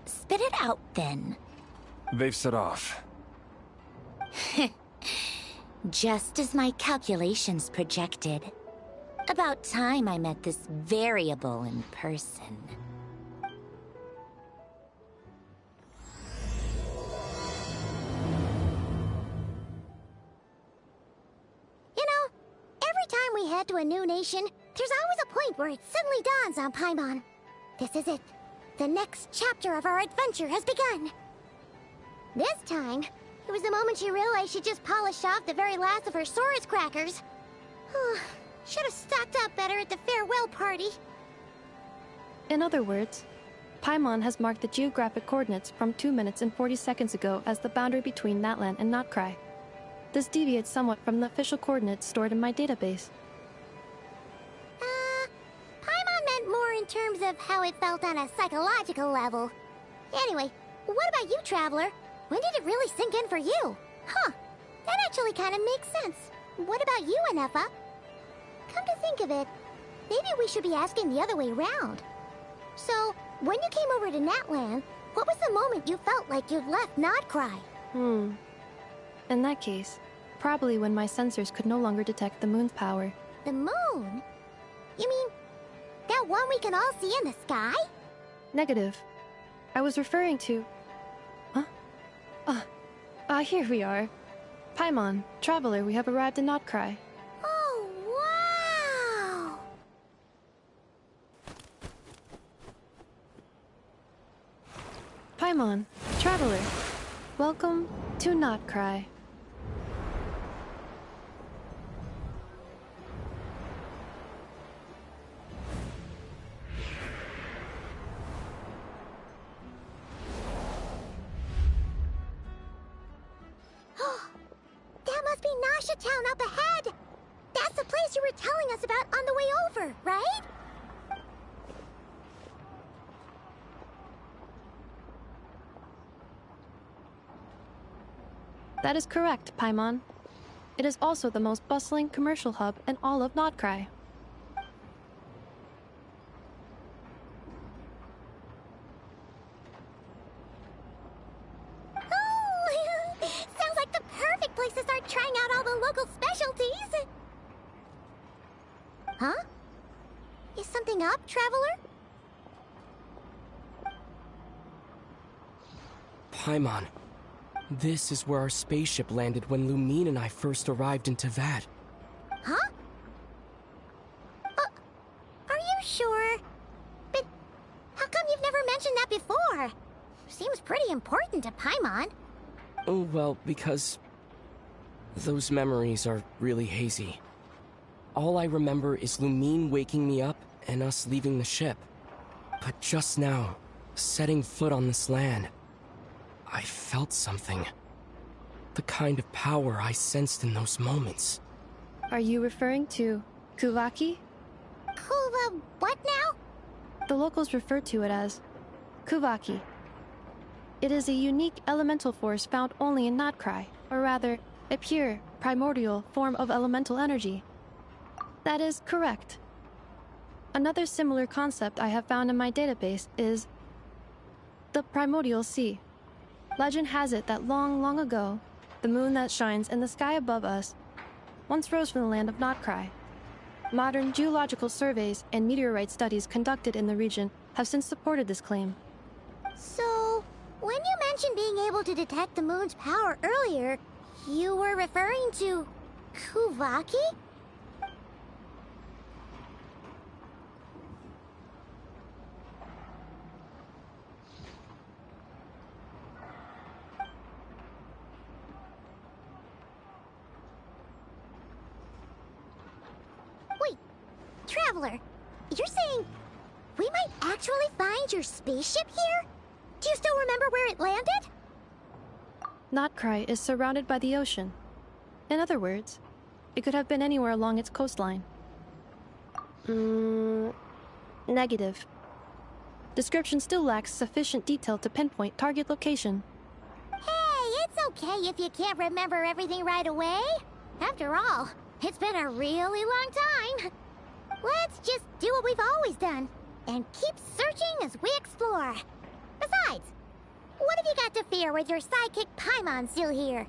Spit it out, then. They've set off. Just as my calculations projected. About time I met this variable in person. You know, every time we head to a new nation, there's always a point where it suddenly dawns on Paimon. This is it. The next chapter of our adventure has begun. This time, it was the moment she realized she just polished off the very last of her Saurus crackers. Should have stocked up better at the farewell party. In other words, Paimon has marked the geographic coordinates from 2 minutes and 40 seconds ago as the boundary between Natlan and Notcry. This deviates somewhat from the official coordinates stored in my database. Paimon meant more in terms of how it felt on a psychological level. Anyway, what about you, Traveler? When did it really sink in for you? Huh, that actually kind of makes sense. What about you, Anefa? Come to think of it, maybe we should be asking the other way around. So, when you came over to Natlan, what was the moment you felt like you'd left Notcry? In that case, probably when my sensors could no longer detect the moon's power. The moon? You mean, that one we can all see in the sky? Negative. I was referring to... here we are. Paimon, Traveler, we have arrived in Notcry. Oh, wow! Paimon, Traveler, welcome to Notcry. That must be Nasha Town up ahead! That's the place you were telling us about on the way over, right? That is correct, Paimon. It is also the most bustling commercial hub in all of Notcry. Sounds like the perfect place to start trying out all the local specialties! Huh? Is something up, Traveler? Paimon, this is where our spaceship landed when Lumine and I first arrived in Teyvat. Huh? Are you sure? But how come you've never mentioned that before? Seems pretty important to Paimon. Oh, well, because those memories are really hazy. All I remember is Lumine waking me up and us leaving the ship. But just now, setting foot on this land, I felt something. The kind of power I sensed in those moments. Are you referring to Kuvaki? What now? The locals refer to it as Kuvaki. It is a unique elemental force found only in Notcry, or rather, a pure, primordial form of elemental energy. That is correct. Another similar concept I have found in my database is the primordial sea. Legend has it that long, long ago, the moon that shines in the sky above us once rose from the land of Notcry. Modern geological surveys and meteorite studies conducted in the region have since supported this claim. So, when you mentioned being able to detect the moon's power earlier, you were referring to Kuvaki? Traveler, you're saying we might actually find your spaceship here? Do you still remember where it landed? Notcry is surrounded by the ocean. In other words, it could have been anywhere along its coastline. Negative. Description still lacks sufficient detail to pinpoint target location. Hey, it's okay if you can't remember everything right away. After all, it's been a really long time. Let's just do what we've always done, and keep searching as we explore. Besides, what have you got to fear with your sidekick Paimon still here?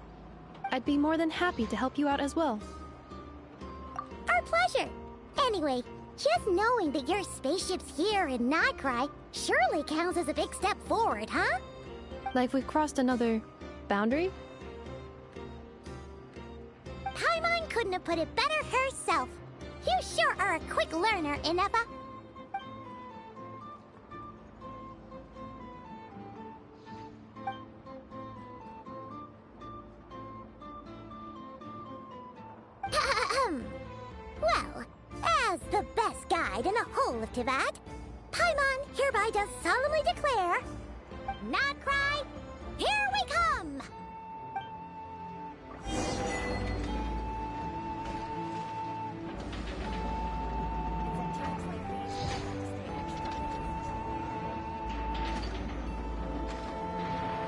I'd be more than happy to help you out as well. Our pleasure. Anyway, just knowing that your spaceship's here in Notcry surely counts as a big step forward, huh? Like we've crossed another boundary? Paimon couldn't have put it better herself. You sure are a quick learner, Ineppa. Well, as the best guide in the whole of Teyvat, Paimon hereby does solemnly declare